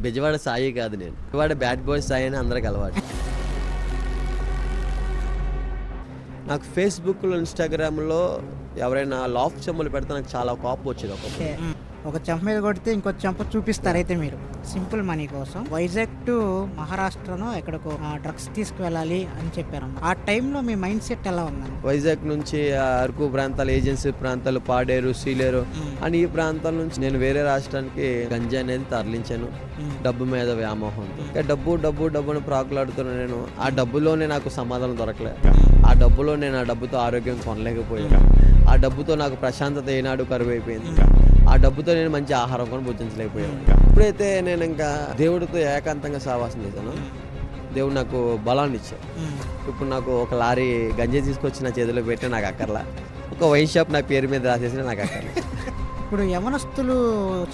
బెజవాడ సాయి కాదు నేను. Bezawada bad boy Sai అని అందరికి అలవాటు. నాకు ఫేస్‌బుక్‌లో, ఇన్‌స్టాగ్రామ్‌లో ఎవరైనా లాఫ్ చెంబులు పెడితే నాకు చాలా కోపం వచ్చేది ఒకప్పుడు. ఒక చెంప మీద కొడితే ఇంకో చెంప చూపిస్తారైతే మీరు సింపుల్ మనీ కోసం వైజాగ్ టు మహారాష్ట్రను ఎక్కడికో డ్రగ్స్ తీసుకువెళ్ళాలి అని చెప్పారన్న. ఆ టైంలో మీ మైండ్ సెట్ ఎలా ఉందండి? వైజాగ్ నుంచి అరకు ప్రాంతాలు, ఏజెన్సీ ప్రాంతాలు, పాడేరు, సీలేరు అని ఈ ప్రాంతాల నుంచి నేను వేరే రాష్ట్రానికి గంజా అనేది తరలించాను. డబ్బు మీద వ్యామోహంతో. ఇంకా డబ్బుని ప్రాకులాడుతున్నా నేను. ఆ డబ్బులోనే నాకు సమాధానం దొరకలే. ఆ డబ్బుతో ఆరోగ్యం కొనలేకపోయాను. ఆ డబ్బుతో నాకు ప్రశాంతత ఏనాడు కరువైపోయింది. ఆ డబ్బుతో నేను మంచి ఆహారం కూడా భుజించలేకపోయాను. ఎప్పుడైతే నేను ఇంకా దేవుడితో ఏకాంతంగా సహవాసం చేశానో దేవుడు నాకు బలాన్ని ఇచ్చాడు. ఇప్పుడు నాకు ఒక లారీ గంజి తీసుకొచ్చి నా చేతిలో పెట్టి నాకు అక్కర్లా. ఒక వైన్ షాప్ నా పేరు మీద రాసేసి నాకు అక్కర్లా. ఇప్పుడు యవనస్తులు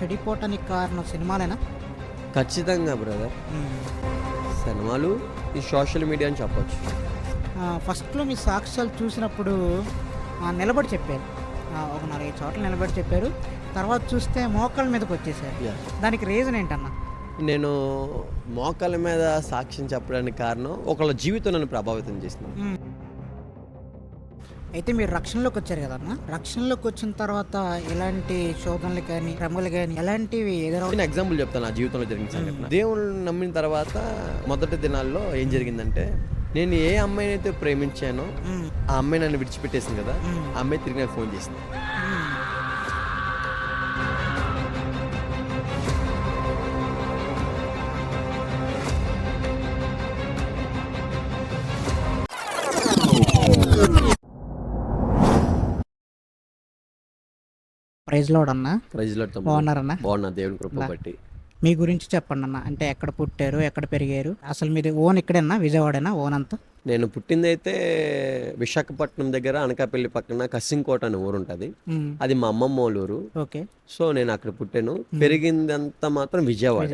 చెడిపోవటానికి కారణం సినిమాలేనా? ఖచ్చితంగా బ్రదర్. సినిమాలు, ఈ సోషల్ మీడియా అని చెప్పొచ్చు. ఫస్ట్లో మీ సాక్ష్యాలు చూసినప్పుడు నిలబడి చెప్పారు, ఒక 4-5 చోట్ల నిలబడి చెప్పారు. తర్వాత చూస్తే మోకాళ్ళ మీదకి వచ్చేసారు. దానికి రీజన్ ఏంటన్నా? నేను మోకాళ్ళ మీద సాక్ష్యం చెప్పడానికి కారణం ఒకళ్ళ జీవితం నన్ను ప్రభావితం చేసింది. అయితే మీరు రక్షణలోకి వచ్చారు కదన్నా, రక్షణలోకి వచ్చిన తర్వాత ఎలాంటి శోధనలు కానీ శ్రమలు కానీ ఎలాంటివి ఎదురవుతాయి? నేను ఎగ్జాంపుల్ చెప్తాను నా జీవితంలో జరిగిన సంఘటన. దేవుని నమ్మిన తర్వాత మొదటి దినాల్లో ఏం జరిగిందంటే, నేను ఏ అమ్మాయిని అయితే ప్రేమించానో ఆ అమ్మాయి నన్ను విడిచిపెట్టేసింది కదా, ఆ అమ్మాయి తిరిగి నాకు ఫోన్ చేసింది. ప్రైజ్ లార్డ్ అన్న. ప్రైజ్ లార్డ్ తమ్ముడు. బాగున్నారన్నా? బాగున్నా దేవుని కృప బట్టి. మీ గురించి చెప్పండి అన్న. అంటే ఎక్కడ పుట్టారు, ఎక్కడ పెరిగారు, అసలు మీది ఓన్ ఇక్కడేనా, విజయవాడేనా ఓన్ అంతా? నేను పుట్టిందైతే విశాఖపట్నం దగ్గర అనకాపల్లి పక్కన కసింకోట అనే ఊరు ఉంటుంది. అది మా అమ్మమ్మ వాళ్ళ ఊరు. ఓకే. సో నేను అక్కడ పుట్టాను. పెరిగిందంతా మాత్రం విజయవాడ.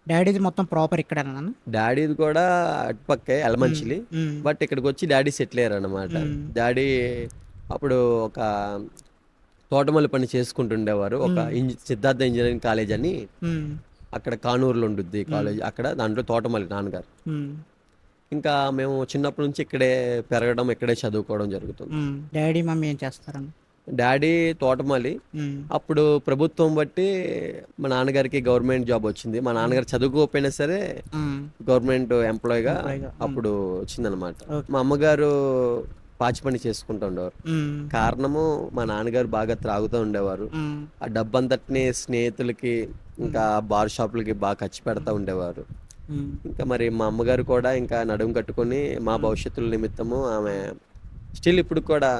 డాడీది మొత్తం ప్రాపర్ ఇక్కడేనా? డాడీది కూడా అటుపక్కే ఎలమంచిలి. బట్ ఇక్కడికి వచ్చి డాడీ సెటిల్ అయ్యారు అనమాట. డాడీ అప్పుడు ఒక తోటమల్లి పని చేసుకుంటుండేవారు. ఒక సిద్ధార్థ ఇంజనీరింగ్ కాలేజ్ అని అక్కడ కానూరులో ఉండుద్ది కాలేజ్. అక్కడ దాంట్లో తోటమల్లి నాన్నగారు. ఇంకా మేము చిన్నప్పటి నుంచి ఇక్కడే పెరగడం, ఇక్కడే చదువుకోవడం జరుగుతుంది. డాడీ మమ్మీ ఏం చేస్తారన్న? డాడీ తోటమాలి. అప్పుడు ప్రభుత్వం బట్టి మా నాన్నగారికి గవర్నమెంట్ జాబ్ వచ్చింది. మా నాన్నగారు చదువుకోకపోయినా సరే గవర్నమెంట్ ఎంప్లాయీగా అప్పుడు వచ్చిందనమాట. మా అమ్మగారు పాచి పని చేసుకుంటూ ఉండేవారు. కారణము మా నాన్నగారు బాగా త్రాగుతూ ఉండేవారు. ఆ డబ్బంతటిని స్నేహితులకి ఇంకా బార్ షాపులకి బాగా ఖర్చు పెడతా ఉండేవారు. ఇంకా మరి మా అమ్మగారు కూడా ఇంకా నడుము కట్టుకొని మా భవిష్యత్తుల నిమిత్తము ఆమె స్టిల్ ఇప్పుడు కూడా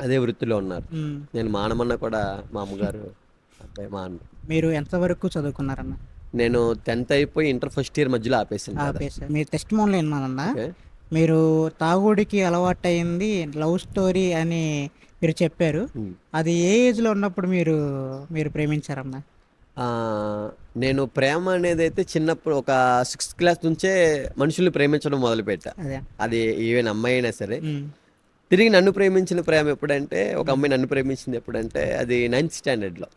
అదే వృత్తిలో ఉన్నారు. నేను మానమన్నా కూడా మా అమ్మగారు మాన. మీరు ఎంతవరకు చదువుకున్నారన్న? నేను 10th అయిపోయి ఇంటర్ ఫస్ట్ ఇయర్ మధ్యలో ఆపేసాను. మీ టెస్టిమోనిలో ఏమన్నా, మీరు తాగుడికి అలవాటైంది లవ్ స్టోరీ అని మీరు చెప్పారు. అది ఏ ఏజ్లో ఉన్నప్పుడు మీరు ప్రేమించారన్నా? నేను ప్రేమ అనేది అయితే చిన్నప్పుడు ఒక 6th క్లాస్ నుంచే మనుషుల్ని ప్రేమించడం మొదలుపెట్టా. అది ఈవెన్ అమ్మాయి అయినా సరే. తిరిగి నన్ను ప్రేమించిన ప్రేమ ఎప్పుడంటే, ఒక అమ్మాయి నన్ను ప్రేమించింది ఎప్పుడంటే అది 9th స్టాండర్డ్లో.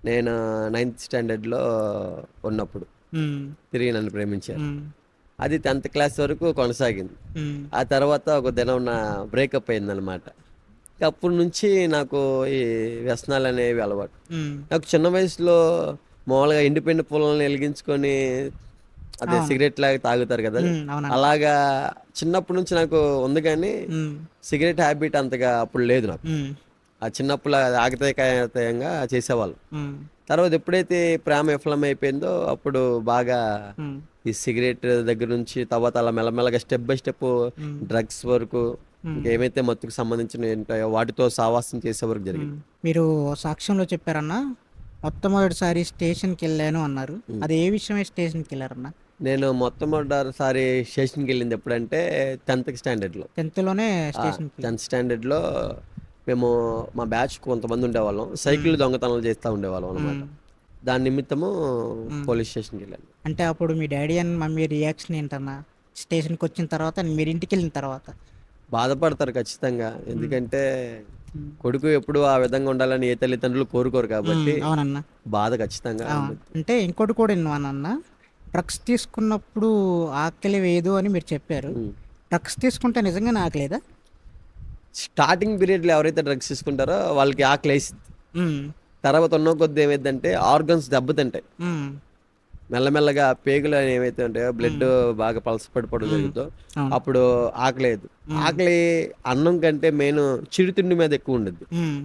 నేను 9th స్టాండర్డ్లో ఉన్నప్పుడు తిరిగి నన్ను ప్రేమించాను. అది 10th క్లాస్ వరకు కొనసాగింది. ఆ తర్వాత ఒక దినం నా బ్రేకప్ అయిందనమాట. అప్పటి నుంచి నాకు ఈ వ్యసనాలు అనేవి అలవాటు. నాకు చిన్న వయసులో మామూలుగా ఇండిపెండెంట్ పుల్లల్ని వెలిగించుకొని అదే సిగరెట్ లాగా తాగుతారు కదా, అలాగా చిన్నప్పటి నుంచి నాకు ఉంది. కానీ సిగరెట్ హ్యాబిట్ అంతగా అప్పుడు లేదు నాకు. ఆ చిన్నప్పుడు ఆగతాయిగా చేసేవాళ్ళు. తర్వాత ఎప్పుడైతే ప్రేమ విఫలం అయిపోయిందో అప్పుడు బాగా ఈ సిగరెట్ దగ్గర నుంచి తర్వాత అలా మెల్లమెల్లగా స్టెప్ బై స్టెప్ డ్రగ్స్ వరకు ఏమైతే మత్తుకు సంబంధించిన ఉంటాయో వాటితో సావాసం చేసే వరకు జరిగింది. మీరు సాక్ష్యంలో చెప్పారన్నా మొట్టమొదటిసారి స్టేషన్కి వెళ్ళాను అన్నారు. అది ఏ విషయమే స్టేషన్కి వెళ్ళారన్నా? నేను మొట్టమొదటిసారి స్టేషన్కి వెళ్ళింది ఎప్పుడంటే 10th స్టాండర్డ్లో. 10th స్టాండర్డ్లో మేము మా బ్యాచ్ కొంతమంది ఉండేవాళ్ళం. సైకిల్ దొంగతనాలు చేస్తూ ఉండేవాళ్ళం అనమాట. దాని నిమిత్తము పోలీస్ స్టేషన్కి వెళ్ళాను. అంటే అప్పుడు మీ డాడీ అండ్ మమ్మీ రియాక్షన్ ఏంటన్నా స్టేషన్కి వచ్చిన తర్వాత, మీరు ఇంటికి వెళ్ళిన తర్వాత? బాధపడతారు ఖచ్చితంగా. ఎందుకంటే కొడుకు ఎప్పుడు ఆ విధంగా ఉండాలని ఏ తల్లిదండ్రులు కోరుకోరు కాబట్టి అవునన్నా. బాధ ఖచ్చితంగా అవును. అంటే ఇంకోటి కూడా విన్నానన్న, డ్రగ్స్ తీసుకున్నప్పుడు ఆకలి వేయదు అని మీరు చెప్పారు. డ్రగ్స్ తీసుకుంటే నిజంగానే ఆకలేదా? స్టార్టింగ్ పీరియడ్లో ఎవరైతే డ్రగ్స్ తీసుకుంటారో వాళ్ళకి ఆకలి వేసిద్ది. హ్మ్. తర్వాత ఉన్న కొద్ది ఏమైందంటే ఆర్గన్స్ దెబ్బతింటాయి. హ్మ్. మెల్లమెల్లగా పేగులు అని ఏవైతే ఉంటాయో బ్లడ్ హ్మ్. బాగా పలసపడిపోవడం హ్మ్. జరుగుతుందో అవును. అప్పుడు ఆకలేదు. హ్మ్. ఆకలి అన్నం కంటే మెయిన్ చిరుతిండి మీద ఎక్కువ ఉండుద్ది. హ్మ్.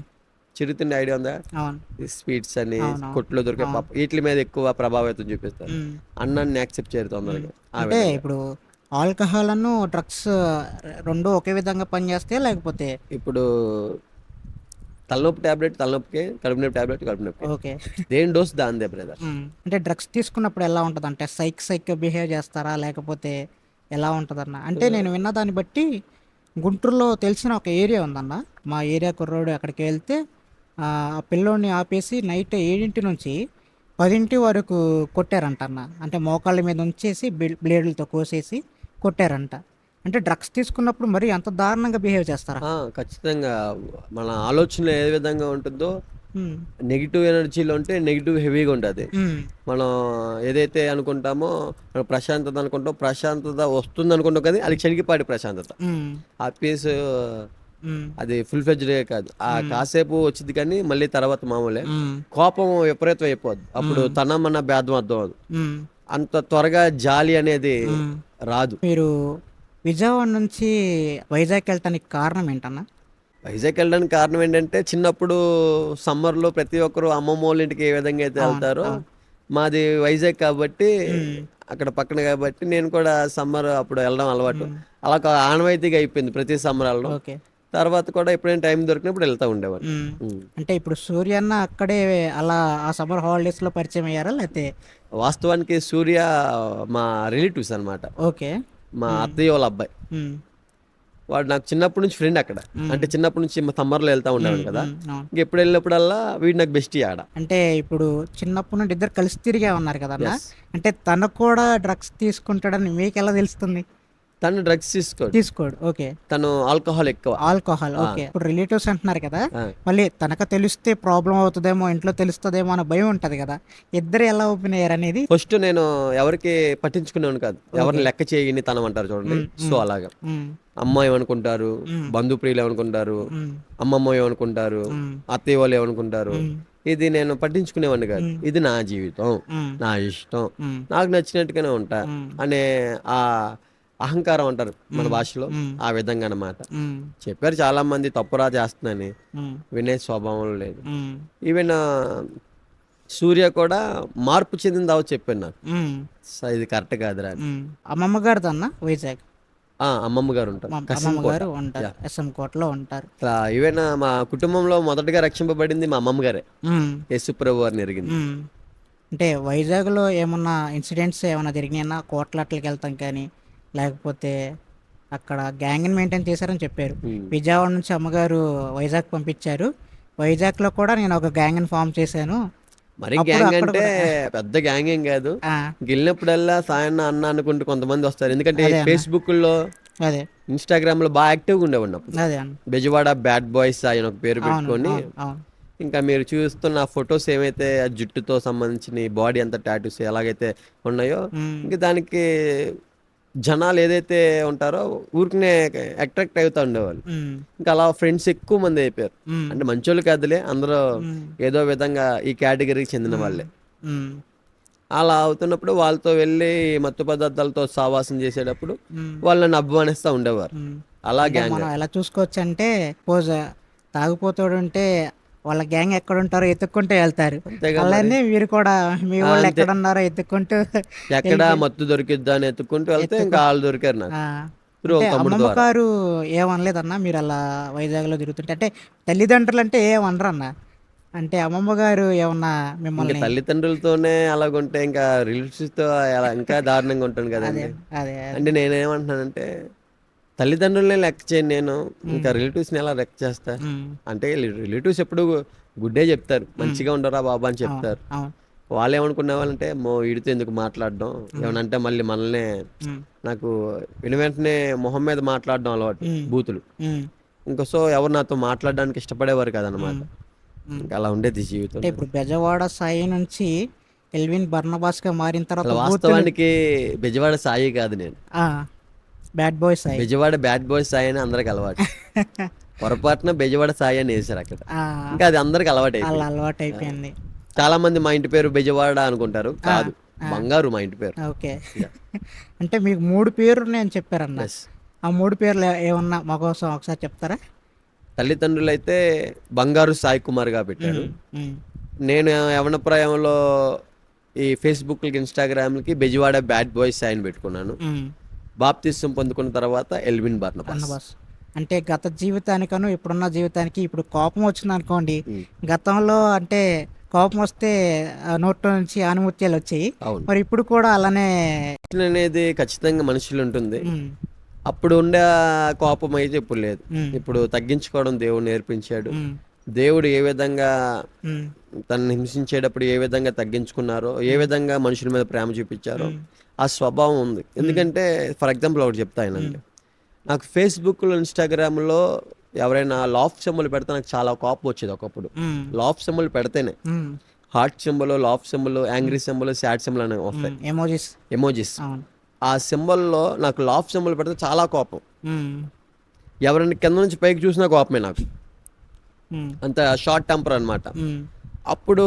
చిరుతిండి ఐడియా ఉందా? అవును. ఈ స్వీట్స్ అని అవునవును. కొట్లో దొరికే అవును. పప్పు వీటి మీద ఎక్కువ ప్రభావితం చూపిస్తారు. హ్మ్. అన్నాన్ని యాక్సెప్ట్ చేయరు హ్మ్. తొందరగా ఆ అంటే విధంగా. ఇప్పుడు ఆల్కహాల్ అను డ్రగ్స్ 2 ఒకే విధంగా పనిచేస్తాయా? లేకపోతే ఇప్పుడు తలనొప్పి టాబ్లెట్ తలనొప్పికి, కడుపు నొప్పి టాబ్లెట్ కడుపు నొప్పికి. ఓకే. దేని డోస్ దాందే బ్రదర్. అంటే డ్రగ్స్ తీసుకున్నప్పుడు ఎలా ఉంటదంటే సైక్‌గా బిహేవ్ చేస్తారా? లేకపోతే ఎలా ఉంటదన్న? అంటే నేను విన్న దాన్ని బట్టి గుంటూరులో తెలిసిన ఒక ఏరియా ఉందన్న. మా ఏరియా కుర్రోడు అక్కడికి వెళ్తే ఆ పిల్లోడిని ఆపేసి నైట్ 7 నుంచి 10 వరకు కొట్టారంట అన్న. అంటే మోకాళ్ళ మీద ఉంచేసి బ్లేడులతో కోసేసి కొట్టారంట. అంటే డ్రగ్స్ తీసుకున్నప్పుడు మరీ అంత దారుణంగా బిహేవ్ చేస్తారా? ఖచ్చితంగా మన ఆలోచన ఏ విధంగా ఉంటుందో హ్మ్. నెగిటివ్ ఎనర్జీలో ఉంటే నెగిటివ్ హెవీగా ఉంటుంది. హ్మ్. మనం ఏదైతే అనుకుంటామో మనం ప్రశాంతత అనుకుంటాం, ప్రశాంతత వస్తుంది అనుకుంటాం కానీ అది క్షణికపాటి ప్రశాంతత. హ్మ్. ఆ పీస్ హ్మ్. అది ఫుల్ ఫ్లెడ్జ్డే కాదు. ఆ కాసేపు వచ్చింది కానీ మళ్ళీ తర్వాత మామూలే. హ్మ్. కోపం విపరీతం అయిపోద్ది. అప్పుడు హ్మ్. తనమన్న భేదం అర్థం అవ్వదు. హ్మ్. అంత త్వరగా జాలి అనేది హ్మ్. రాదు. మీరు విజయవాడ నుంచి వైజాగ్ వెళ్ళటానికి కారణం ఏంటన్నా? వైజాగ్ వెళ్ళడానికి కారణం ఏంటంటే చిన్నప్పుడు సమ్మర్లో ప్రతి ఒక్కరు అమ్మమ్మ వాళ్ళ ఇంటికి ఏ విధంగా అయితే అవును. వెళ్తారో అవును. మాది వైజాగ్ కాబట్టి హ్మ్. అక్కడ పక్కన కాబట్టి నేను కూడా సమ్మర్ అప్పుడు వెళ్ళడం అలవాటు. హ్మ్. అలా ఒక ఆనవాయితీగా అయిపోయింది ప్రతి సమ్మర్ వెళ్ళడం. ఓకే. తర్వాత కూడా ఎప్పుడైనా టైం దొరికినప్పుడు వెళ్తూ ఉండేవాడిని. హ్మ్. ఉమ్. అంటే ఇప్పుడు సూర్య అన్న అక్కడే అలా ఆ సమ్మర్ హాలిడేస్‌లో పరిచయం అయ్యారా? లేతే వాస్తవానికి సూర్య మా రిలేటివ్స్ అన్నమాట. ఓకే. మా హ్మ్. అత్తయ్య వాళ్ళ అబ్బాయి. హ్మ్. వాడు నాకు చిన్నప్పటి నుంచి ఫ్రెండ్ అక్కడ. హ్మ్. అంటే చిన్నప్పటి నుంచి సమ్మర్లో వెళ్తూ హ్మ్. ఉండేవాడిని కదా. హ్మ్. అవును. ఇంకెప్పుడు వెళ్ళినప్పుడల్లా వీడు నాకు బెస్టీ ఆడ. అంటే ఇప్పుడు చిన్నప్పటి నుండి ఇద్దరు కలిసి తిరిగే ఉన్నారు కదన్నా! ఎస్. అంటే తను కూడా డ్రగ్స్ తీసుకుంటాడని మీకెలా తెలుస్తుంది? తను డ్రగ్స్ తీసుకోడు. తీసుకోడు. ఓకే. తను ఆల్కహాల్ ఎక్కువ. ఆల్కహాల్. ఆ! ఓకే. ఇప్పుడు రిలేటివ్స్ అంటున్నారు కదా! ఆ! మళ్ళీ తనకు తెలిస్తే ప్రాబ్లమ్ అవుతదేమో, ఇంట్లో తెలుస్తదేమో అన్న భయం ఉంటది కదా! ఇద్దరు ఎలా ఓపెన్ అయ్యారనేది? ఫస్ట్ నేను ఎవరికి పట్టించుకునేవాడిని కాదు. ఓకే. ఎవరిని లెక్క చేయని తనం అంటారు చూడండి. హ్మ్. సో, హ్మ్. అలాగా. హ్మ్. అమ్మ ఏమనుకుంటారు, హ్మ్. బంధుప్రియులు ఏమనుకుంటారు, హ్మ్. అమ్మమ్మ ఏమనుకుంటారు, హ్మ్. అత్తయ్య వాళ్ళు ఏమనుకుంటారు. హ్మ్. ఇది నేను పట్టించుకునేవాడిని కాదు. హ్మ్. ఇది నా జీవితం, హ్మ్. నా ఇష్టం, హ్మ్. నాకు నచ్చినట్టుగానే ఉంటా హ్మ్. అనే ఆ అహంకారం అంటారు మన హ్మ్. భాషలో. హ్మ్. ఆ విధంగా అన్నమాట. హ్మ్. చెప్పారు చాలామంది తప్పురా చేస్తున్నానని. హ్మ్. వినే స్వభావం లేదు. హ్మ్. ఈవెన్ సూర్య కూడా మార్పు చెందిందావ చెప్పాను నాకు. హ్మ్. ఇది కరెక్ట్ కాదురా అని. హ్మ్. అమ్మమ్మ గారిదన్నా వైజాగ్? అమ్మమ్మ గారు ఉంటారు అమ్మమ్మ కసిన్ కోట. గారు ఉంటారు. యా. ఎస్ఎం కోటలో ఉంటారు. ఈవెన్ మా కుటుంబంలో మొదటగా రక్షింపబడింది మా అమ్మమ్మ గారే. హ్మ్. యేసుప్రభు వారిని ఎరిగింది. హ్మ్. అంటే వైజాగ్‌లో ఏమన్నా ఇన్సిడెంట్స్ ఏమన్నా జరిగినాయన్నా? కోట్లట్లకెళ్తాం కానీ, లేకపోతే అక్కడ గ్యాంగ్‌ని మెయింటైన్ చేశారని చెప్పారు. ఉమ్. విజయవాడ నుంచి అమ్మగారు వైజాగ్ పంపించారు. వైజాగ్‌లో కూడా నేను ఒక గ్యాంగ్‌ని ఫార్మ్ చేశాను. మరి అప్పుడు గ్యాంగ్ అక్కడ అంటే కూడా పెద్ద గ్యాంగ్ ఏం కాదు. ఆ! వెళ్ళినప్పుడల్లా సాయన్న అన్న అనుకుంటూ కొంతమంది వస్తారు. ఎందుకంటే అదే అన్న. ఫేస్బుక్లో అదే. ఇన్స్టాగ్రామ్లో బాగా యాక్టివ్గా ఉండేవాడిని అప్పుడు. అదే అన్న. బెజవాడ బ్యాడ్ బాయ్స్ ఆయన ఒక పేరు అవును. పెట్టుకొని అవును. అవును. ఇంకా మీరు చూస్తున్న ఫొటోస్ ఏమైతే ఆ జుట్టుతో సంబంధించిన బాడీ అంతా టాటూస్ ఎలాగైతే ఉన్నాయో హ్మ్. ఇంక దానికి జనాలు ఏదైతే ఉంటారో ఊరికనే అట్రాక్ట్ అవుతూ ఉండేవాళ్ళు. హ్మ్. ఇంకా అలా ఫ్రెండ్స్ ఎక్కువ మంది అయిపోయారు. హ్మ్. అంటే మంచోళ్ళు కాదులే అందరూ హ్మ్. ఏదో విధంగా ఈ కేటగిరీకి చెందిన హ్మ్. వాళ్ళే. హ్మ్. అలా అవుతున్నప్పుడు వాళ్ళతో వెళ్ళి మత్తు పదార్థాలతో సావాసం చేసేటప్పుడు హ్మ్. వాళ్ళు నన్ను అభిమానిస్తూ ఉండేవారు. హ్మ్. అలా అంటే గ్యాంగ్. మనం ఎలా చూసుకోవచ్చంటే సపోజ్ తాగుబోతోడుంటే వాళ్ళ గ్యాంగ్ ఎక్కడుంటారో ఎతుక్కుంటూ ఎళ్తారు. అంతేగా మరి. అలానే మీరు కూడా మీ వోళ్ళు అంతే. ఎక్కడున్నారో ఎతుక్కుంటూ ఎక్కడ ఎళ్ళిపోయి మత్తు దొరికిద్దా అని ఎత్తుక్కుంటూ వెళ్తే ఎత్తుకు ఇంకా వాళ్ళు దొరికారు నాకు ఆ! త్రూ అంటే ఒక తమ్ముడు అమ్మమ్మ ద్వారా. గారు ఏమనలేదన్నా మీరలా వైజాగ్‌లో తిరుగుతుంటే? అంటే తల్లిదండ్రులంటే ఏమనరన్నా? అంటే అమ్మమ్మ గారు ఏమన్నా ఇంక మిమ్మల్ని తల్లిదండ్రులతోనే అలాగుంటే ఇంకా రిలేటివ్స్‌తో ఎలా ఇంకా దారుణంగా ఉంటాను అదే. కదండీ. అదే. అదే. అంటే నేనేమంటున్నానంటే తల్లిదండ్రులనే లెక్క చేయను నేను. ఇంకా హ్మ్. రిలేటివ్స్‌ని ఎలా లెక్క చేస్తా? హ్మ్. అంటే రిలేటివ్స్ ఎప్పుడు గుడ్డే చెప్తారు. హ్మ్. మంచిగా ఉండరా బాబు అని అవును. చెప్తారు. అవును. వాళ్ళేమనుకునేవాళ్ళంటే అమ్మో! ఈడితో ఎందుకు మాట్లాడడం? హ్మ్. ఏమనంటే మళ్ళీ మనల్నే హ్మ్. నాకు వెంటనే మొహం మీద మాట్లాడడం అలవాటు. హ్మ్. బూతులు. హ్మ్. ఇంకా సో ఎవరు నాతో మాట్లాడడానికి ఇష్టపడేవారు కదనమాట. ఇంకా అలా ఉండేది జీవితం. అంటే ఇప్పుడు బెజవాడ సాయి నుంచి ఎల్విన్ బర్నబాస్గా మారిన తర్వాత అసలు బూతులు వాస్తవానికి బెజవాడ సాయి కాదు నేను, bad boy Sai. Bezawada bad boy Sai అని అందరికి అలవాటు. పొరపాటున బెజవాడ సాయి అని వేసారు అక్కడ. ఆ, ఇంకా అది అందరికి అలవాటు అలా అయిపోయింది. అలవాటు అయిపోయింది. చాలా మంది మా ఇంటి పేరు బెజవాడ అనుకుంటారు, కాదు, బంగారు మా ఇంటి పేరు. ఓకే. అంటే మీకు 3 పేర్లు నేను చెప్పారన్న. ఎస్. ఆ 3 పేర్లు ఏమన్నా మా కోసం ఒకసారి చెప్తారా? తల్లిదండ్రులు అయితే బంగారు సాయి కుమార్గా పెట్టారు. ఉమ్, నేను యవనప్రాయంలో ఈ ఫేస్బుక్లకి ఇన్స్టాగ్రామ్లకి బెజవాడ బ్యాడ్ బాయ్ సాయి అని పెట్టుకున్నాను. ఉమ్. బాప్తిసం పొందుకున్న తర్వాత ఎల్విన్ బర్నబాస్. బర్నబాస్ అంటే గత జీవితానికను ఇప్పుడున్న జీవితానికి, ఇప్పుడు కోపం వచ్చింది అనుకోండి, ఉమ్. గతంలో అంటే కోపం వస్తే నోట్లో నుంచి ఆనుమత్యాలు వచ్చాయి, అవును. మరి ఇప్పుడు కూడా అలానే. అనేది ఖచ్చితంగా మనుషులు ఉంటుంది. ఉమ్, అప్పుడు ఉండే కోపం అయితే ఇప్పుడు లేదు. ఉమ్, ఇప్పుడు తగ్గించుకోవడం దేవుడు నేర్పించాడు. ఉమ్, దేవుడు ఏ విధంగా ఉమ్, తనని హింసించేటప్పుడు ఏ విధంగా తగ్గించుకున్నారో, ఏ విధంగా మనుషుల మీద ప్రేమ చూపించారో ఆ స్వభావం ఉంది. ఎందుకంటే ఫర్ ఎగ్జాంపుల్ ఒకటి చెప్తా వినండి. నాకు ఫేస్బుక్లో ఇన్స్టాగ్రామ్లో ఎవరైనా లాఫ్ సింబల్ పెడితే నాకు చాలా కోపం వచ్చేది ఒకప్పుడు. ఉమ్, లాఫ్ సింబల్ పెడితేనే um, heart symbol, laugh symbol, angry symbol, sad symbol అనేవి వస్తాయి, ఎమోజిస్. ఎమోజిస్. అవును. ఆ సింబల్లో నాకు లాఫ్ సింబల్ పెడితే చాలా కోపం. ఉమ్, ఎవరైనా కింద నుంచి పైకి చూసినా కోపమే నాకు. ఉమ్, అంత షార్ట్ టెంపర్ అనమాట. ఉమ్, అప్పుడు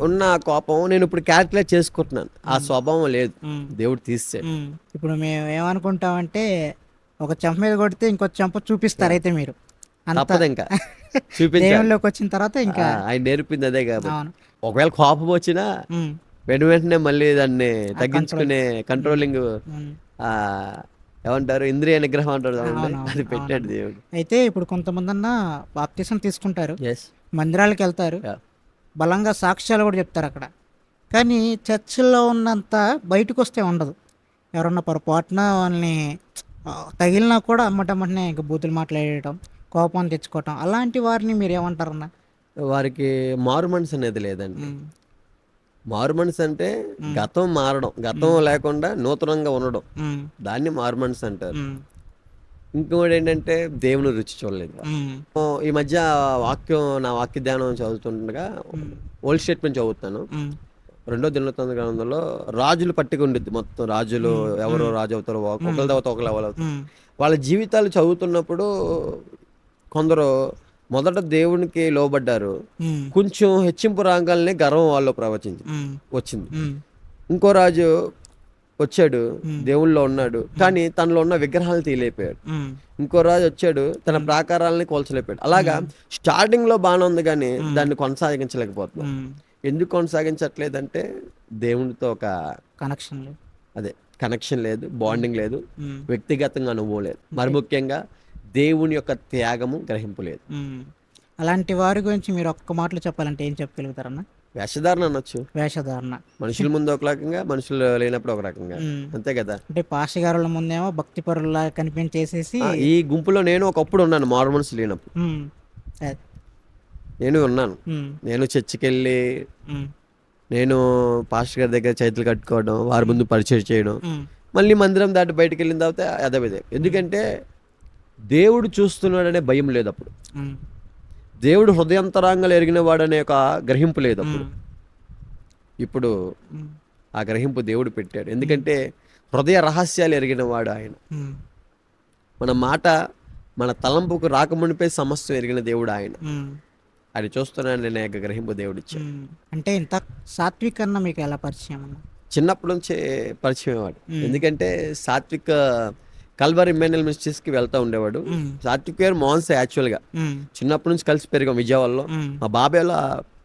ఉన్న కోపం నేను ఇప్పుడు క్యాల్కులేట్ చేసుకుంటున్నాను. ఆ స్వభావం లేదు, ఉమ్, దేవుడు తీస్తే. ఉమ్. ఇప్పుడు మేము ఏమనుకుంటామంటే ఒక చెంప మీద కొడితే ఇంకో చెంప చూపిస్తారు అయితే మీరు అంత తప్పదు ఇంకా చూపించాలి. దేవుళ్ళలోకి వచ్చిన తర్వాత ఇంకా. ఆయన నేర్పింది అదే కాబట్టి. అవును. ఒకవేళ కోపం వచ్చినా ఉమ్, వెంటనే మళ్ళీ దాన్ని తగ్గించుకునే కంట్రోలింగ్, ఉమ్. ఏమంటారు, ఇంద్రియ నిగ్రహం అంటారు చూడండి, అవునవును, అది పెట్టాడు అవునవును. దేవుడు. అయితే ఇప్పుడు కొంతమంది అన్న బాప్తిసం తీసుకుంటారు, ఎస్. మందిరాలకు వెళ్తారు, బలంగా సాక్ష్యాలు కూడా చెప్తారు అక్కడ, కానీ చర్చిల్లో ఉన్నంత బయటకు వస్తే ఉండదు. ఎవరన్నా పొరపాటున వాళ్ళని తగిలినా కూడా అమ్మటమ్మటనే ఇంకా బూతులు మాట్లాడటం, కోపం తెచ్చుకోవటం, అలాంటి వారిని మీరు ఏమంటారన్న? వారికి మారు మనసు అనేది లేదండి. ఉమ్, మారు మనసు అంటే గతం మారడం, గతం లేకుండా నూతనంగా ఉండడం, ఉమ్, దాన్ని మారు మనసు అంటారు. ఉమ్, ఇంకోటి ఏంటంటే దేవుని రుచి చూడలేదు. ఉమ్, ఈ మధ్య నా వాక్య ధ్యానం చదువుతుండగా ఓల్డ్ స్టేట్మెంట్ చదువుతాను. ఉమ్, 2వ దినవృత్తాంత గ్రంథంలో రాజులు పట్టిక ఉండిద్ది. మొత్తం రాజులు ఎవరో రాజు అవుతారో, ఒకళ్ళ తర్వాత ఒకళ్ళు అవుతారు. ఉమ్, వాళ్ళ జీవితాలు చదువుతున్నప్పుడు కొందరు మొదట దేవునికి లోబడ్డారు, ఉమ్, కొంచెం హెచ్చింపు రాగాల్ని గర్వం వాళ్ళు వచ్చింది. ఉమ్, ఇంకో రాజు వచ్చాడు, దేవుళ్ళలో ఉన్నాడు, కానీ తనలో ఉన్న విగ్రహాలను తీయలేకపోయాడు. ఉమ్, ఇంకో రాజు వచ్చాడు, తన ప్రాకారాలని కోల్చలేకపోయాడు. అలాగా స్టార్టింగ్ లో బాగానే ఉంది, కానీ దాన్ని కొనసాగించలేకపోతున్నాం. ఉమ్. ఎందుకు కొనసాగించట్లేదంటే దేవునితో ఒక కనెక్షన్ లేదు. అదే కనెక్షన్ లేదు, బాండింగ్ లేదు, ఉమ్, వ్యక్తిగతంగా అనుభవం లేదు, మరి ముఖ్యంగా దేవుని యొక్క త్యాగము గ్రహింపు లేదు. ఉమ్. అలాంటి వారి గురించి మీరు ఒక్క మాటలో చెప్పాలంటే ఏం చెప్పగలుగుతారన్న? వేషధారణ అనొచ్చు. వేషధారణ. మనుషుల ముందు ఒక రకంగా, మనుషులు లేనప్పుడు ఒక రకంగా, ఉమ్. అంతే కదా. అంటే పాషగారుల ముందేమో భక్తి పరుల్లా కనిపించేసేసి. ఈ గుంపులో నేను ఒకప్పుడు ఉన్నాను, మారు మనసు లేనప్పుడు ఉమ్, అదే. నేను ఉన్నాను. ఉమ్, నేను చర్చికి వెళ్ళి ఉమ్, నేను పాస్టర్ గారి దగ్గర చేతులు కట్టుకోవడం, వారి ముందు పరిచయం చేయడం, ఉమ్, మళ్ళీ మందిరం దాటి బయటకు వెళ్ళిన తర్వాత అదే. ఎందుకంటే దేవుడు చూస్తున్నాడనే భయం లేదు అప్పుడు, ఉమ్, దేవుడు హృదయంతరాంగాలు ఎరిగిన వాడనే ఒక గ్రహింపు లేదు అప్పుడు. ఉమ్, ఇప్పుడు ఉమ్, ఆ గ్రహింపు దేవుడు పెట్టాడు. ఎందుకంటే హృదయ రహస్యాలు ఎరిగిన వాడు ఆయన. ఉమ్, మన మాట, మన తలంపుకు రాకమునిపై సమస్తం ఎరిగిన దేవుడు ఆయన. ఉమ్, అది చూస్తున్నాను నేను యొక్క గ్రహింపు దేవుడు ఇచ్చాడు. ఉమ్. అంటే ఇంత సాత్వికన్న మీకు ఎలా పరిచయం అన్న? చిన్నప్పటి నుంచే పరిచయం వాడు. ఎందుకంటే సాత్విక్ కల్వరి ఇమ్మాన్యుయల్ మినిస్ట్రీస్కి వెళ్తూ ఉండేవాడు. సాత్విక్ పేరు మోహన్స్ యాక్చువల్గా. ఉమ్, చిన్నప్పటి నుంచి కలిసి పెరిగాం విజయవాడలో. ఉమ్, మా బాబాయ్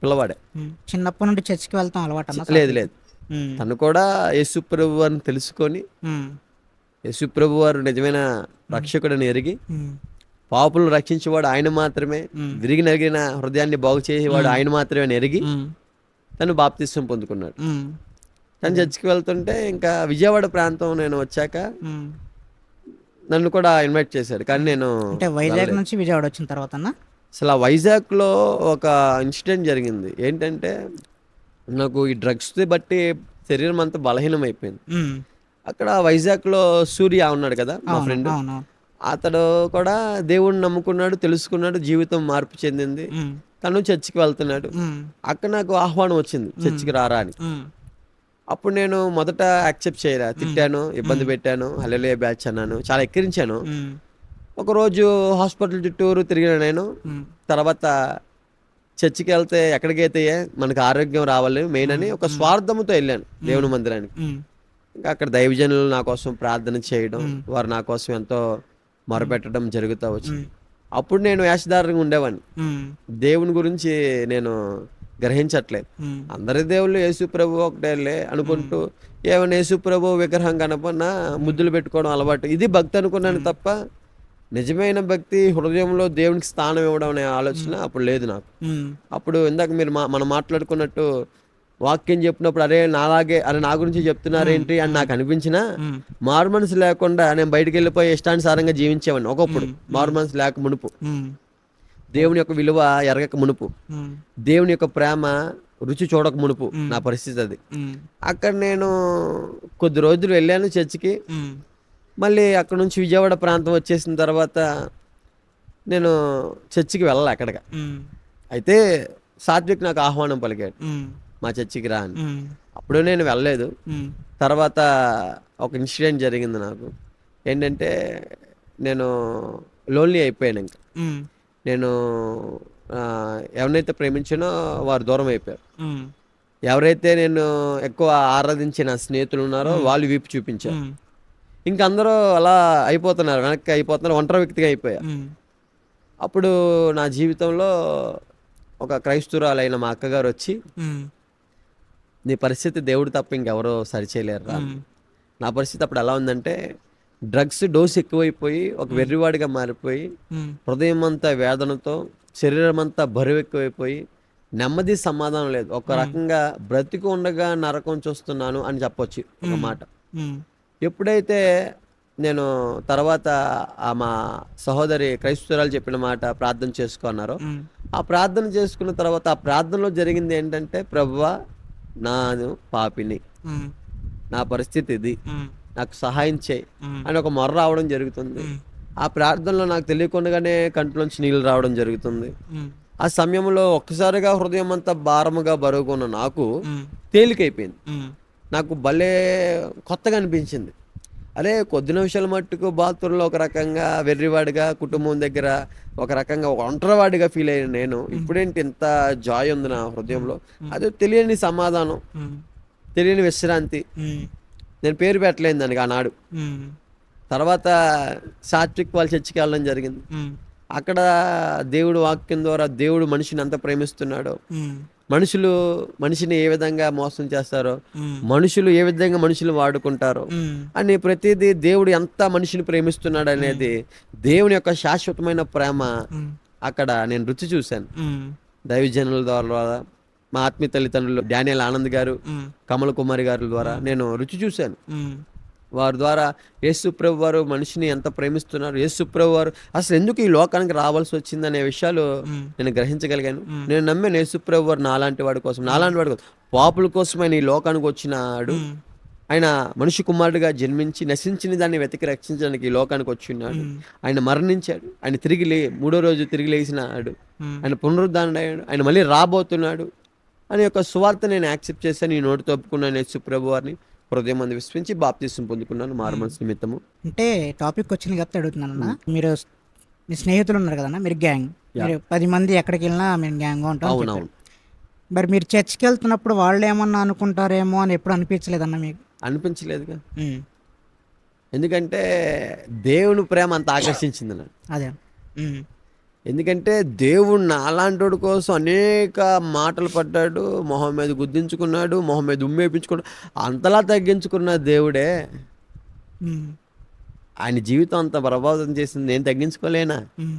పిల్లవాడే. ఉమ్. చిన్నప్పటి నుండి చర్చికి వెళ్తాం అలవాటు అన్న? లేదు, ఉమ్, తను కూడా యేసు ప్రభు అని తెలుసుకొని, ఉమ్, యేసు ప్రభు వారు నిజమైన రక్షకుడని ఎరిగి, ఉమ్, పాపులను రక్షించేవాడు ఆయన మాత్రమే, విరిగి నరిగిన హృదయాన్ని బాగు చేసేవాడు ఆయన మాత్రమే అని ఎరిగి ఉమ్, తను బాప్తిస్వం పొందుకున్నాడు. ఉమ్, తను చర్చికి వెళ్తుంటే ఇంకా విజయవాడ ప్రాంతం నేను వచ్చాక ఉమ్. నన్ను కూడా ఇన్వైట్ చేశాడు, కానీ నేను అంటే వైజాగ్ నుంచి విజయవాడ వచ్చిన తర్వాత అన్న? అసలు ఆ వైజాగ్లో ఒక ఇన్సిడెంట్ జరిగింది. ఏంటంటే నాకు ఈ డ్రగ్స్ బట్టి శరీరం అంతా బలహీనం అయిపోయింది. ఉమ్, అక్కడ వైజాగ్లో సూర్య ఉన్నాడు కదా మా అవును, ఫ్రెండ్, అవును. అతడు కూడా దేవుణ్ణి నమ్ముకున్నాడు, తెలుసుకున్నాడు, జీవితం మార్పు చెందింది. ఉమ్, తను చర్చికి వెళ్తున్నాడు. ఉమ్, అక్కడ నాకు ఆహ్వానం వచ్చింది చర్చికి రారా అని. ఉమ్, అప్పుడు నేను మొదట యాక్సెప్ట్ చేయరా, తిట్టాను, ఇబ్బంది పెట్టాను, హల్లెలూయా బ్యాచ్ అన్నాను, చాలా ఎక్కిరించాను. ఉమ్, ఒకరోజు హాస్పిటల్ చుట్టూరు తిరిగిన నేను. ఉమ్, తర్వాత చర్చికి వెళ్తే ఎక్కడికైతే మనకు ఆరోగ్యం రావాలి మెయిన్ అని ఒక స్వార్థంతో వెళ్ళాను దేవుని మందిరానికి. ఉమ్, ఇంకా అక్కడ దైవజనులు నా కోసం ప్రార్థన చేయడం, వారు నా కోసం ఎంతో మొరపెట్టడం జరుగుతూ వచ్చింది. అప్పుడు నేను వేషధారంగా ఉండేవాడిని. ఉమ్, దేవుని గురించి నేను గ్రహించట్లేదు. ఉమ్, అందరి దేవుళ్ళు యేసు ప్రభు ఒకటేలే అనుకుంటూ ఏమైనా యేసు ప్రభు విగ్రహం కనపడినా ముద్దులు పెట్టుకోవడం అలవాటు. ఇది భక్తి అనుకున్నాను తప్ప నిజమైన భక్తి హృదయంలో దేవునికి స్థానం ఇవ్వడం అనే ఆలోచన అప్పుడు లేదు నాకు. ఉమ్, అప్పుడు ఇందాక మీరు మనం మాట్లాడుకున్నట్టు వాక్యం చెప్పినప్పుడు అరే నాలాగే అరే నా గురించి చెప్తున్నారేంటి అని నాకు అనిపించినా ఉమ్, మారు మనసు లేకుండా నేను బయటికి వెళ్ళిపోయి ఇష్టానుసారంగా జీవించేవాడిని ఒకప్పుడు. మారు మనసు లేక మునుపు, ఉమ్, దేవుని యొక్క విలువ ఎరగక మునుపు, ఉమ్, దేవుని యొక్క ప్రేమ రుచి చూడక మునుపు నా పరిస్థితి అది. ఉమ్, అక్కడ నేను కొద్ది రోజులు వెళ్ళాను చర్చికి. ఉమ్, మళ్ళీ అక్కడ నుంచి విజయవాడ ప్రాంతం వచ్చేసిన తర్వాత నేను చర్చికి వెళ్ళాలి అక్కడికి. ఉమ్, అయితే సాత్విక్ నాకు ఆహ్వానం పలికాడు, ఉమ్, మా చర్చికి రా అని. ఉమ్, అప్పుడు నేను వెళ్ళలేదు. ఉమ్, తర్వాత ఒక ఇన్సిడెంట్ జరిగింది నాకు. ఏంటంటే నేను లోన్లీ అయిపోయాను. ఇంకా ఉమ్, నేను ఎవరినైతే ప్రేమించానో వారు దూరం అయిపోయారు. ఉమ్, ఎవరైతే నేను ఎక్కువ ఆరాధించిన స్నేహితులు ఉన్నారో వాళ్ళు వీపు చూపించారు. ఉమ్, ఇంకా అందరూ అలా అయిపోతున్నారు, వెనక్కి అయిపోతున్నారు, ఒంటరి వ్యక్తిగా అయిపోయా. ఉమ్, అప్పుడు నా జీవితంలో ఒక క్రైస్తవురాలైన మా అక్కగారు వచ్చి ఉమ్, నీ పరిస్థితి దేవుడు తప్ప ఇంకెవరో సరిచేయలేరు రా. ఉమ్, నా పరిస్థితి అప్పుడు ఎలా ఉందంటే డ్రగ్స్ డోస్ ఎక్కువైపోయి ఒక వెర్రివాడిగా మారిపోయి ఉమ్, హృదయం అంతా వేదనతో శరీరం అంతా బరువు ఎక్కువైపోయి నెమ్మది సమాధానం లేదు. ఒక రకంగా బ్రతికి ఉండగా నరకం చూస్తున్నాను అని చెప్పొచ్చు ఒక మాట. ఉమ్, ఎప్పుడైతే నేను తర్వాత మా సహోదరి క్రైస్తవురాలు చెప్పిన మాట ప్రార్థన చేసుకున్నారో, ఉమ్, ఆ ప్రార్థన చేసుకున్న తర్వాత ఆ ప్రార్థనలో జరిగింది ఏంటంటే ప్రభువా నాను పాపిని, ఉమ్, నా పరిస్థితి ఇది, ఉమ్, నాకు సహాయం చేయి ఉమ్, అని ఒక మొర్ర రావడం జరుగుతుంది. ఉమ్, ఆ ప్రార్థనలో నాకు తెలియకుండానే కంట్లోంచి నీళ్ళు రావడం జరుగుతుంది. ఉమ్, ఆ సమయంలో ఒక్కసారిగా హృదయం అంతా భారముగా బరువుకున్న నాకు ఉమ్, తేలికైపోయింది. ఉమ్, నాకు భలే కొత్తగా అనిపించింది. అరే కొద్ది నిమిషాల మట్టుకు బాత్రూంలో ఒక రకంగా వెర్రివాడిగా కుటుంబం దగ్గర ఒక రకంగా ఒక ఒంటరివాడిగా ఫీల్ అయ్యాను నేను. ఇప్పుడేంటి ఇంత జాయ్ ఉంది నా హృదయంలో, అదే తెలియని సమాధానం, ఉమ్, తెలియని విశ్రాంతి. ఉమ్, నేను పేరు పెట్టలేను దానికి ఆనాడు. ఉమ్, తర్వాత సాత్విక్ వాళ్ళ చర్చికి వెళ్ళడం జరిగింది. ఉమ్, అక్కడ దేవుడు వాక్యం ద్వారా దేవుడు మనిషిని ఎంత ప్రేమిస్తున్నాడో, ఉమ్, మనుషులు మనిషిని ఏ విధంగా మోసం చేస్తారో, ఉమ్, మనుషులు ఏ విధంగా మనుషులు వాడుకుంటారో ఉమ్, అని ప్రతిదీ దేవుడు ఎంత మనిషిని ప్రేమిస్తున్నాడు అనేది దేవుని యొక్క శాశ్వతమైన ప్రేమ ఉమ్, అక్కడ నేను రుచి చూశాను. ఉమ్, దైవజనుల ద్వారా, మా ఆత్మీయ తల్లిదండ్రులు డానియల్ ఆనంద్ గారు, ఉమ్, కమల్ కుమారి గారి ద్వారా నేను రుచి చూశాను. ఉమ్, వారి ద్వారా యేసు ప్రభు వారు మనిషిని ఎంత ప్రేమిస్తున్నారు, యేసు ప్రభు వారు అసలు ఎందుకు ఈ లోకానికి రావాల్సి వచ్చిందనే విషయాలు నేను గ్రహించగలిగాను. నేను నమ్మాను యేసు ప్రభు వారు నాలాంటి వాడి కోసం, నాలాంటి వాడి కోసం, పాపుల కోసం ఆయన ఈ లోకానికి వచ్చినాడు. ఆయన మనిషి కుమారుడిగా జన్మించి నశించిన దాన్ని వెతికి రక్షించడానికి ఈ లోకానికి వచ్చి ఉన్నాడు. ఆయన మరణించాడు, ఆయన మూడో రోజు తిరిగి లేచినాడు, ఆయన పునరుద్ధారణ అయ్యాడు, ఆయన మళ్ళీ రాబోతున్నాడు అనే ఒక సువార్త నేను యాక్సెప్ట్ చేశాను. ఈ నోటితో ఒప్పుకున్నాను యేసు ప్రభు వారిని, హృదయం మంది విశ్వించి బాప్తిసం పొందుకున్నాను మారు మనసు నిమిత్తము. అంటే టాపిక్ వచ్చింది కాబట్టి అడుగుతున్నానన్నా, మీరు మీ స్నేహితులు ఉన్నారు కదన్నా, మీరు గ్యాంగ్, మీరు 10 మంది ఎక్కడికి వెళ్ళినా మేము గ్యాంగ్గా ఉంటాం. అవునవును, మరి మీరు చర్చ్కి వెళ్తున్నప్పుడు వాళ్ళు ఏమన్నా అనుకుంటారేమో అని ఎప్పుడు అనిపించలేదన్నా మీకు? అనిపించలేదుగా. ఉమ్, ఎందుకంటే దేవుని ప్రేమ అంత ఆకర్షించింది నన్ను. అదే. ఉమ్, ఎందుకంటే దేవుడు నాలాంటోడి కోసం అనేక మాటలు పడ్డాడు, మొహం మీద గుద్దించుకున్నాడు, మొహం మీద ఉమ్మేపించుకున్నాడు. అంతలా తగ్గించుకున్న దేవుడే ఉమ్, ఆయన జీవితం అంత ప్రభావితం చేసింది, నేను తగ్గించుకోలేనా ఉమ్,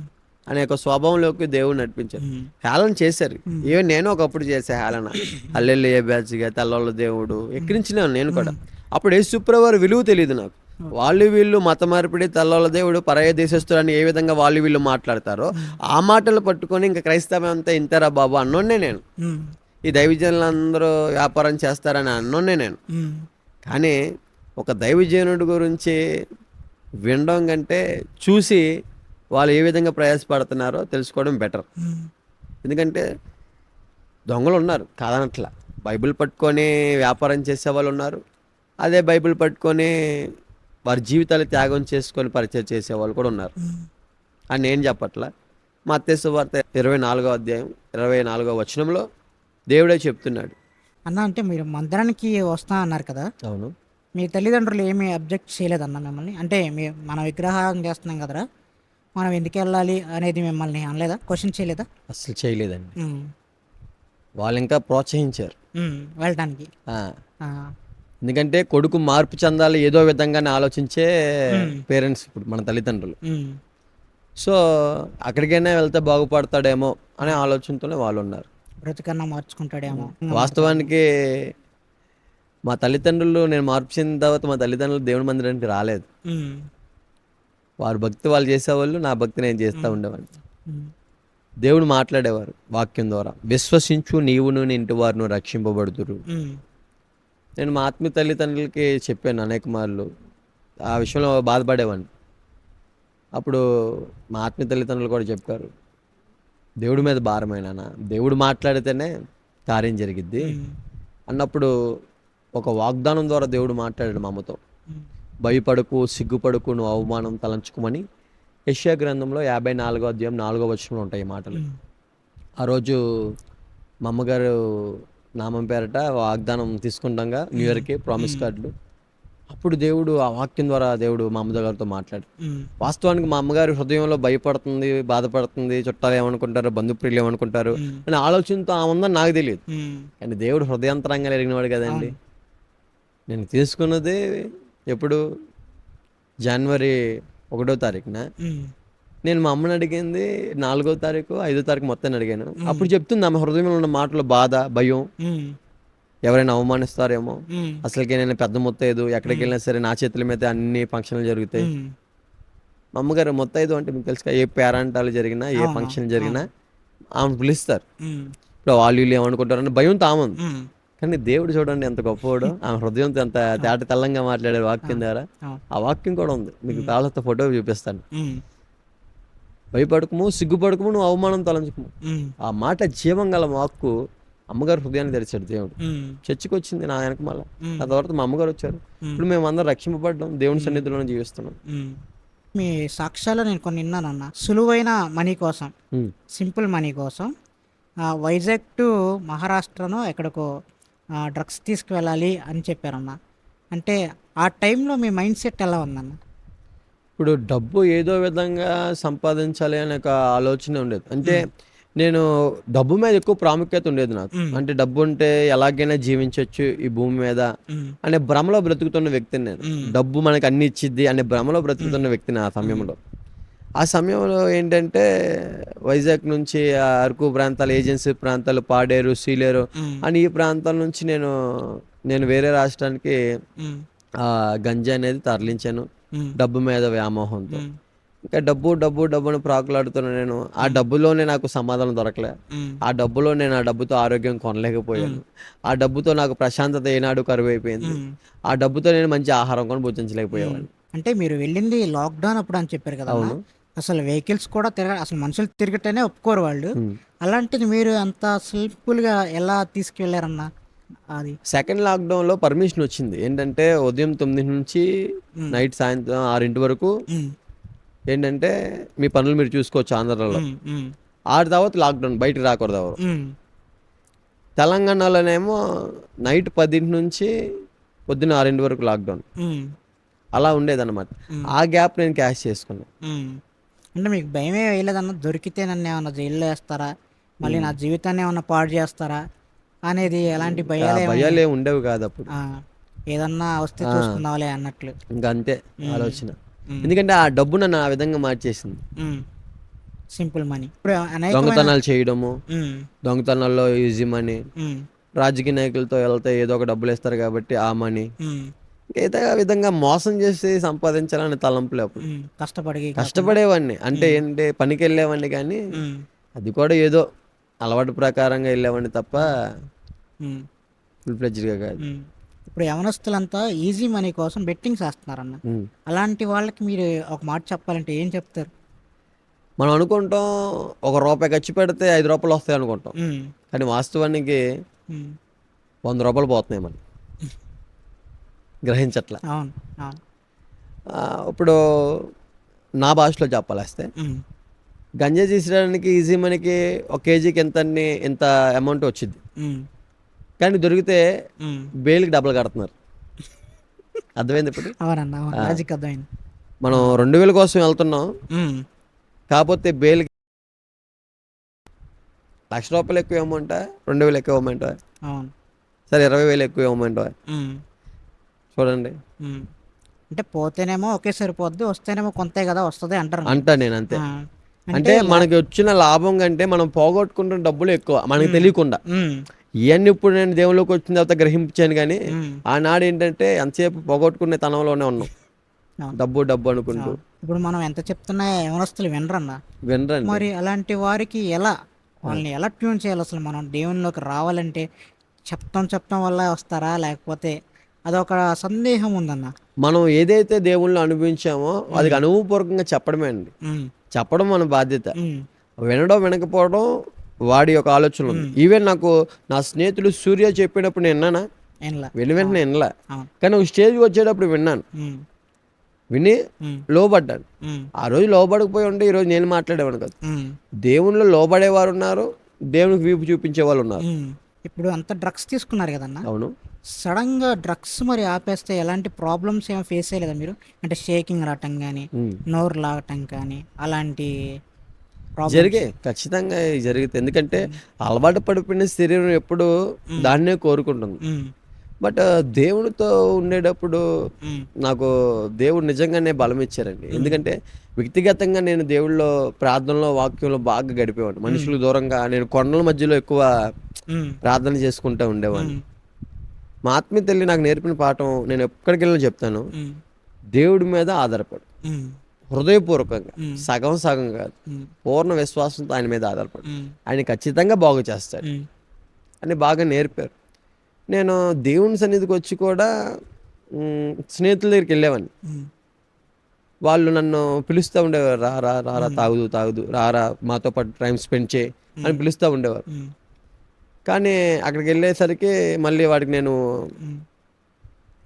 అనే ఒక స్వభావంలోకి దేవుడు నడిపించారు. ఉమ్, హేళన చేశారు, ఈవెన్ నేను ఒకప్పుడు చేసే హేళన, హల్లెలూయా బ్యాచ్గా తెల్లవాళ్ళ దేవుడు ఎక్కిరించినాను నేను కూడా. అప్పుడు యేసుప్రభువారి విలువ తెలియదు నాకు. వాళ్ళు వీళ్ళు మత మార్పిడి, తెల్లవాళ్ళ దేవుడు, పరాయ దేశస్తులని ఏ విధంగా వాళ్ళు వీళ్ళు మాట్లాడతారో ఆ మాటలు పట్టుకొని ఇంకా క్రైస్తవం అంతా ఇంతరా బాబు అన్నోన్నే నేను. ఉమ్, ఈ దైవజనులందరూ వ్యాపారం చేస్తారని అన్నోన్నే నేను. ఉమ్, కానీ ఒక దైవజనుడి గురించి వినడం కంటే చూసి వాళ్ళు ఏ విధంగా ప్రయాసపడుతున్నారో తెలుసుకోవడం బెటర్. ఎందుకంటే దొంగలు ఉన్నారు కాదనట్లా, బైబిల్ పట్టుకొని వ్యాపారం చేసే వాళ్ళు ఉన్నారు, అదే బైబిల్ పట్టుకొని వారి జీవితాలు త్యాగం చేసుకొని పరిచయం చేసేవాళ్ళు కూడా ఉన్నారు అని నేను చెప్పట్లా. మత్తయి సువార్త 24వ అధ్యాయం 24వ వచనంలో దేవుడే చెప్తున్నాడు. అన్న అంటే మీరు మందిరానికి వస్తా అన్నారు కదా, అవును. మీ తల్లిదండ్రులు ఏమీ అబ్జెక్ట్ చేయలేదన్న మిమ్మల్ని? అంటే మన విగ్రహారం చేస్తున్నాం కదరా, మనం ఎందుకు వెళ్ళాలి అనేది మిమ్మల్ని అనలేదా, క్వశ్చన్ చేయలేదా? అసలు చేయలేదండి. ఉమ్, వాళ్ళు ఇంకా ప్రోత్సహించారు. వెళ్ళటానికి. ఆ, ఆ, ఎందుకంటే కొడుకు మార్పు చెందాలి ఏదో విధంగానే ఆలోచించే ఉమ్, పేరెంట్స్ ఇప్పుడు మన తల్లిదండ్రులు. ఉమ్, సో అక్కడికైనా వెళ్తే బాగుపడతాడేమో అనే ఆలోచనతోనే వాళ్ళు ఉన్నారు. బ్రతికన్నా మార్చుకుంటాడేమో. వాస్తవానికి మా తల్లిదండ్రులు, నేను మార్పు చెందిన తర్వాత మా తల్లిదండ్రులు దేవుని మందిరానికి రాలేదు. ఉమ్, వారు భక్తి వాళ్ళు చేసేవాళ్ళు, నా భక్తి నేను చేస్తూ ఉండేవాడిని. ఉమ్, దేవుడు మాట్లాడేవారు వాక్యం ద్వారా, విశ్వసించు నీవును నీ ఇంటి వారును రక్షింపబడుదురు. ఉమ్, నేను మా ఆత్మీయ తల్లిదండ్రులకి చెప్పాను అనేక మార్లు, ఆ విషయంలో బాధపడేవాడిని. అప్పుడు మా ఆత్మీయ తల్లిదండ్రులు కూడా చెప్పారు, దేవుడి మీద భారమైనా దేవుడు మాట్లాడితేనే కార్యం జరిగిద్ది ఉమ్, అన్నప్పుడు ఒక వాగ్దానం ద్వారా దేవుడు మాట్లాడాడు మా అమ్మతో. ఉమ్, భయపడకు, సిగ్గుపడకు, నువ్వు అవమానం తలంచుకోమని యెషయా గ్రంథంలో 54వ అధ్యాయం 4వ వచనంలో ఉంటాయి ఈ మాటలు. ఉమ్, ఆ రోజు మా అమ్మగారు నామం పేరట వాగ్దానం తీసుకుంటాగా న్యూ ఇయర్కి ప్రామిస్ కార్డులు, అప్పుడు దేవుడు ఆ వాక్యం ద్వారా దేవుడు మా అమ్మగారితో మాట్లాడు. ఉమ్, వాస్తవానికి మా అమ్మగారి హృదయంలో భయపడుతుంది, బాధపడుతుంది, చుట్టాలు ఏమనుకుంటారు, బంధుప్రియులు ఏమనుకుంటారు అనే ఆలోచనతో ఆమె ఉందని నాకు తెలియదు. ఉమ్, కానీ దేవుడు హృదయాంతరంగా ఎరిగినవాడు కదండి. అవును. నేను తీసుకున్నది ఎప్పుడు జనవరి 1వ తారీఖున, ఉమ్, నేను మా అమ్మని అడిగింది 4వ తారీఖు 5వ తారీఖు మొత్తాన్ని అడిగాను. అప్పుడు చెప్తుంది ఆమె హృదయంలో ఉన్న మాటలు, బాధ, భయం, ఉమ్, ఎవరైనా అవమానిస్తారేమో, ఉమ్, అసలుకి నేను పెద్ద ముత్తైదు, ఎక్కడికి వెళ్ళినా సరే నా చేతుల మీద అన్ని ఫంక్షన్లు జరుగుతాయి. ఉమ్, మా అమ్మగారు ముత్తైదు అంటే మీకు తెలుసు, ఏ పేరంటాలు జరిగినా ఏ అవును, ఫంక్షన్ జరిగినా ఆమె పిలుస్తారు. ఉమ్, ఇప్పుడు వాళ్ళు వీళ్ళు ఏమనుకుంటారని భయంతో ఆమె ఉంది. ఉమ్, కానీ దేవుడు చూడండి ఎంత గొప్పవాడు, ఆమె హృదయంతో ఎంత తేట తెల్లంగా మాట్లాడే వాక్యం ద్వారా. అవును. ఆ వాక్యం కూడా ఉంది, మీకు కావాల్సిన ఫోటో చూపిస్తాను. ఉమ్, భయపడకము, సిగ్గుపడకము, నువ్వు అవమానం తలంచుకుము. ఉమ్, ఆ మాట జీవం గల వాక్కు అమ్మగారు హృదయాన్ని తెరిచాడు దేవుడు. ఉమ్, చర్చికి వచ్చింది నా వెనక, మళ్ళీ ఆ తర్వాత మా అమ్మగారు వచ్చారు. ఇప్పుడు మేము అందరం రక్షింపబడ్డాం, దేవుని సన్నిధిలోనే జీవిస్తున్నాం. ఉమ్. మీ సాక్ష్యాలు నేను కొన్ని విన్నానన్న. సులువైన మనీ కోసం, ఉమ్. సింపుల్ మనీ కోసం వైజాగ్ టు మహారాష్ట్రను ఎక్కడికో డ్రగ్స్ తీసుకువెళ్ళాలి అని చెప్పారన్న. అంటే ఆ టైంలో మీ మైండ్ సెట్ ఎలా ఉందన్న? ఇప్పుడు డబ్బు ఏదో విధంగా సంపాదించాలి అనే ఒక ఆలోచన ఉండేది. అంటే నేను డబ్బు మీద ఎక్కువ ప్రాముఖ్యత ఉండేది నాకు. అంటే డబ్బు ఉంటే ఎలాగైనా జీవించవచ్చు ఈ భూమి మీద అనే భ్రమలో బ్రతుకుతున్న వ్యక్తిని నేను. డబ్బు మనకి అన్ని ఇచ్చిద్ది అనే భ్రమలో బ్రతుకుతున్న వ్యక్తిని ఆ సమయంలో. ఆ సమయంలో ఏంటంటే వైజాగ్ నుంచి ఆ అరకు ప్రాంతాలు, ఏజెన్సీ ప్రాంతాలు, పాడేరు, సీలేరు అని ఈ ప్రాంతాల నుంచి నేను వేరే రాష్ట్రానికి గంజా అనేది తరలించాను డబ్బు మీద వ్యామోహంతో. ఇంకా డబ్బు డబ్బు డబ్బు అని ప్రాకులాడుతున్నా నేను. ఆ డబ్బులోనే నాకు సమాధానం దొరకలే. ఆ డబ్బులో నేను ఆ డబ్బుతో ఆరోగ్యం కొనలేకపోయాను. ఆ డబ్బుతో నాకు ప్రశాంతత ఏనాడు కరువు అయిపోయింది. ఆ డబ్బుతో నేను మంచి ఆహారం కొని భుజించలేకపోయేవాడిని. అంటే మీరు వెళ్ళింది లాక్డౌన్ అప్పుడు అని చెప్పారు కదా, అసలు వెహికల్స్ కూడా అసలు మనుషులు తిరగటనే ఒప్పుకోరు వాళ్ళు. అలాంటిది మీరు అంత సింపుల్గా ఎలా తీసుకువెళ్ళారన్న? అది సెకండ్ లాక్డౌన్లో పర్మిషన్ వచ్చింది. ఏంటంటే ఉదయం 9 నుంచి నైట్ సాయంత్రం 6 వరకు ఏంటంటే మీ పనులు మీరు చూసుకోవచ్చు ఆంధ్రాలో. 6 తర్వాత లాక్డౌన్, బయటకు రాకూడదు ఎవరు. తెలంగాణలోనేమో నైట్ 10 నుంచి పొద్దున్న 6 వరకు లాక్డౌన్. అలా ఉండేదన్నమాట. ఆ గ్యాప్ నేను క్యాష్ చేసుకున్నాను. అంటే మీకు భయమే వేయలేదన్న, దొరికితే నన్ను ఏమన్నా జైల్లో వేస్తారా, మళ్ళీ నా జీవితాన్ని ఏమన్నా పాడు చేస్తారా అనేది? ఎలాంటి భయాలే ఉండేవి కాదు అప్పుడు. ఏదన్నా వస్తే చూసుకుందాంలే అన్నట్లు. ఇంకా అంతే ఆలోచన. ఎందుకంటే ఆ డబ్బు నన్ను ఆ విధంగా మార్చేసింది. Simple money. ఇప్పుడు దొంగతనాలు చేయడము, దొంగతనాల్లో ఈజీ మనీ, రాజకీయ నాయకులతో వెళ్తే ఏదో ఒక డబ్బులు ఇస్తారు కాబట్టి ఆ మనీ, ఏదో విధంగా మోసం చేసి సంపాదించాలని తలంపులే. అప్పుడు కష్టపడేవాడిని. అంటే ఏంటి, పనికి వెళ్ళేవాడిని కానీ అది కూడా ఏదో అలవాటు ప్రకారంగా వెళ్ళేవాడిని తప్ప ఫుల్ ఫ్లెడ్జ్డ్గా కాదు. ఇప్పుడు యవనస్తులంతా ఈజీ మనీ కోసం బెట్టింగ్స్ వేస్తున్నారన్న. ఉమ్. అలాంటి వాళ్ళకి మీరు ఒక మాట చెప్పాలంటే ఏం చెప్తారు? మనం అనుకుంటాం ₹1 ఖర్చు పెడితే ₹5 వస్తాయి అనుకుంటాం, ఉమ్, కానీ వాస్తవానికి ఉమ్, ₹100 పోతున్నాయి మనం గ్రహించట్లా. అవును, అవును. ఇప్పుడు నా భాషలో చెప్పాలేస్తే ఉమ్, గంజాయి తీసడానికి ఈజీ మనకి ఒక కేజీకి ఎంత అమౌంట్ వచ్చింది, ఉమ్, కానీ దొరికితే ఉమ్. బెయిల్కి డబ్బులు కడుతున్నారు. అర్థమైంది ఇప్పుడు. అవునన్న, అవును, ఆ, లాజిక్ అర్థమైంది. మనం 2000 కోసం వెళ్తున్నాం, ఉమ్, కాకపోతే బెయిల్కి ₹1,00,000 ఎక్కువ అమౌంట్, 2000 ఎక్కువ అమౌంట్, అవును. సరే 20,000 ఎక్కువ అమౌంట్, ఉమ్, చూడండి. ఉమ్. అంటే పోతేనేమో ఒకే సరిపోద్ది, వస్తేనేమో కొంతే కదా వస్తుంది అంటారు మీరు. అంటా నేను అంతే. ఆ, అంటే అంటే మనకి వచ్చిన లాభం కంటే మనం పోగొట్టుకుంటున్న డబ్బులు ఎక్కువ మనకి ఉమ్, తెలియకుండా. ఉమ్, ఇవన్నీ ఇప్పుడు నేను దేవుళ్ళకి వచ్చిన తర్వాత గ్రహించాను, కానీ ఉమ్, ఆనాడు ఏంటంటే ఎంతసేపు పోగొట్టుకునే తనంలోనే ఉన్నాం, అవును, డబ్బు డబ్బు అనుకుంటూ. అవును. ఇప్పుడు మనం ఎంత చెప్తున్నా యవనస్తులు వినరన్న. వినరండి. మరి అలాంటి వారికి ఎలా, వాళ్ళని ఎలా ట్యూన్ చేయాలి అసలు? మనం దేవునిలోకి రావాలంటే చెప్తాం వల్ల వస్తారా, లేకపోతే అదొక సందేహం ఉందన్న. మనం ఏదైతే దేవుళ్ళు అనుభవించామో అది అనుభవపూర్వకంగా చెప్పడమే అండి. ఉమ్, చెప్పడం మన బాధ్యత. ఉమ్, వినడం వినకపోవడం వాడి యొక్క ఆలోచనలు ఉంది. ఈవెన్ నాకు నా స్నేహితుడు సూర్య చెప్పినప్పుడు నేను విన్నానా, ఏంలా. వెంటనే వినలా, అవును. కానీ ఒక స్టేజ్కి వచ్చేటప్పుడు విన్నాను, ఉమ్, విని ఉమ్, లోబడ్డాను. ఉమ్, ఆ రోజు లోబడకపోయి ఉంటే ఈరోజు నేను మాట్లాడేవాడు కాదు. ఉమ్, దేవునిలో లోబడేవారు ఉన్నారు, దేవునికి వీపు చూపించే వాళ్ళు ఉన్నారు. ఉమ్. ఇప్పుడు అంత డ్రగ్స్ తీసుకున్నారు కదన్న, అవును. సడన్గా డ్రగ్స్ మరి ఆపేస్తే ఎలాంటి ప్రాబ్లమ్స్ ఏమో ఫేస్ చేయలేదా మీరు? అంటే షేకింగ్ రావటం కానీ, ఉమ్. నోరు లాగటం కానీ, అలాంటి ప్రాబ్లమ్స్? జరిగాయి, ఖచ్చితంగా జరుగుతాయి. ఎందుకంటే అలవాటు పడిపోయిన శరీరం ఎప్పుడు దాన్నే కోరుకుంటుంది. బట్ దేవునితో ఉండేటప్పుడు నాకు దేవుడు నిజంగానే బలం ఇచ్చారండి. ఎందుకంటే వ్యక్తిగతంగా నేను దేవుళ్ళలో ప్రార్థనలో వాక్యంలో బాగా గడిపేవాడిని. మనుషులకు దూరంగా నేను కొండల మధ్యలో ఎక్కువ ప్రార్థన చేసుకుంటూ ఉండేవాడిని. మా ఆత్మీయ తల్లి నాకు నేర్పిన పాఠం నేను ఎక్కడికి వెళ్ళినా చెప్తాను, దేవుడి మీద ఆధారపడు, హృదయపూర్వకంగా, సగం సగం కాదు, పూర్ణ విశ్వాసంతో ఆయన మీద ఆధారపడు, ఆయన ఖచ్చితంగా బాగు చేస్తాడు అని బాగా నేర్పారు. నేను దేవుని సన్నిధికి వచ్చి కూడా స్నేహితుల దగ్గరికి వెళ్ళేవాడిని. వాళ్ళు నన్ను పిలుస్తూ ఉండేవారు, రారా రారా, తాగుదు రారా, మాతో పాటు టైం స్పెండ్ చేయి అని పిలుస్తూ ఉండేవారు. కానీ అక్కడికి వెళ్ళేసరికి మళ్ళీ వాడికి నేను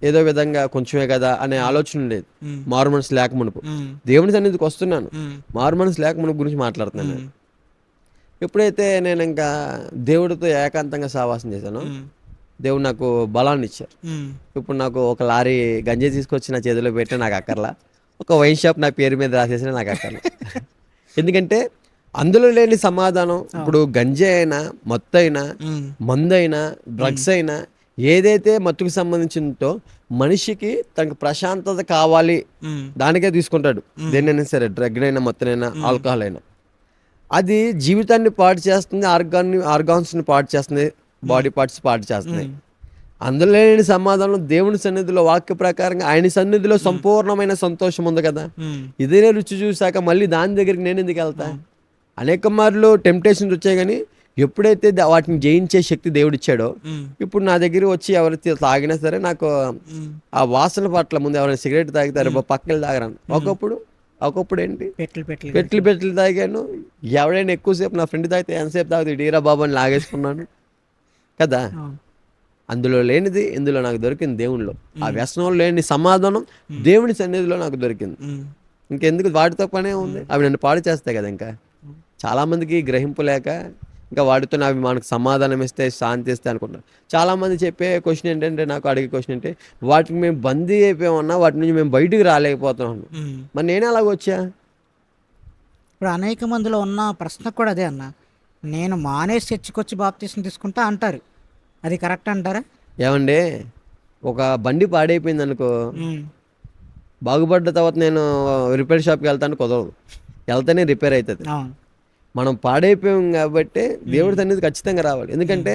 ఏదో విధంగా కొంచెమే కదా అనే ఆలోచన ఉండేది. మారు మనసు లేక మునుపు దేవుని సన్నిధికి వస్తున్నాను, మారు మనసు లేక మునుపు గురించి మాట్లాడుతున్నాను నేను. ఎప్పుడైతే నేను ఇంకా దేవుడితో ఏకాంతంగా సహవాసం చేశానో దేవుడు నాకు బలాన్ని ఇచ్చారు. ఇప్పుడు నాకు ఒక లారీ గంజాయి తీసుకొచ్చి నా చేతిలో పెట్టి నాకు అక్కర్లా, ఒక వైన్ షాప్ నా పేరు మీద రాసేసిన నాకు అక్కర్లా. ఎందుకంటే అందులో లేని సమాధానం ఇప్పుడు గంజాయి అయినా, మత్తు అయినా, మందు అయినా, డ్రగ్స్ అయినా, ఏదైతే మత్తుకు సంబంధించిందో మనిషికి తనకు ప్రశాంతత కావాలి దానికే తీసుకుంటాడు. దేన్నైనా సరే, డ్రగ్ అయినా, మత్తునైనా, ఆల్కహాల్ అయినా. అది జీవితాన్ని పాడు చేస్తుంది, ఆర్గాన్స్ని పాడు చేస్తుంది, బాడీ పార్ట్స్ పాడు చేస్తున్నాయి. అందులో లేని సమాధానం దేవుని సన్నిధిలో వాక్య ప్రకారంగా ఆయన సన్నిధిలో సంపూర్ణమైన సంతోషం ఉంది కదా. ఇదే రుచి చూశాక మళ్ళీ దాని దగ్గరికి నేను ఎందుకు వెళ్తా? అనేక మార్లు టెంప్టేషన్స్ వచ్చాయి, కానీ ఎప్పుడైతే వాటిని జయించే శక్తి దేవుడిచ్చాడో ఇప్పుడు నా దగ్గర వచ్చి ఎవరైతే తాగినా సరే నాకు ఆ వాసన పట్ల ముందు ఎవరైనా సిగరెట్ తాగుతారు పక్కన తాగరాను. ఒకప్పుడు ఏంటి పెట్లు తాగాను. ఎవడైనా ఎక్కువసేపు నా ఫ్రెండ్ తాగితే ఎంతసేపు తాగుతాడు, డీరా బాబు అని లాగేసుకున్నాను కదా. అందులో లేనిది ఇందులో నాకు దొరికింది దేవునిలో. ఆ వ్యసనంలో లేని సమాధానం దేవుని సన్నిధిలో నాకు దొరికింది. ఇంకెందుకు వాటితో పనే ఉంది, అవి నన్ను పాడు చేస్తాయి కదా. ఇంకా చాలామందికి గ్రహింపు లేక ఇంకా వాటితో అవి మనకు సమాధానం ఇస్తే, శాంతి ఇస్తే అనుకుంటారు. చాలామంది చెప్పే క్వశ్చన్ ఏంటంటే, నాకు అడిగే క్వశ్చన్ ఏంటి, వాటికి మేము బందీ అయిపోయామన్నా వాటి నుంచి మేము బయటికి రాలేకపోతున్నాం. మరి నేనే అలాగొచ్చా? ఇప్పుడు అనేక మందిలో ఉన్న ప్రశ్న కూడా అదే అన్న, నేను మానేసి చర్చికొచ్చి బాప్తీసం తీసుకుంటా అంటారు. అది కరెక్ట్ అంటారా? ఏమండి, ఒక బండి పాడైపోయింది అనుకో, బాగుపడ్డ తర్వాత నేను రిపేర్ షాప్కి వెళ్తాను కుదరదు, వెళ్తేనే రిపేర్ అవుతుంది. మనం పాడైపోయాం కాబట్టి దేవుడి సన్నిధి ఖచ్చితంగా రావాలి. ఎందుకంటే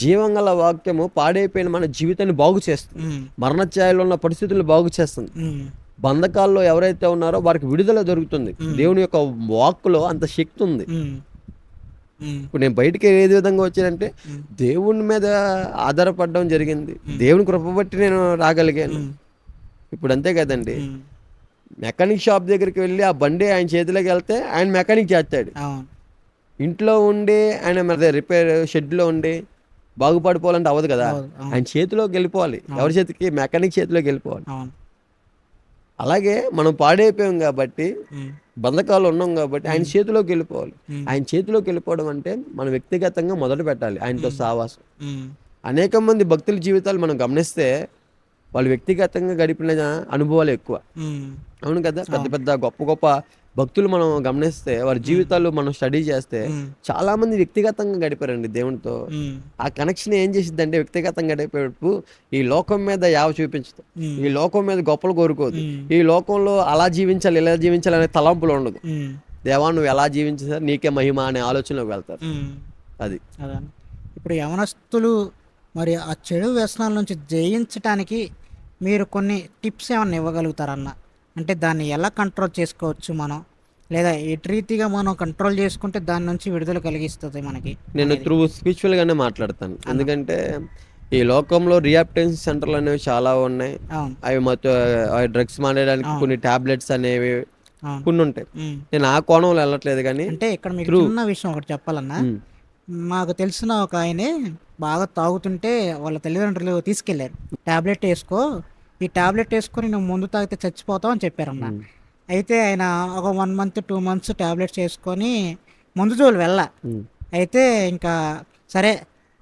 జీవంగల వాక్యము పాడైపోయిన మన జీవితాన్ని బాగు చేస్తుంది, మరణఛాయలో ఉన్న పరిస్థితులను బాగు చేస్తుంది. బంధకాల్లో ఎవరైతే ఉన్నారో వారికి విడుదల దొరుకుతుంది. దేవుని యొక్క వాక్కులో అంత శక్తి ఉంది. ఉమ్, ఇప్పుడు నేను బయటికి ఏది విధంగా వచ్చానంటే ఉమ్, దేవుని మీద ఆధారపడడం జరిగింది. దేవుని కృప బట్టి నేను రాగలిగాను. ఉమ్, ఇప్పుడు అంతే కదండి. ఉమ్, మెకానిక్ షాప్ దగ్గరికి వెళ్ళి ఆ బండి ఆయన చేతిలోకి వెళ్తే ఆయన మెకానిక్ చేస్తాడు. అవును, ఇంట్లో ఉండి ఆయన మరి రిపేర్ షెడ్లో ఉండి బాగుపడిపోవాలంటే అవ్వదు కదా. అవును, అవును, ఆయన చేతిలోకి వెళ్ళిపోవాలి. ఎవరి అవును, చేతికి? మెకానిక్ చేతిలోకి వెళ్ళిపోవాలి. అవును, అలాగే మనం పాడైపోయాం కాబట్టి, ఉమ్, బంధకాలు ఉన్నాం కాబట్టి ఆయన ఉమ్, చేతిలోకి వెళ్ళిపోవాలి. ఉమ్, ఆయన చేతిలోకి వెళ్ళిపోవడం అంటే మనం వ్యక్తిగతంగా మొదలు పెట్టాలి ఆయనతో ఉమ్, సావాసం. ఉమ్, అనేక మంది భక్తుల జీవితాలు మనం గమనిస్తే వాళ్ళు వ్యక్తిగతంగా గడిపిన అనుభవాలు ఎక్కువ. ఉమ్, అవును కదా. పెద్ద అవును, పెద్ద గొప్ప గొప్ప భక్తులు మనం గమనిస్తే వారి ఉమ్, జీవితాలు మనం స్టడీ చేస్తే ఉమ్, చాలా మంది వ్యక్తిగతంగా గడిపారండి దేవునితో. ఉమ్, ఆ కనెక్షన్ ఏం చేసిద్దంటే వ్యక్తిగతంగా గడిపేటప్పుడు ఈ లోకం మీద యావ చూపించదు. ఉమ్, ఈ లోకం మీద గొప్పలు కోరుకోదు. ఉమ్, ఈ లోకంలో అలా జీవించాలి ఇలా జీవించాలి అనే తలంపులు ఉండదు. ఉమ్, దేవా నువ్వు ఎలా జీవించాలి నీకే మహిమ అనే ఆలోచనలోకి వెళ్తారు. ఉమ్. అది అదే ఇప్పుడు యవనస్తులు మరి ఆ చెడు వ్యసనాల నుంచి జయించటానికి మీరు కొన్ని టిప్స్ ఏమన్నా ఇవ్వగలుగుతారన్న? అంటే దాన్ని ఎలా కంట్రోల్ చేసుకోవచ్చు మనం, లేదా ఎటు రీతిగా మనం కంట్రోల్ చేసుకుంటే దాని నుంచి విడుదల కలిగిస్తుంది మనకి నేను అనేది త్రూ స్పిరిచువల్గానే మాట్లాడతాను. అన్న. ఎందుకంటే ఈ లోకంలో రీహాబిలిటేషన్ సెంటర్లు అనేవి చాలా ఉన్నాయి. అవును, అవి మొత్తం డ్రగ్స్ మానేయడానికి అవును, కొన్ని టాబ్లెట్స్ అనేవి అవును, కొన్ని ఉంటాయి. ఉమ్. నేను ఆ కోణంలో వెళ్ళట్లేదు కానీ అంటే ఇక్కడ మీకు త్రూ చిన్న విషయం ఒకటి చెప్పాలన్నా, మాకు తెలిసిన ఒక ఆయనే బాగా తాగుతుంటే వాళ్ళ తల్లిదండ్రులు తీసుకెళ్లారు. టాబ్లెట్ వేసుకో, ఈ టాబ్లెట్ వేసుకొని నువ్వు ముందు తాగితే చచ్చిపోతావు అని చెప్పారన్న. అయితే ఆయన ఒక 1 మంత్ 2 మంత్స్ టాబ్లెట్స్ వేసుకొని ముందు జోలు వెళ్ళ. అయితే ఇంకా సరే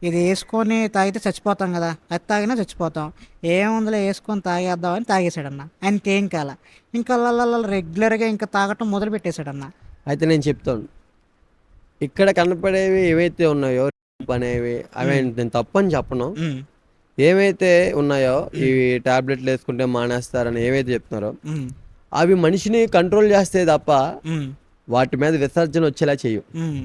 ఇది వేసుకొని తాగితే చచ్చిపోతాం కదా, అది తాగినా చచ్చిపోతాం, ఏముందిలే వేసుకొని తాగేద్దామని తాగేశాడన్న. ఆయనకి ఏం కాల. ఇంకా అలా రెగ్యులర్గా ఇంకా తాగటం మొదలు పెట్టేశాడన్న. అయితే నేను చెప్తాను, ఇక్కడ కనపడేవి ఏవైతే ఉన్నాయో అనేవి అవి ఉమ్, నేను తప్పని చెప్పను. ఉమ్, ఏవైతే ఉన్నాయో ఈ ఉమ్, టాబ్లెట్లు వేసుకుంటే మానేస్తారని ఏవైతే చెప్తున్నారో ఉమ్, అవి మనిషిని కంట్రోల్ చేస్తే తప్ప ఉమ్, వాటి మీద విసర్జన వచ్చేలా చేయు. ఉమ్,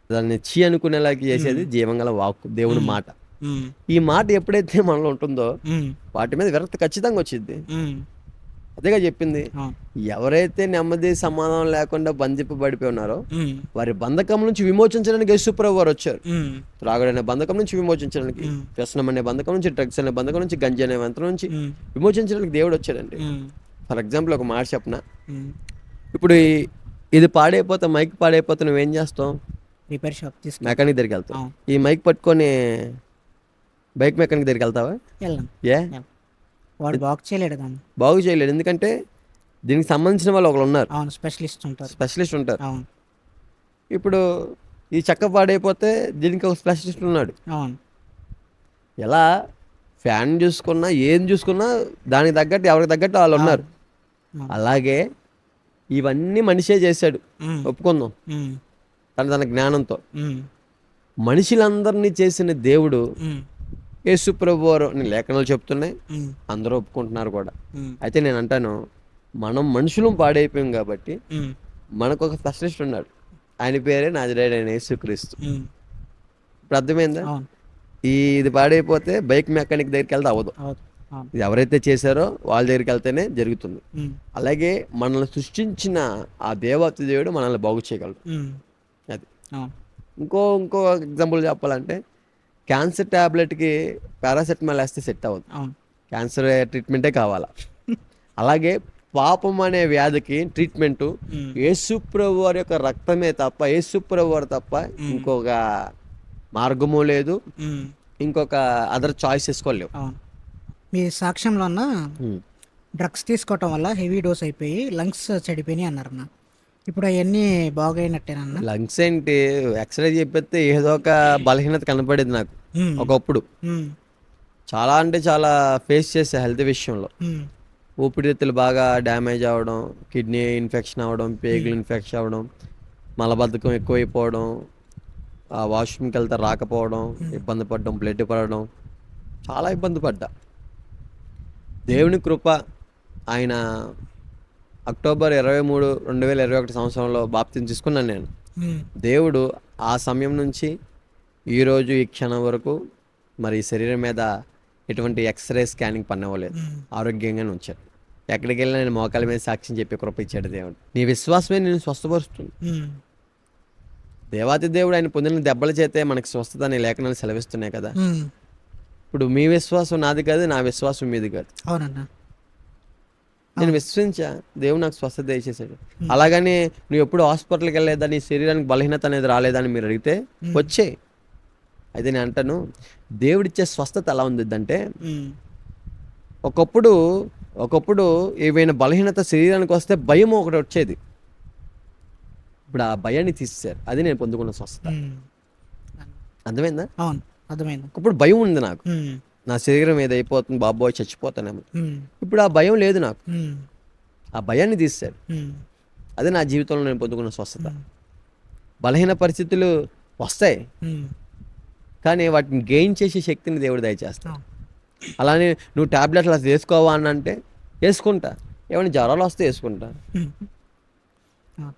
దాన్ని చీ అనుకునేలాగా చేసేది జీవంగల వాక్కు, దేవుని మాట. ఉమ్, ఈ మాట ఎప్పుడైతే మనలో ఉంటుందో ఉమ్, వాటి మీద విరక్తి ఖచ్చితంగా వచ్చింది. ఉమ్, అదేగా చెప్పింది. అవును, ఎవరైతే నెమ్మది సమాధానం లేకుండా బంధింపబడిపోయి ఉన్నారో ఉమ్, వారి బంధకం నుంచి విమోచించడానికి యేసుప్రభు వారు వచ్చారు. ఉమ్, త్రాగుడు అనే బంధకం నుంచి విమోచించడానికి, ఉమ్, వ్యసనం అనే బంధకం నుంచి, డ్రగ్స్ అనే బంధకం నుంచి, గంజి అనే బంధకం నుంచి ఉమ్, విమోచించడానికి దేవుడు వచ్చాడండి. ఉమ్, ఫర్ ఎగ్జాంపుల్ ఒక మాట చెప్పనా. ఉమ్. ఇప్పుడు ఇది పాడైపోతే, మైక్ పాడైపోతే నువ్వేం చేస్తావు? రిపేర్ షాప్ తీసుకు మెకానిక్ దగ్గరికి వెళ్తావు. అవును. ఈ మైక్ పట్టుకొని బైక్ మెకానిక్ దగ్గరికి వెళ్తావా? వెళ్ళాం, ఏ వాడు బాగు చేయలేడు దాన్ని. బాగు చేయలేడు. ఎందుకంటే దీనికి సంబంధించిన వాళ్ళు ఒకరు ఉన్నారు, అవును, స్పెషలిస్ట్ ఉంటారు. స్పెషలిస్ట్ ఉంటారు. అవును, ఇప్పుడు ఈ చెక్క పాడైపోతే దీనికి ఒక స్పెషలిస్ట్ ఉన్నాడు. అవును, ఎలా ఫ్యాన్ చూసుకున్నా ఏం చూసుకున్నా దానికి తగ్గట్టు ఎవరికి తగ్గట్టు వాళ్ళు ఉన్నారు. అవును. అలాగే ఇవన్నీ మనిషే చేశాడు, ఉమ్, ఒప్పుకుందాం. ఉమ్, తన జ్ఞానంతో ఉమ్, మనుషులందరినీ చేసిన దేవుడు ఉమ్, యేసుప్రభు వారు అని లేఖనాలు చెప్తున్నాయి, ఉమ్, అందరూ ఒప్పుకుంటున్నారు కూడా. ఉమ్, అయితే నేను అంటాను, మనం మనుషులం పాడైపోయాం కాబట్టి ఉమ్, మనకు ఒక స్పెషలిస్ట్ ఉన్నాడు. ఆయన పేరే నజరేయుడైన యేసుక్రీస్తు. ఉమ్. ఇప్పుడు అర్థమైందా? అవును, ఇది పాడైపోతే బైక్ మెకానిక్ దగ్గరికి వెళ్తే అవ్వదు. అవును, అవును, ఇది ఎవరైతే చేశారో వాళ్ళ దగ్గరికి వెళ్తేనే జరుగుతుంది. ఉమ్, అలాగే మనల్ని సృష్టించిన ఆ దేవత దేవుడు మనల్ని బాగు చేయగలడు. ఉమ్, అది. అవును, ఇంకో ఎగ్జాంపుల్ చెప్పాలంటే, క్యాన్సర్ ట్యాబ్లెట్కి పారాసెటమాల్ వేస్తే సెట్ అవ్వదు, అవును, క్యాన్సర్ ట్రీట్మెంటే కావాలా. అలాగే పాపం అనే వ్యాధికి ట్రీట్మెంటు ఉమ్, యేసుప్రభు వారి యొక్క రక్తమే తప్ప, యేసుప్రభు వారు తప్ప ఇంకొక మార్గము లేదు, ఉమ్, ఇంకొక అదర్ చాయిస్ చేసుకోలేవు. అవును. మీ సాక్ష్యంలో అన్న డ్రగ్స్ తీసుకోవటం వల్ల హెవీ డోస్ అయిపోయి లంగ్స్ చెడిపోయినాయి అన్నారన్న. ఇప్పుడు అవన్నీ బాగైనట్టేనన్న? లంగ్స్ ఏంటి, ఎక్స్రే చెప్పేస్తే ఏదో ఒక బలహీనత కనపడేది నాకు ఉమ్, ఒకప్పుడు. ఉమ్, చాలా అంటే చాలా ఫేస్ చేసే హెల్త్ విషయంలో. ఉమ్, ఊపిరితిత్తులు బాగా డ్యామేజ్ అవ్వడం, కిడ్నీ ఇన్ఫెక్షన్ అవ్వడం, పేగులు ఇన్ఫెక్షన్ అవ్వడం, మలబద్ధకం ఎక్కువైపోవడం, ఆ వాష్రూమ్కి వెళ్తే రాకపోవడం, ఇబ్బంది పడడం, బ్లడ్ పడడం, చాలా ఇబ్బంది పడ్డా. దేవుని కృప, ఆయన అక్టోబర్ 23, 2021 సంవత్సరంలో బాప్తిజం తీసుకున్నాను నేను. ఉమ్, దేవుడు ఆ సమయం నుంచి ఈరోజు ఈ క్షణం వరకు మరి ఈ శరీరం మీద ఎటువంటి ఎక్స్రే స్కానింగ్ పనివ్వలేదు, ఆరోగ్యంగానే ఉంచాడు. ఎక్కడికి వెళ్ళినా నేను మోకాల మీద సాక్ష్యం చెప్పే కృప ఇచ్చాడు దేవుడు. నీ విశ్వాసమే నేను స్వస్థపరుస్తుంది. ఉమ్. దేవాతి దేవుడు ఆయన పొందిన దెబ్బల చేతే మనకి స్వస్థత అనే లేఖనాలు సెలవిస్తున్నాయి కదా. ఉమ్. ఇప్పుడు మీ విశ్వాసం నాది కాదు, నా విశ్వాసం మీది కాదు. అవునన్నా. నేను విశ్వసించా, దేవుడు నాకు స్వస్థత దయచేసాడు. అలాగని నువ్వు ఎప్పుడు హాస్పిటల్కి వెళ్ళలేదా, నీ శరీరానికి బలహీనత అనేది రాలేదని మీరు అడిగితే వచ్చే. అయితే నేను అంటాను, దేవుడిచ్చే స్వస్థత ఎలా ఉందిద్దంటే, ఉమ్. ఒకప్పుడు ఏవైనా బలహీనత శరీరానికి వస్తే భయం ఒకటి వచ్చేది. ఇప్పుడు ఆ భయాన్ని తీసేశారు. అది నేను పొందుకున్న స్వస్థత. ఉమ్. అర్థమైందా? అవును, అర్థమైంది. ఒకప్పుడు భయం ఉంది నాకు, ఉమ్. నా శరీరం ఏదైపోతుంది, బాబోయ్ చచ్చిపోతానేమో. ఉమ్. ఇప్పుడు ఆ భయం లేదు నాకు. ఉమ్. ఆ భయాన్ని తీసేశారు. ఉమ్. అది నా జీవితంలో నేను పొందుకున్న స్వస్థత. బలహీన పరిస్థితులు వస్తాయి, ఉమ్. కానీ వాటిని గెయిన్ చేసే శక్తిని దేవుడు దయచేస్తాడు. అవును. అలానే నువ్వు టాబ్లెట్లు అసలు వేసుకోవా అని అంటే వేసుకుంటా. ఏమైనా జ్వరాలు వస్తే వేసుకుంటా, ఉమ్. అవును.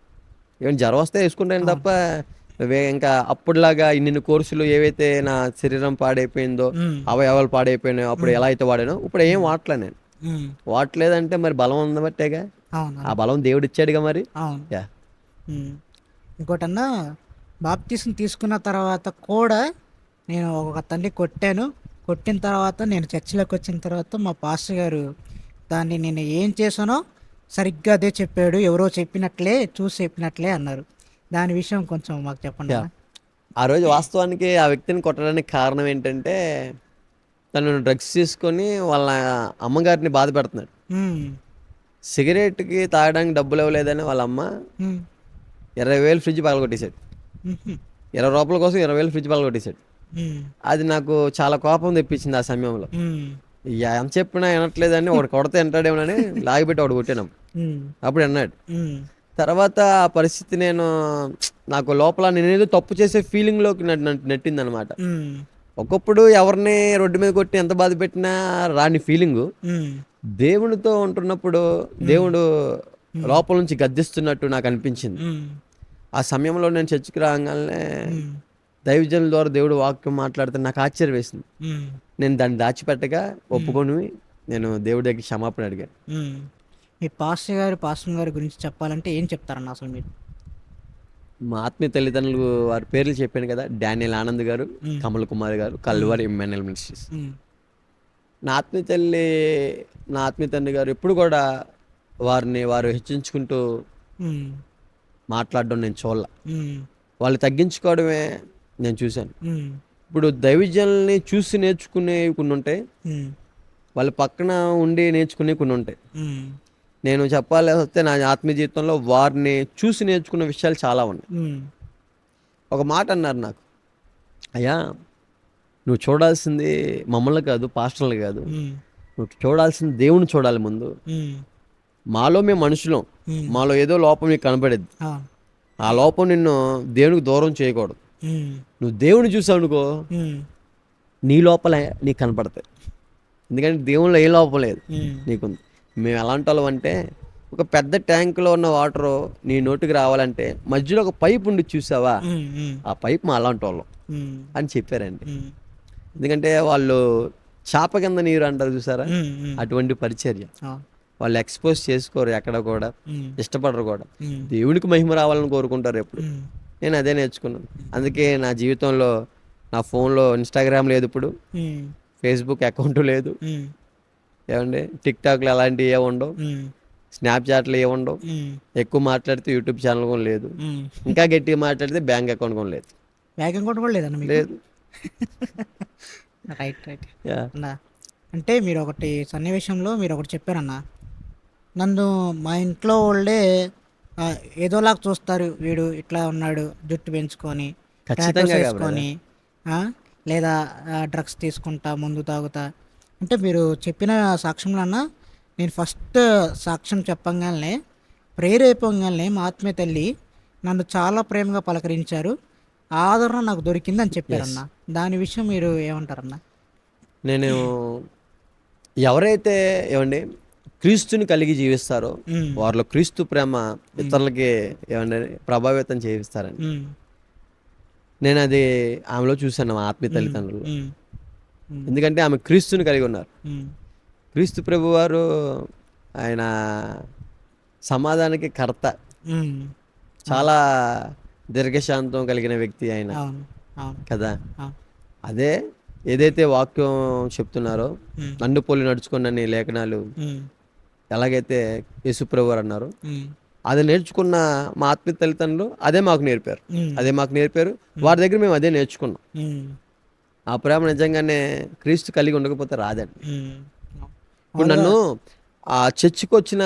ఏమైనా జ్వరం వస్తే వేసుకుంటాను తప్ప ఇంకా అప్పుడులాగా ఇన్ని కోర్సులు ఏవైతే నా శరీరం పాడైపోయిందో, ఉమ్. అవయవాలు పాడైపోయినాయో అప్పుడు ఎలా అయితే వాడానో ఇప్పుడు ఏం వాడలే నేను. ఉమ్. వాడలేదంటే మరి బలం ఉందబట్టేగా, అవును. ఆ బలం దేవుడు ఇచ్చాడుగా మరి. అవును. యా. ఉమ్. ఇంకోటన్నా, బాప్తీసం తీసుకున్న తర్వాత కూడా నేను ఒక తల్లి కొట్టాను. కొట్టిన తర్వాత నేను చర్చిలోకి వచ్చిన తర్వాత మా పాస్టర్ గారు దాన్ని నేను ఏం చేశానో సరిగ్గా అదే చెప్పాడు, ఎవరో చెప్పినట్లే చూసి చెప్పినట్లే అన్నారు. దాని విషయం కొంచెం మాకు చెప్పండి అన్న. ఆ రోజు వాస్తవానికి ఆ వ్యక్తిని కొట్టడానికి కారణం ఏంటంటే, తను డ్రగ్స్ తీసుకొని వాళ్ళ అమ్మగారిని బాధ పెడుతున్నాడు. ఉమ్. సిగరెట్కి తాగడానికి డబ్బులు ఇవ్వలేదని వాళ్ళ అమ్మ ఉమ్. 20,000 ఫ్రిడ్జ్ పగలగొట్టేశాడు. ఉహు. 20 రూపాయల కోసం 20,000 ఫ్రిడ్జ్ పగలగొట్టేశాడు. ఉమ్. అది నాకు చాలా కోపం తెప్పించింది ఆ సమయంలో. ఉమ్. ఎంత చెప్పినా వినట్లేదని ఒకటి కొడితే వింటాడేమోనని లాగిపెట్టి ఒకటి కొట్టాను. ఉమ్. అప్పుడు అన్నాడు. ఉమ్. తర్వాత ఆ పరిస్థితి నాకు లోపల నేనేదో తప్పు చేసే ఫీలింగ్లోకి నెట్టింది అనమాట. ఉమ్. ఒకప్పుడు ఎవరిని రోడ్డు మీద కొట్టి ఎంత బాధ పెట్టినా రాని ఫీలింగు ఉమ్. దేవునితో ఉంటున్నప్పుడు దేవుడు లోపల నుంచి గద్దిస్తున్నట్టు నాకు అనిపించింది. ఉమ్. ఆ సమయంలో నేను చర్చికి రాగానే ఉమ్. దైవజనుల ద్వారా దేవుడు వాక్యం మాట్లాడితే నాకు ఆశ్చర్యం వేసింది. ఉమ్. నేను దాన్ని దాచిపెట్టగా ఒప్పుకొని నేను దేవుడి దగ్గర క్షమాపణ అడిగాను. ఉమ్. మీ పాస్టర్ గారి గురించి చెప్పాలంటే ఏం చెప్తారన్న అసలు మీరు? మా ఆత్మీయ తల్లిదండ్రులు వారి పేర్లు చెప్పాను కదా, డానియల్ ఆనంద్ గారు, కమల్ కుమార్ గారు, కల్వర్ ఇమ్మాన్యుయల్ మినిస్ట్రీస్. ఉమ్. నా ఆత్మీయ తండ్రి గారు ఎప్పుడు కూడా వారు హెచ్చించుకుంటూ ఉమ్. మాట్లాడడం నేను చూడాల. ఉమ్. వాళ్ళు తగ్గించుకోవడమే నేను చూశాను. ఉమ్. ఇప్పుడు దైవజనుల్ని చూసి నేర్చుకునేవి కొన్ని ఉంటాయి, ఉమ్. వాళ్ళ పక్కన ఉండి నేర్చుకునే కొన్ని ఉంటాయి. ఉమ్. నేను చెప్పాలి వస్తే నా ఆత్మీయ జీవితంలో వారిని చూసి నేర్చుకున్న విషయాలు చాలా ఉన్నాయి. ఉమ్. ఒక మాట అన్నారు నాకు, అయ్యా నువ్వు చూడాల్సింది మమ్మల్ని కాదు, పాస్టర్లు కాదు, ఉమ్. నువ్వు చూడాల్సింది దేవుని చూడాలి ముందు. ఉమ్. మాలో మేము మనుషులం, మాలో ఏదో లోపం నీకు కనపడేది. అవును. ఆ లోపం నిన్ను దేవునికి దూరం చేయకూడదు. ఉమ్. నువ్వు దేవుని చూసావు అనుకో, ఉమ్. నీ లోపల నీకు కనపడతాయి. ఎందుకంటే దేవునిలో ఏ లోపం లేదు, ఉమ్. నీకుంది. మేము ఎలాంటి వాళ్ళం అంటే, ఒక పెద్ద ట్యాంకులో ఉన్న వాటరు నీ నోటికి రావాలంటే మధ్యలో ఒక పైప్ ఉండి చూసావా, ఉమ్. ఉమ్. ఆ పైప్ మా అలాంటి వాళ్ళం ఉమ్. అని చెప్పారండి. ఉమ్. ఎందుకంటే వాళ్ళు చాప కింద నీరు అంటారు చూసారా, ఉమ్. ఉమ్. అటువంటి పరిచర్య. అవును. వాళ్ళు ఎక్స్పోజ్ చేసుకోరు ఎక్కడ కూడా, ఉమ్. ఇష్టపడరు కూడా. ఉమ్. దేవునికి మహిమ రావాలని కోరుకుంటారు ఎప్పుడు. ఉమ్. నేను అదే నేర్చుకున్నాను. అందుకే నా జీవితంలో నా ఫోన్లో ఇన్స్టాగ్రామ్ లేదు, ఇప్పుడు ఉమ్. ఫేస్బుక్ అకౌంట్ లేదు, ఉమ్. ఏమండి టిక్టాక్లు అలాంటివి ఏ ఉండవు, ఉమ్. స్నాప్చాట్లు ఏ ఉండవు. ఉమ్. ఎక్కువ మాట్లాడితే యూట్యూబ్ ఛానల్ కూడా లేదు, ఉమ్. ఇంకా గట్టిగా మాట్లాడితే బ్యాంక్ అకౌంట్ కూడా లేదు. బ్యాంక్ అకౌంట్ కూడా లేదన్న మీకు? లేదు. Right right yeah. అన్నా, అంటే మీరు ఒకటి సన్నివేశంలో మీరు ఒకటి చెప్పారన్న, నన్ను మా ఇంట్లో వాళ్ళే ఏదోలాగా చూస్తారు, వీడు ఇట్లా ఉన్నాడు జుట్టు పెంచుకొని, ఖచ్చితంగా tattoos వేసుకొని, లేదా డ్రగ్స్ తీసుకుంటా, ముందు తాగుతా. అంటే మీరు చెప్పిన సాక్ష్యంలో అన్న, నేను ఫస్ట్ సాక్ష్యం చెప్పంగానే, ప్రేయర్ అయిపోగానే మా ఆత్మీయ తల్లి నన్ను చాలా ప్రేమగా పలకరించారు, ఆదరణ నాకు దొరికింది అని చెప్పారన్న. దాని విషయం మీరు ఏమంటారన్న? నేను ఎవరైతే ఏమండి క్రీస్తుని కలిగి జీవిస్తారో వారిలో క్రీస్తు ప్రేమ ఇతరులకి ఏమండి ప్రభావితం చేయిస్తారని నేను అది ఆమెలో చూశాను, మా ఆత్మీయ తల్లిదండ్రులు. ఎందుకంటే ఆమె క్రీస్తుని కలిగి ఉన్నారు. క్రీస్తు ప్రభు వారు ఆయన సమాధానానికి కర్త. చాలా దీర్ఘశాంతం కలిగిన వ్యక్తి ఆయన అవును. అవును. కదా. అవును. అదే ఏదైతే వాక్యం చెప్తున్నారో హ్మ్. నన్ను పోలి నడుచుకున్న లేఖనాలు హ్మ్. ఎలాగైతే యేసుప్రభు వారు అన్నారో హ్మ్. అది నేర్చుకున్న మా ఆత్మీయ తల్లిదండ్రులు అదే మాకు నేర్పారు. హ్మ్. అదే మాకు నేర్పారు. వారి దగ్గర మేము అదే నేర్చుకున్నాం. హ్మ్. ఆ ప్రేమ నిజంగానే క్రీస్తు కలిగి ఉండకపోతే రాదండి. హ్మ్. ఇప్పుడు మామూలుగా నన్ను ఆ చర్చికి వచ్చిన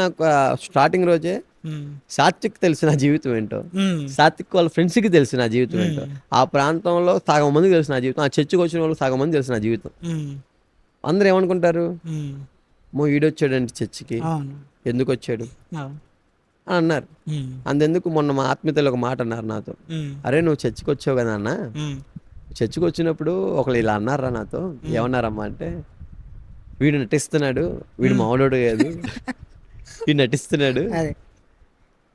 స్టార్టింగ్ రోజే హ్మ్. సాత్విక్ తెలుసు నా జీవితం ఏంటో. హ్మ్. సాత్విక్ వాళ్ళ ఫ్రెండ్స్కి తెలుసు నా జీవితం ఏంటో. హ్మ్. ఆ ప్రాంతంలో సగం మందికి తెలుసు నా జీవితం. ఆ చర్చికి వచ్చిన వాళ్ళు సగం మంది తెలుసు నా జీవితం. హ్మ్. అందరూ ఏమనుకుంటారు, హ్మ్. ఈడొచ్చాడండి చర్చికి, అవును. ఎందుకు వచ్చాడు అవును. అని అన్నారు. హ్మ్. అంతెందుకు మొన్న మా ఆత్మీయతలు ఒక మాట అన్నారు నాతో. హ్మ్. అరే నువ్వు చర్చికి వచ్చావు కదా అన్న, హ్మ్. చర్చికి వచ్చినప్పుడు ఒకళ్ళు ఇలా అన్నారా నాతో. హ్మ్. ఏమన్నారమ్మా అంటే, వీడు నటిస్తున్నాడు, వీడు హ్మ్. మామూలుడు కాదు, వీడు నటిస్తున్నాడు అదే.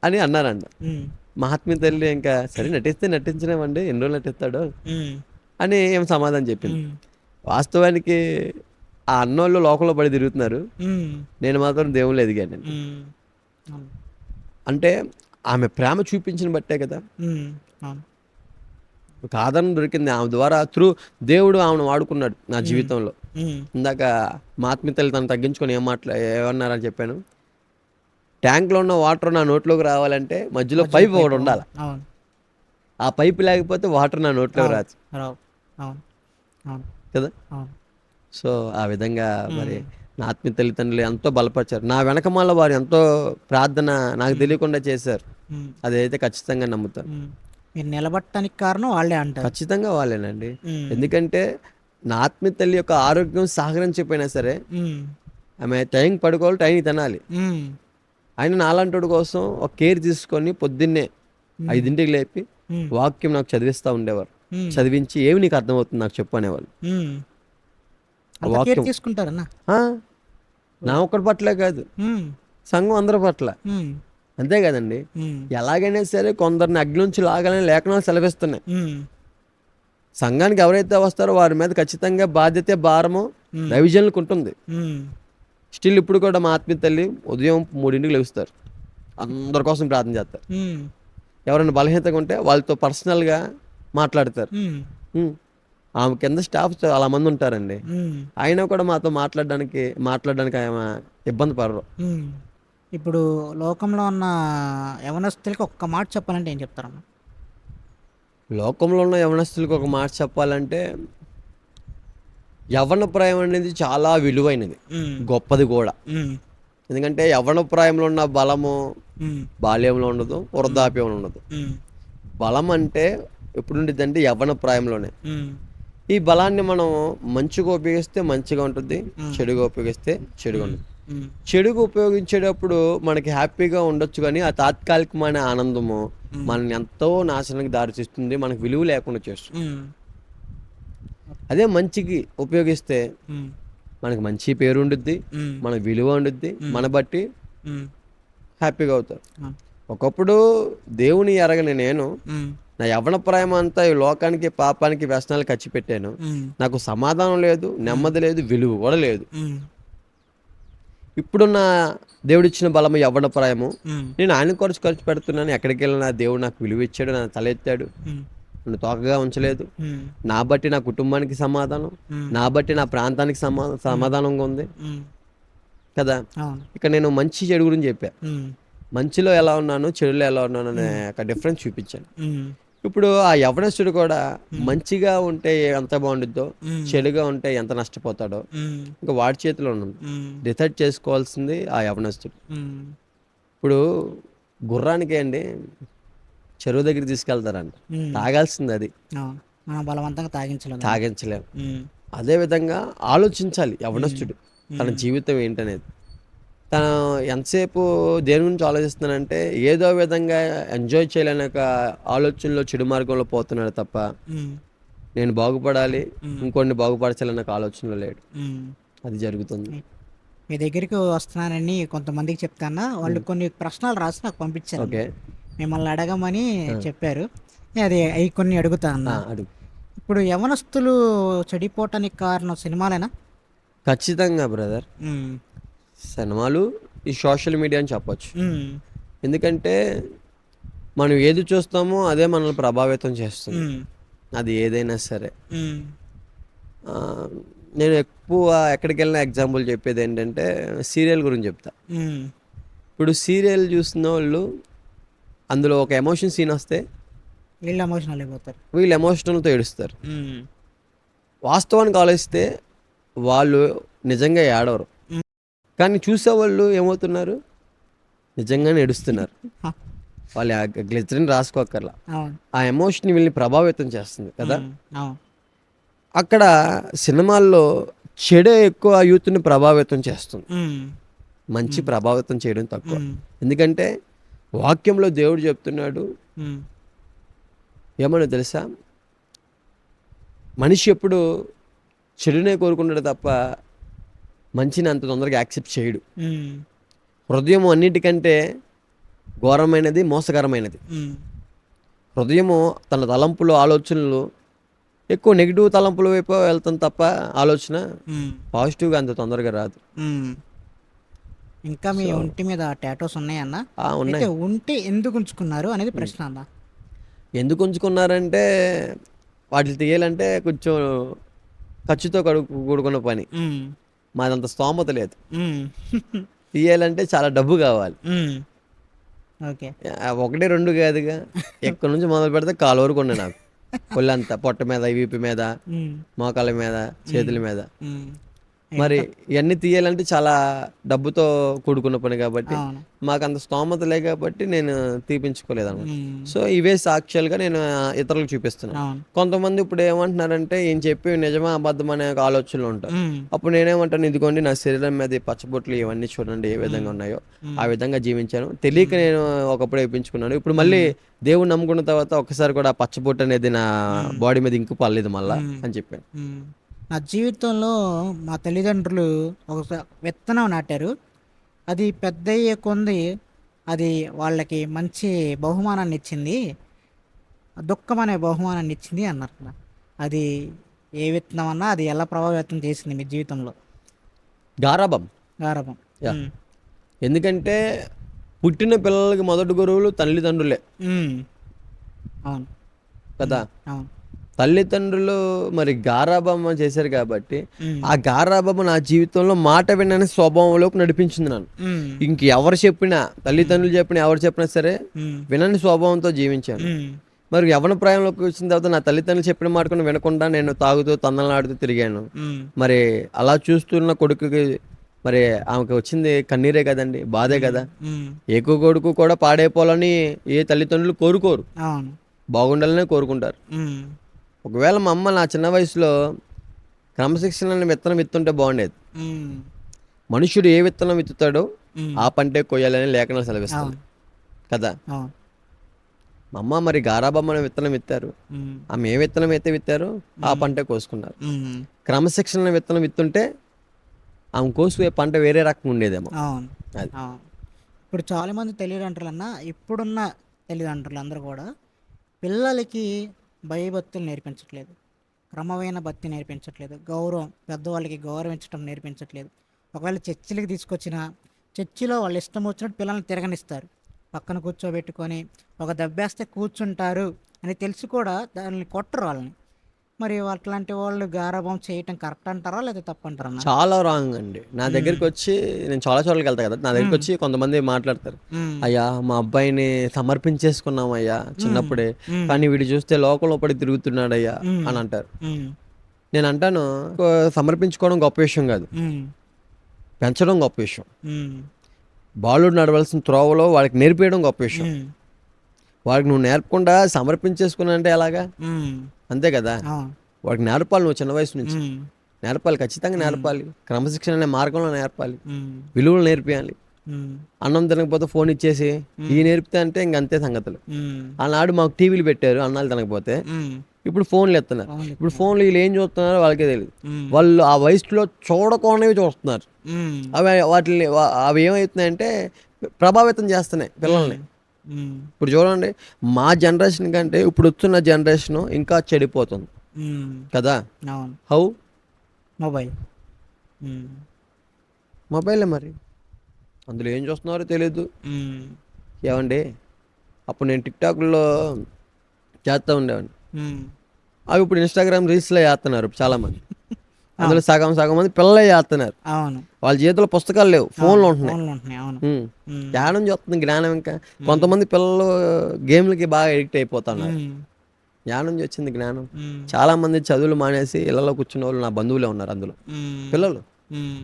అని అన్నారంట. హ్మ్. మా ఆత్మీయ తల్లి ఇంకా సరే నటిస్తే నటించినామండి, ఎన్ని రోజులు నటిస్తాడో హ్మ్. అని ఏం సమాధానం చెప్పింది. హ్మ్. వాస్తవానికి ఆ అన్నోళ్ళు లోకంలో పడి తిరుగుతున్నారు, హ్మ్. నేను మాత్రం దేవుళ్ళు ఎదిగానండి. హ్మ్. అవును. అంటే ఆమె ప్రేమ చూపించిన బట్టే కదా. హ్మ్. అవును. ఒక ఆదరణ దొరికింది ఆమె ద్వారా. దేవుడు ఆమెను వాడుకున్నాడు నా హ్మ్. జీవితంలో. హ్మ్. ఇందాక మా ఆత్మీయ తల్లి తను తగ్గించుకొని ఏమన్నారని చెప్పాను. ట్యాంక్లో ఉన్న వాటర్ నా నోట్లోకి రావాలంటే మధ్యలో మధ్యలో పైప్ ఒకటి పైపు. అవును. ఉండాలి. అవును. ఆ పైపు లేకపోతే వాటర్ నా నోట్లోకి రావు. రాదు రావు. అవును. అవును. కదా. అవును. సో ఆ విధంగా మరి హ్మ్. నా ఆత్మీయ తల్లిదండ్రులు ఎంతో బలపరిచారు. నా వెనకమాల వారు ఎంతో ప్రార్థన నాకు హ్మ్. తెలియకుండా చేశారు. హ్మ్. అదైతే ఖచ్చితంగా నమ్ముతాను. హ్మ్. మీరు నిలబడటానికి కారణం వాళ్ళే అంటారు. ఖచ్చితంగా వాళ్ళేనండి. హ్మ్. ఎందుకంటే నా ఆత్మీయ తల్లి యొక్క ఆరోగ్యం సహకరించకపోయినా సరే హ్మ్. ఆమె టైంకి పడుకోవాలి, టైంకి తినాలి. హ్మ్. ఆయన నాలాంటోడి కోసం ఒక కేర్ తీసుకొని పొద్దున్నే హ్మ్. 5ంటికి లేపి హ్మ్. వాక్యం నాకు చదివిస్తూ ఉండేవారు. హ్మ్. చదివించి ఏమి నీకు అర్థమవుతుంది నాకు చెప్పు అనేవాళ్ళు. హ్మ్. ఆ అంత కేర్ వాక్యం తీసుకుంటారన్నా? ఆ, నా ఒక్కడి పట్లే కాదు, హ్మ్. సంఘం అందరి పట్ల. హ్మ్. అంతే కదండి. హ్మ్. ఎలాగైనా సరే కొందరిని అగ్ని నుంచి లాగాలని లేఖనాలు సెలవిస్తున్నాయి. హ్మ్. సంఘానికి ఎవరైతే వస్తారో వారి మీద ఖచ్చితంగా బాధ్యత, భారము హ్మ్. దైవజనులకు ఉంటుంది. హ్మ్. స్టిల్ ఇప్పుడు కూడా మా ఆత్మీయ తల్లి ఉదయం 3ంటికి లేస్తారు, అందరి కోసం ప్రార్థన చేస్తారు. హ్మ్. ఎవరైనా బలహీనతగా ఉంటే వాళ్ళతో పర్సనల్గా మాట్లాడతారు. హ్మ్. ఉమ్. ఆమె కింద స్టాఫ్ చాలా మంది ఉంటారండి. హ్మ్. అయినా కూడా మాతో మాట్లాడడానికి ఆమె ఇబ్బంది పడరు. హ్మ్. ఇప్పుడు లోకంలో ఉన్న యవనస్తులకి ఒక్క మాట చెప్పాలంటే ఏం చెప్తారమ్మా? లోకంలో ఉన్న యవనస్తులకు ఒక మాట చెప్పాలంటే, యవ్వన ప్రాయం అనేది చాలా విలువైనది, హ్మ్. గొప్పది కూడా. హ్మ్. ఎందుకంటే యవ్వన ప్రాయంలో ఉన్న బలము హ్మ్. బాల్యంలో ఉండదు, హ్మ్. వృద్ధాప్యంలో ఉండదు. హ్మ్. బలం అంటే ఎప్పుడు ఉండిద్దంటే యవ్వన ప్రాయంలోనే. హ్మ్. ఈ బలాన్ని మనం మంచిగా ఉపయోగిస్తే మంచిగా ఉంటుంది, హ్మ్. చెడుగా ఉపయోగిస్తే చెడుగా హ్మ్. ఉంటుంది. హ్మ్. చెడుగా ఉపయోగించేటప్పుడు మనకి హ్యాపీగా ఉండొచ్చు కానీ ఆ తాత్కాలికమైన ఆనందము హ్మ్. మనల్ని ఎంతో నాశనానికి దారితీస్తుంది, మనకు విలువ లేకుండా చేస్తుంది. హ్మ్. అదే మంచికి ఉపయోగిస్తే హ్మ్. మనకి మంచి పేరు ఉండుద్ది, హ్మ్. మన విలువ ఉండుద్ది, హ్మ్. మన బట్టి హ్మ్. హ్యాపీగా అవుతారు. అవును. ఒకప్పుడు దేవుని ఎరగని నేను హ్మ్. నా యవ్వన ప్రాయం అంతా ఈ లోకానికి, పాపానికి, వ్యసనాలు ఖర్చు పెట్టాను. హ్మ్. నాకు సమాధానం లేదు, హ్మ్. నెమ్మది లేదు, విలువ కూడా లేదు. హ్మ్. ఇప్పుడున్న దేవుడిచ్చిన బలము యవ్వన ప్రాయము. హ్మ్. నేను ఆయన ఖర్చు పెడుతున్నాను. ఎక్కడికి వెళ్ళినా దేవుడు నాకు విలువ ఇచ్చాడు, నా తల ఎత్తాడు, హ్మ్. నన్ను తోకగా ఉంచలేదు. హ్మ్. నా బట్టి నా కుటుంబానికి సమాధానం, హ్మ్. నా బట్టి నా ప్రాంతానికి హ్మ్. సమాధానంగా ఉంది హ్మ్. కదా. అవును. ఇక నేను మంచి చెడు గురించి చెప్పా. హ్మ్. మంచిలో ఎలా ఉన్నాను, చెడులో ఎలా ఉన్నాను అనే హ్మ్. ఒక డిఫరెన్స్ చూపించాను. హ్మ్. ఇప్పుడు ఆ యవ్వనస్తుడు కూడా హ్మ్. మంచిగా ఉంటే ఎంత బాగుండిద్దో, హ్మ్. చెడుగా ఉంటే ఎంత నష్టపోతాడో హ్మ్. ఇంకా వాడి చేతిలో ఉంది. హ్మ్. డిసైడ్ చేసుకోవాల్సింది ఆ యవ్వనస్తుడు. హ్మ్. ఇప్పుడు గుర్రానికి అండి చెరువు దగ్గర తీసుకెళ్తారంట, హ్మ్. తాగాల్సింది అది, అవును. మనం బలవంతంగా తాగించలేం దాన్ని. తాగించలేం. హ్మ్. అదేవిధంగా ఆలోచించాలి హ్మ్. యవ్వనస్తుడు తన హ్మ్. జీవితం ఏంటనేది. తను ఎంతసేపు దేని గురించి ఆలోచిస్తున్నానంటే ఏదో విధంగా ఎంజాయ్ చేయలేని ఒక ఆలోచనలో, చెడు మార్గంలో పోతున్నాడు తప్ప హ్మ్. నేను బాగుపడాలి, హ్మ్. ఇంకొన్ని బాగుపరచాలన్న ఒక ఆలోచనలో లేడు. హ్మ్. అది జరుగుతుంది. మీ దగ్గరికి వస్తున్నానని కొంతమందికి చెప్తాను. వాళ్ళు కొన్ని ప్రశ్నలు రాసి నాకు పంపించారన్న. ఓకే. మిమ్మల్ని అడగమని ఆ, చెప్పారు. అయి కొన్ని అడుగుతా అన్న. అడుగు. ఇప్పుడు యవ్వనస్తులు చెడిపోవటానికి కారణం సినిమాలేనా? ఖచ్చితంగా బ్రదర్. హ్మ్. సినిమాలు, ఈ సోషల్ మీడియా అని చెప్పొచ్చు. హ్మ్. ఎందుకంటే మనం ఏది చూస్తామో అదే మనల్ని ప్రభావితం చేస్తుంది. ఉమ్, అది ఏదైనా సరే. ఉమ్, ఆ, నేను ఎక్కువ ఎక్కడికి వెళ్ళినా ఎగ్జాంపుల్ చెప్పేది ఏంటంటే సీరియల్ గురించి చెప్తా. ఉమ్, ఇప్పుడు సీరియల్ చూస్తున్న వాళ్ళు అందులో ఒక ఎమోషన్ సీన్ వస్తే వీళ్ళు ఎమోషనల్ అయిపోతారు. వీళ్ళు ఎమోషనల్తో ఏడుస్తారు. ఉమ్, వాస్తవానికి ఆలోచిస్తే వాళ్ళు నిజంగా ఏడవరు, ఉమ్, కానీ చూసేవాళ్ళు ఏమవుతున్నారు, నిజంగానే ఏడుస్తున్నారు. హ, వాళ్ళు ఆ గ్లిజరిన్ రాసుకోక్కర్లా, అవును. ఆ ఎమోషన్ వీళ్ళని ప్రభావితం చేస్తుంది కదా. అవును. అక్కడ సినిమాల్లో చెడే ఎక్కువ యూత్ని ప్రభావితం చేస్తుంది, ఉమ్, మంచి ఉమ్, ప్రభావితం చేయడం తక్కువ. ఉమ్, ఎందుకంటే వాక్యంలో దేవుడు చెప్తున్నాడు ఉమ్, ఏమని తెలుసా, మనిషి ఎప్పుడు చెడునే కోరుకుంటాడు తప్ప మంచిని అంత తొందరగా యాక్సెప్ట్ చేయడు. ఉమ్, హృదయం అన్నిటికంటే ఘోరమైనది, మోసకరమైనది. ఉమ్, హృదయము తన తలంపులు, ఆలోచనలు ఎక్కువ నెగిటివ్ తలంపుల వైపు వెళ్తాం తప్ప ఆలోచన ఉమ్, పాజిటివ్గా అంత తొందరగా రాదు. ఉమ్. ఇంకా మీ సో ఒంటి మీద టాటోస్ ఉన్నాయన్న? అయితే ఉన్నాయి. ఉంటే ఎందుకు ఉంచుకున్నారు అనేది ప్రశ్న అన్న. ఎందుకు ఉంచుకున్నారంటే వాటిని తీయాలంటే కొంచెం ఖర్చుతో కూడుకున్న పని. ఉమ్, మాదంత స్తోమత లేదు. ఉమ్, తీయాలంటే చాలా డబ్బు కావాలి. ఉమ్, ఓకే. ఒకటి రెండు కాదుగా, ఎక్కడి నుంచి మొదలు పెడితే కాలు వరకు ఉన్నాయి నాకు. ఒళ్ళంతా పొట్ట మీద, వీపు మీద, ఉమ్, మోకాళ్ళ మీద, చేతుల మీద. ఉమ్. మరి ఎంత? ఇవన్నీ తీయాలంటే చాలా డబ్బుతో కూడుకున్న పని కాబట్టి అవును. మాకు అంత స్తోమత లే కాబట్టి నేను తీపించుకోలేదు అనమాట. ఉమ్, సో ఇవే సాక్ష్యాలుగా నేను ఇతరులకు చూపిస్తున్నాను. అవును. కొంతమంది ఇప్పుడు ఏమంటున్నారంటే ఏం చెప్పి నిజమా అబద్ధం అనే ఒక ఆలోచనలు ఉంటారు. ఉమ్, అప్పుడు నేనేమంటాను, ఇదిగోండి నా శరీరం మీద ఈ పచ్చబొట్లు ఇవన్నీ చూడండి ఏ విధంగా ఉన్నాయో, ఆ విధంగా జీవించాను. తెలియక నేను ఒకప్పుడు వేయించుకున్నాను. ఇప్పుడు మళ్ళీ దేవుడు నమ్ముకున్న తర్వాత ఒక్కసారి కూడా ఆ పచ్చబొట్టు అనేది నా బాడీ మీద ఇంకు పర్లేదు మళ్ళా అని చెప్పాను. ఉమ్. నా జీవితంలో మా తల్లిదండ్రులు ఒక విత్తనం నాటారు. అది పెద్దయ్యే కొంది అది వాళ్ళకి మంచి బహుమానాన్ని ఇచ్చింది, దుఃఖం అనే బహుమానాన్ని ఇచ్చింది అన్నారు కదా. అది ఏ విత్తనం అన్నా అది ఎలా ప్రభావితం చేసింది మీ జీవితంలో? గారాబం. గారభం. యా. ఎందుకంటే పుట్టిన పిల్లలకి మొదటి గురువులు తల్లిదండ్రులే అవును. కదా. అవును. తల్లిదండ్రులు మరి గారాబం చేశారు కాబట్టి ఉమ్, ఆ గారాబం నా జీవితంలో మాట వినని స్వభావంలోకి నడిపించింది నన్ను. ఉమ్, ఇంక ఎవరు చెప్పినా, తల్లిదండ్రులు చెప్పినా, ఎవరు చెప్పినా సరే ఉమ్, వినని స్వభావంతో జీవించాను. ఉమ్, మరి యవ్వన ప్రాయంలోకి వచ్చిన తర్వాత నా తల్లిదండ్రులు చెప్పిన మాట కూడా వినకుండా నేను తాగుతూ తందనాడుతూ తిరిగాను. ఉమ్, మరి అలా చూస్తున్న కొడుకుకి మరి ఆమెకు వచ్చింది కన్నీరే కదండి, బాధే కదా. ఉమ్, ఏకో కొడుకు కూడా పాడైపోవాలని ఏ తల్లిదండ్రులు కోరుకోరు, అవును. బాగుండాలనే కోరుకుంటారు. ఉమ్, ఒకవేళ మా అమ్మ నా చిన్న వయసులో క్రమశిక్షణ అనే విత్తనం విత్తుంటే బాగుండేది. ఉమ్, మనుషుడు ఏ విత్తనం విత్తుతాడో ఉమ్, ఆ పంటే కొయ్యాలని లేఖనాలు సెలవిస్తుంది అవును. కదా. అవును. మా అమ్మ మరి గారాబమ్మ అనే విత్తనం విత్తారు. ఉమ్, ఆమె ఏ విత్తనం అయితే విత్తారో ఆ పంటే కోసుకున్నారు. ఉమ్, క్రమశిక్షణ అనే విత్తనం విత్తుంటే ఆమె కోసుకునే పంట వేరే రకంగా ఉండేదేమో. అవును. అది అవును. ఇప్పుడు చాలామంది తల్లిదండ్రులన్నా ఇప్పుడున్న తల్లిదండ్రులు అందరూ కూడా పిల్లలకి భయభక్తులు నేర్పించట్లేదు, క్రమమైన భక్తి నేర్పించట్లేదు, గౌరవం, పెద్దవాళ్ళకి గౌరవించడం నేర్పించట్లేదు. ఒకవేళ చర్చిలకి తీసుకొచ్చిన చర్చిలో వాళ్ళు ఇష్టం వచ్చినట్టు పిల్లల్ని తిరగనిస్తారు, పక్కన కూర్చోబెట్టుకొని ఒక దెబ్బేస్తే కూర్చుంటారు అని తెలిసి కూడా దాన్ని కొట్టరు వాళ్ళని. మరి అట్లాంటి వాళ్ళు గారాబం చేయటం కరెక్ట్ అంటారా లేదా తప్పు అంటారన్నా? చాలా రాంగ్ అండి. నా దగ్గరికి వచ్చి, నేను చాలా చోట్లకి వెళ్తా కదా, నా దగ్గరికి వచ్చి కొంతమంది మాట్లాడతారు, అయ్యా మా అబ్బాయిని సమర్పించేసుకున్నాం అయ్యా చిన్నప్పుడే, కానీ వీడు చూస్తే లోకంలో పడి తిరుగుతున్నాడయ్యా అని అంటారు. నేను అంటాను, సమర్పించుకోవడం గొప్ప విషయం కాదు, పెంచడం గొప్ప విషయం. బాలుడు నడవలసిన త్రోవలో వాడికి నేర్పించడం గొప్ప విషయం. వాడికి నువ్వు నేర్పకుండా సమర్పించేసుకున్నా అంటే ఎలాగా, అంతే కదా. వాడికి నేర్పాలి, నువ్వు చిన్న వయసు నుంచి నేర్పాలి, ఖచ్చితంగా నేర్పాలి. క్రమశిక్షణ అనే మార్గంలో నేర్పాలి, విలువలు నేర్పియాలి. అన్నం తినకపోతే ఫోన్ ఇచ్చేసి ఈ నేర్పితే అంటే ఇంకంతే సంగతులు. ఆనాడు మాకు టీవీలు పెట్టారు అన్నాలు తినకపోతే, ఇప్పుడు ఫోన్లు ఎత్తున్నారు. ఇప్పుడు ఫోన్లు వీళ్ళు ఏం చూస్తున్నారో వాళ్ళకే తెలియదు. వాళ్ళు ఆ వయసులో చూడకుండానే చూస్తున్నారు. అవి ఏమవుతున్నాయంటే ప్రభావితం చేస్తున్నాయి పిల్లల్ని. ఇప్పుడు చూడండి, మా జనరేషన్ కంటే ఇప్పుడు వస్తున్న జనరేషన్ ఇంకా చెడిపోతుంది కదా. హౌ? మొబైలే మరి, అందులో ఏం చూస్తున్నారో తెలియదు. ఏమండి, అప్పుడు నేను టిక్టాక్లో చేస్తూ ఉండేవాడిని. ఉమ్. అవి ఇప్పుడు ఇన్స్టాగ్రామ్ రీల్స్లో చేస్తున్నారు చాలామంది. అందులో సగం సగం మంది పిల్లలే చేస్తున్నారు. అవును, వాళ్ళ చేతిలో పుస్తకాలు లేవు, ఫోన్లు ఉంటున్నాయి. ఫోన్లు ఉంటున్నాయి. అవును. ఉమ్. ఉమ్. జ్ఞానం చూస్తుంది, జ్ఞానం ఇంకా. కొంతమంది పిల్లలు గేమ్లకి బాగా ఎడిక్ట్ అయిపోతున్నారు. ఉమ్. జ్ఞానం నుంచి వచ్చింది జ్ఞానం. ఉమ్. చాలా మంది చదువులు మానేసి ఇళ్లలో కూర్చున్న వాళ్ళు నా బంధువులే ఉన్నారు అందులో. ఉమ్. పిల్లలు ఉమ్.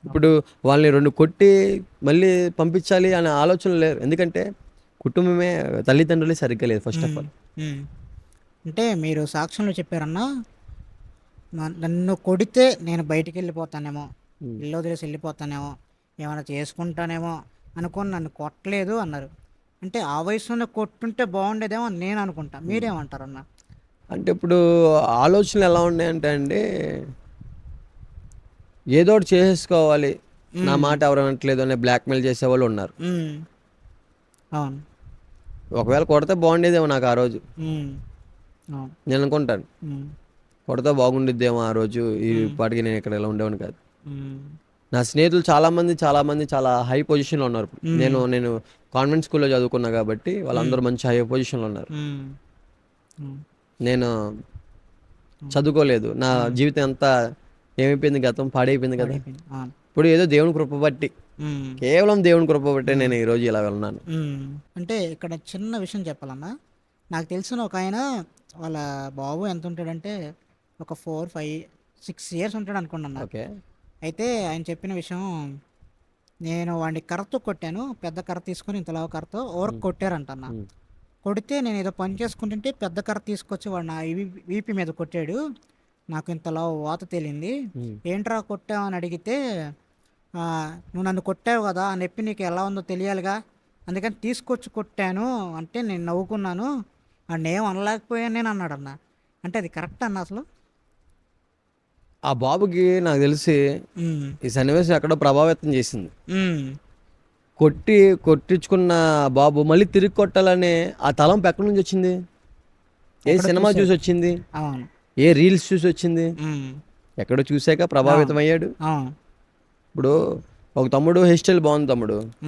ఇప్పుడు వాళ్ళని 2 కొట్టి మళ్ళీ పంపించాలి అనే ఆలోచన లేరు. ఎందుకంటే కుటుంబమే, తల్లిదండ్రులే సరిగ్గా లేదు ఫస్ట్ ఆఫ్ ఉమ్. ఆల్. ఉమ్. అంటే మీరు సాక్ష్యంలో చెప్పారన్నా, నన్ను కొడితే నేను బయటికి వెళ్ళిపోతానేమో, ఇల్లు వదిలేసి వెళ్ళిపోతానేమో, ఏమైనా చేసుకుంటానేమో అనుకొని నన్ను కొట్టలేదు అన్నారు. అంటే ఆ వయసులోనే కొట్టుంటే బాగుండేదేమో అని నేను అనుకుంటా. మీరేమంటారన్నా? అంటే ఇప్పుడు ఆలోచనలు ఎలా ఉన్నాయంటే అండి, ఏదో ఒకటి చేసేసుకోవాలి, నా మాట ఎవరు అనట్లేదు అనే బ్లాక్మెయిల్ చేసేవాళ్ళు ఉన్నారు. ఉమ్. అవును. ఒకవేళ కొడితే బాగుండేదేమో నాకు ఆ రోజు, ఉమ్. అవును. నేను అనుకుంటాను. ఉమ్. కొడితే బాగుండిద్దేమో ఆ రోజు, ఈ ఉమ్. పాటికి నేను ఇక్కడ ఇలా ఉండేవాడిని కాదు. ఉమ్. నా స్నేహితులు చాలామంది చాలా హై పొజిషన్లో ఉన్నారు. ఉమ్. నేను కాన్వెంట్ స్కూల్లో చదువుకున్నా కాబట్టి ఉమ్. వాళ్ళందరూ మంచి హై పొజిషన్లో ఉన్నారు. ఉమ్. ఉమ్. నేను చదువుకోలేదు. నా ఉమ్. జీవితం అంతా ఏమైపోయింది, గతం పాడైపోయింది కదా. పాడైపోయింది. అవును. ఇప్పుడు ఏదో దేవుని కృప బట్టి, ఉమ్. కేవలం దేవుని కృప బట్టే నేను ఈరోజు ఇలా ఉన్నాను. ఉమ్. అంటే ఇక్కడ చిన్న విషయం చెప్పాలన్నా, నాకు తెలిసిన ఒక ఆయన వాళ్ళ బాబు ఎంత ఉంటాడంటే ఒక 4, 5, 6 ఇయర్స్ ఉంటాడు అనుకున్నా. ఓకే. అయితే ఆయన చెప్పిన విషయం, నేను వాడిని కర్రతో కొట్టాను, పెద్ద కర్ర తీసుకొని ఇంతలావు కర్రతో ఓరకు కొట్టారంటన్న. కొడితే నేను ఏదో పని చేసుకుంటుంటే పెద్ద కర్ర తీసుకొచ్చి వాడు నా వీపి మీద కొట్టాడు, నాకు ఇంతలావు వాత తేలింది. ఏంట్రా కొట్టావు అని అడిగితే, "ఆ, నువ్వు నన్ను కొట్టావు కదా, ఆ నొప్పి నీకు ఎలా ఉందో తెలియాలిగా, అందుకని తీసుకొచ్చి కొట్టాను" అంటే నేను నవ్వుకున్నాను. ఏం అనలేకపోయాను నేను అన్నాడన్న. అంటే అది కరెక్ట్ అన్న అసలు? ఆ బాబుకి నాకు తెలిసి ఉమ్. ఈ సన్నివేశం ఎక్కడో ప్రభావితం చేసింది. ఉమ్. కొట్టించుకున్న బాబు మళ్ళీ తిరిగి కొట్టాలనే ఆ తలంపు ఎక్కడి నుంచి వచ్చింది? ఏ ఎక్కడో సినిమా చూశాడు. చూసి వచ్చింది? అవును. ఏ రీల్స్ చూసి వచ్చింది? ఉమ్. ఎక్కడో చూసాక ప్రభావితం అయ్యాడు. అవును. ఇప్పుడు ఒక తమ్ముడు హెయిర్ స్టైల్ బాగుంది,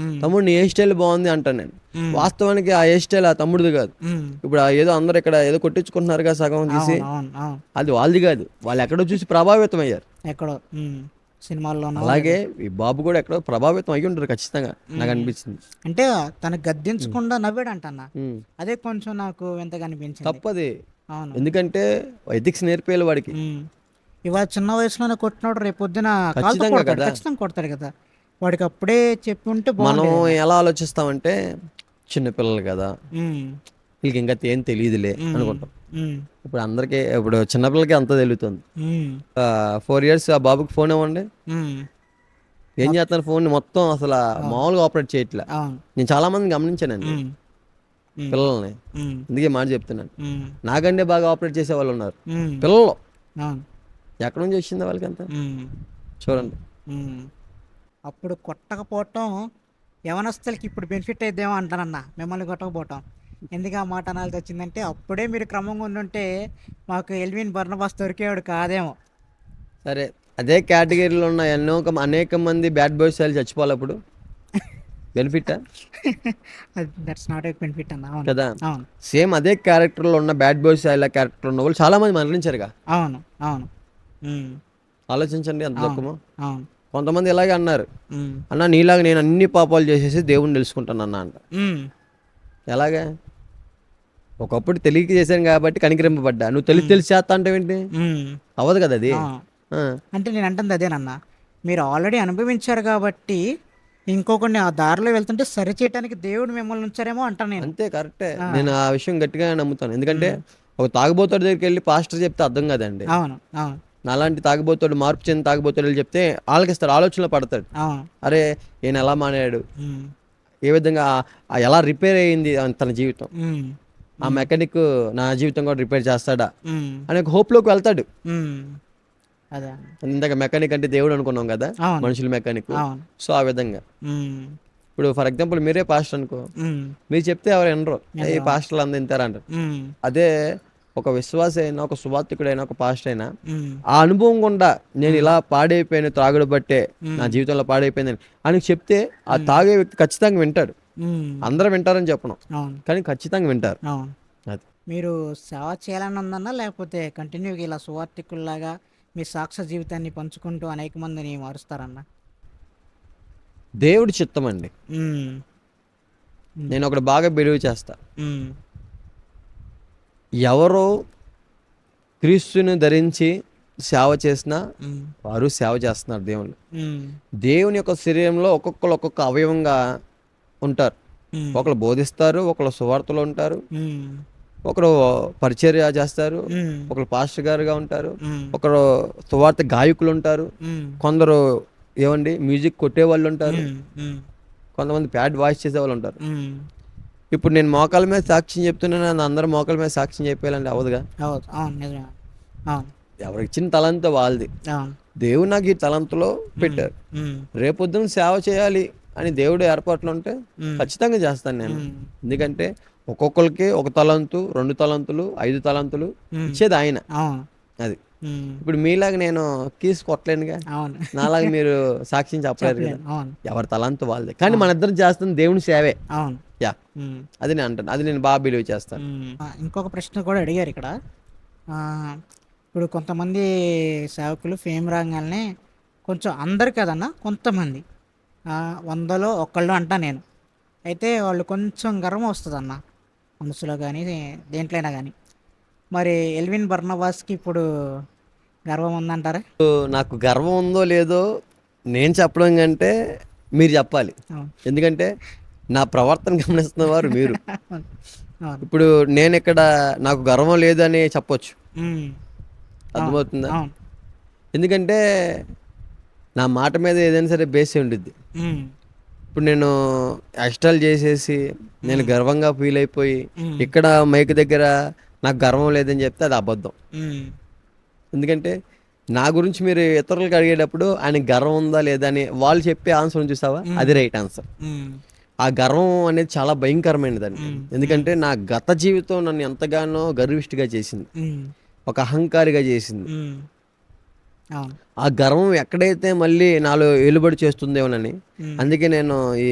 ఉమ్. తమ్ముడు నీ హెయిర్ స్టైల్ బాగుంది అంటాను నేను. ఉమ్. వాస్తవానికి ఆ హెయిర్ స్టైల్ ఆ తమ్ముడిది కాదు. ఉమ్. ఇప్పుడు ఏదో అందరు ఇక్కడ ఏదో కొట్టించుకుంటున్నారు కదా సగం తీసి, అవును. అవును. అవును. అది వాళ్ళది కాదు. వాళ్ళు ఎక్కడో చూసి ప్రభావితం అయ్యారు. ఎక్కడో సినిమాల్లోనో అలాగే ఈ బాబు కూడా ఎక్కడో ప్రభావితం అయ్యి ఉంటారు ఖచ్చితంగా, నాకు అనిపించింది. అంటే తను గద్దించకుండా నవ్వాడు అంటన్న. ఉమ్. అదే కొంచెం నాకు వింతగా అనిపించింది. తప్పది. అవును. ఎందుకంటే ఎథిక్స్ నేర్పేయాలి వాడికి. ఇవాళ చిన్న వయసులోనే కొట్టినోడు రేపు పొద్దున కాలుతో ఖచ్చితంగా కొడతాడు, కదా. ఖచ్చితంగా కొడతాడు కదా. వాడికి అప్పుడే చెప్పి ఉంటే మనం బాగుండేది. ఎలా ఆలోచిస్తామంటే చిన్నపిల్లలు కదా, వీళ్ళకి ఇంకా ఏం తెలియదులే అనుకుంటాం. ఇప్పుడు అందరికీ, ఇప్పుడు చిన్నపిల్లలకి అంతా తెలుస్తుంది. 4 years ఆ బాబుకి ఫోన్ ఇవ్వండి, ఏం చేస్తున్నారు ఫోన్ మొత్తం అసలు మామూలుగా ఆపరేట్ చేయట్లే. నేను చాలా మందిని గమనించానండి పిల్లల్ని, అందుకే మాట చెప్తున్నాను. నాకంటే బాగా ఆపరేట్ చేసే వాళ్ళు ఉన్నారు పిల్లలు. ఎక్కడి నుంచి వచ్చింది వాళ్ళకి అంతా చూడండి. అప్పుడు కొట్టకపోవటం యవనస్తులకి ఇప్పుడు బెనిఫిట్ అయిద్దేమో అంటానన్నా, మిమ్మల్ని కొట్టకపోవటం. ఎందుకు ఆ మాట అనాల్సి వచ్చిందంటే, అప్పుడే మీరు క్రమంగా ఉండుంటే మాకు ఎల్విన్ బర్నబాస్ దొరికేవాడు కాదేమో. సరే, అదే కేటగిరీలో ఉన్న అనేక మంది బ్యాడ్ బాయ్స్ వాళ్ళు చచ్చిపోవాలి అప్పుడు benefit that's not a benefit అన్న. అవును కదా. అవును సేమ్ అదే క్యారెక్టర్లో ఉన్న బ్యాడ్ బాయ్స్ ఇలా క్యారెక్టర్ ఉన్న వాళ్ళు చాలా మంది మరణించారుగా. అవును అవును ఆలోచించండి ఎంత తక్కువ. అవును. కొంతమంది ఇలాగే అన్నారు, అన్న నీలాగా నేను అన్ని పాపాలు చేసేసి దేవుణ్ణి తెలుసుకుంటాను అన్న అంట. ఎలాగే? ఒకప్పుడు తెలియక చేశాను కాబట్టి కనికరింపబడ్డా, నువ్వు తెలిసి చేస్తా అంటే ఏంటి? అవ్వదు కదా అది. అంటే నేను అంటుంది అదేనన్నా, మీరు ఆల్రెడీ అనుభవించారు కాబట్టి ఇంకొకరిని ఆ దారిలో వెళ్తుంటే సరి చేయడానికి దేవుడు మిమ్మల్ని ఉంచారేమో అంటాను నేను. అంతే, కరెక్టే. నేను ఆ విషయం గట్టిగా నమ్ముతాను. ఎందుకంటే ఒక తాగుబోతాడు దగ్గరికి వెళ్ళి పాస్టర్ చెప్తే అర్థం కదండి. అవును అవును. నాలాంటి తాగుబోతాడు, మార్పు చెందిన తాగుబోతాడు చెప్తే ఆలకిస్తాడు, ఆలోచనలో పడతాడు. అరే ఈయన ఎలా మానేయాడు, ఏ విధంగా ఎలా రిపేర్ అయ్యింది తన జీవితం, ఆ మెకానిక్ నా జీవితం కూడా రిపేర్ చేస్తాడా అనే హోప్లోకి వెళ్తాడు. అదే ఇందాక మెకానిక్ అంటే దేవుడు అనుకున్నాం కదా, మనుషుల మెకానిక్. సో ఆ విధంగా ఇప్పుడు ఫర్ ఎగ్జాంపుల్ మీరే పాస్టర్ అనుకో, మీరు చెప్తే ఎవరు వినరు, ఏ పాస్టర్లు అందరూ ఇంటారు అంటారు. అదే ఒక విశ్వాస అయినా, ఒక సువార్థికుడైనా, ఒక పాస్టర్ అయినా ఆ అనుభవం గుండా నేను ఇలా పాడైపోయాను త్రాగుడు బట్టే నా జీవితంలో పాడైపోయిందని అని చెప్తే ఆ తాగే వ్యక్తి ఖచ్చితంగా వింటాడు. ఉమ్, అందరూ వింటారని చెప్పను, అవును కానీ ఖచ్చితంగా వింటారు. అవును. అది మీరు సేవ చేయాలని ఉందన్నా లేకపోతే కంటిన్యూగా ఇలా సువార్థికుల్లాగా మీ సాక్ష్య జీవితాన్ని పంచుకుంటూ అనేక మందిని మారుస్తారన్న? దేవుడి చిత్తం అండి. ఉమ్, ఉమ్, నేను ఒకటి బాగా బిలీవ్ చేస్తా. ఉమ్, ఎవరో క్రీస్తుని ధరించి సేవ చేసినా ఉమ్, వారు సేవ చేస్తున్నారు దేవుని. ఉమ్, దేవుని యొక్క శరీరంలో ఒక్కొక్కరు ఒక్కొక్క అవయవంగా ఉంటారు. ఉమ్, ఒకరు బోధిస్తారు, ఒకరు సువార్తలో ఉంటారు, ఉమ్, ఒకరు పరిచర్య చేస్తారు, ఉమ్, ఒకరు పాస్టర్ గారుగా ఉంటారు, ఉమ్, ఒకరు సువార్త గాయకులు ఉంటారు, ఉమ్, కొందరు ఏమండి మ్యూజిక్ కొట్టే వాళ్ళు ఉంటారు, ఉమ్, ఉమ్, కొంతమంది ప్యాడ్ వాయిస్ చేసే వాళ్ళు ఉంటారు. ఉమ్. ఇప్పుడు నేను మోకాల మీద సాక్ష్యం చెప్తున్నాను, అందరూ మోకాల మీద సాక్ష్యం చెప్పేయాలంటే అవదుగా. అవును అవును నిజమే. అవును ఎవరికి ఇచ్చిన తలంత వాళ్ళది. అవును. దేవుడు నాకు ఈ తలంతులో ఉమ్, పెట్టారు. ఉమ్, రేపొద్దున సేవ చేయాలి అని దేవుడు ఏర్పాట్లు ఉంటే ఉమ్, ఖచ్చితంగా చేస్తాను నేను. ఉమ్, ఎందుకంటే ఒక్కొక్కరికి ఒక తలంతు, 2 తలంతులు, 5 తలంతులు ఉమ్. ఇచ్చేది ఆయన. అవును. అది. ఉమ్, ఇప్పుడు మీలాగా నేను కీస్ కొట్టలేనుగా, అవును. నాలాగా మీరు సాక్ష్యం చెప్పలేరు కదా. చెప్పలేను. అవును ఎవరి తలంతు వాళ్ళది, కానీ అవును మన ఇద్దరం చేస్తుంది దేవుని సేవే. అవును. యా, ఉమ్, అది నేను అంటాను, అది నేను బాగా బిలీవ్ చేస్తాను. ఇంకొక ప్రశ్న కూడా అడిగారు ఇక్కడ. ఆ, ఇప్పుడు కొంతమంది సేవకులు ఫేమ్ రాగానే కొంచెం అందరు కదన్నా కొంతమంది, ఆ, 100లో ఒకళ్ళు అంటా నేను, అయితే వాళ్ళు కొంచెం గర్వం వస్తుందన్న మనసులో కానీ దేంట్లైనా కానీ. మరి ఎల్విన్ బర్నబాస్కి ఇప్పుడు గర్వం ఉందంటారా? నాకు గర్వం ఉందో లేదో నేను చెప్పడం కంటే మీరు చెప్పాలి. అవును. ఎందుకంటే నా ప్రవర్తన గమనిస్తున్న వారు మీరు. అవును. అవును. ఇప్పుడు నేను ఇక్కడ నాకు గర్వం లేదని చెప్పొచ్చు, ఉమ్, అవును అర్థమవుతుందా? అవును. ఎందుకంటే నా మాట మీద ఏదైనా సరే బేస్ ఉండిద్ది. ఉమ్, ఇప్పుడు నేను ఎక్స్ట్రాలు చేసేసి నేను గర్వంగా ఫీల్ అయిపోయి ఉమ్, ఇక్కడ మైక్ దగ్గర నాకు గర్వం లేదని చెప్తే అది అబద్ధం. ఉమ్, ఎందుకంటే నా గురించి మీరు ఇతరులకు అడిగేటప్పుడు ఆయన గర్వం ఉందా లేదా అని వాళ్ళు చెప్పే ఆన్సర్ చూసావా, ఉమ్, అది రైట్ ఆన్సర్. ఉమ్, ఆ గర్వం అనేది చాలా భయంకరమైనదండి. ఉమ్, ఎందుకంటే నా గత జీవితం నన్ను ఎంతగానో గర్విష్ఠిగా చేసింది, ఉమ్, ఒక అహంకారిగా చేసింది. ఉమ్, అవును. ఆ గర్వం ఎక్కడైతే మళ్ళీ నాలో ఏలుబడి చేస్తుందేమోనని, ఉమ్, అందుకే నేను ఈ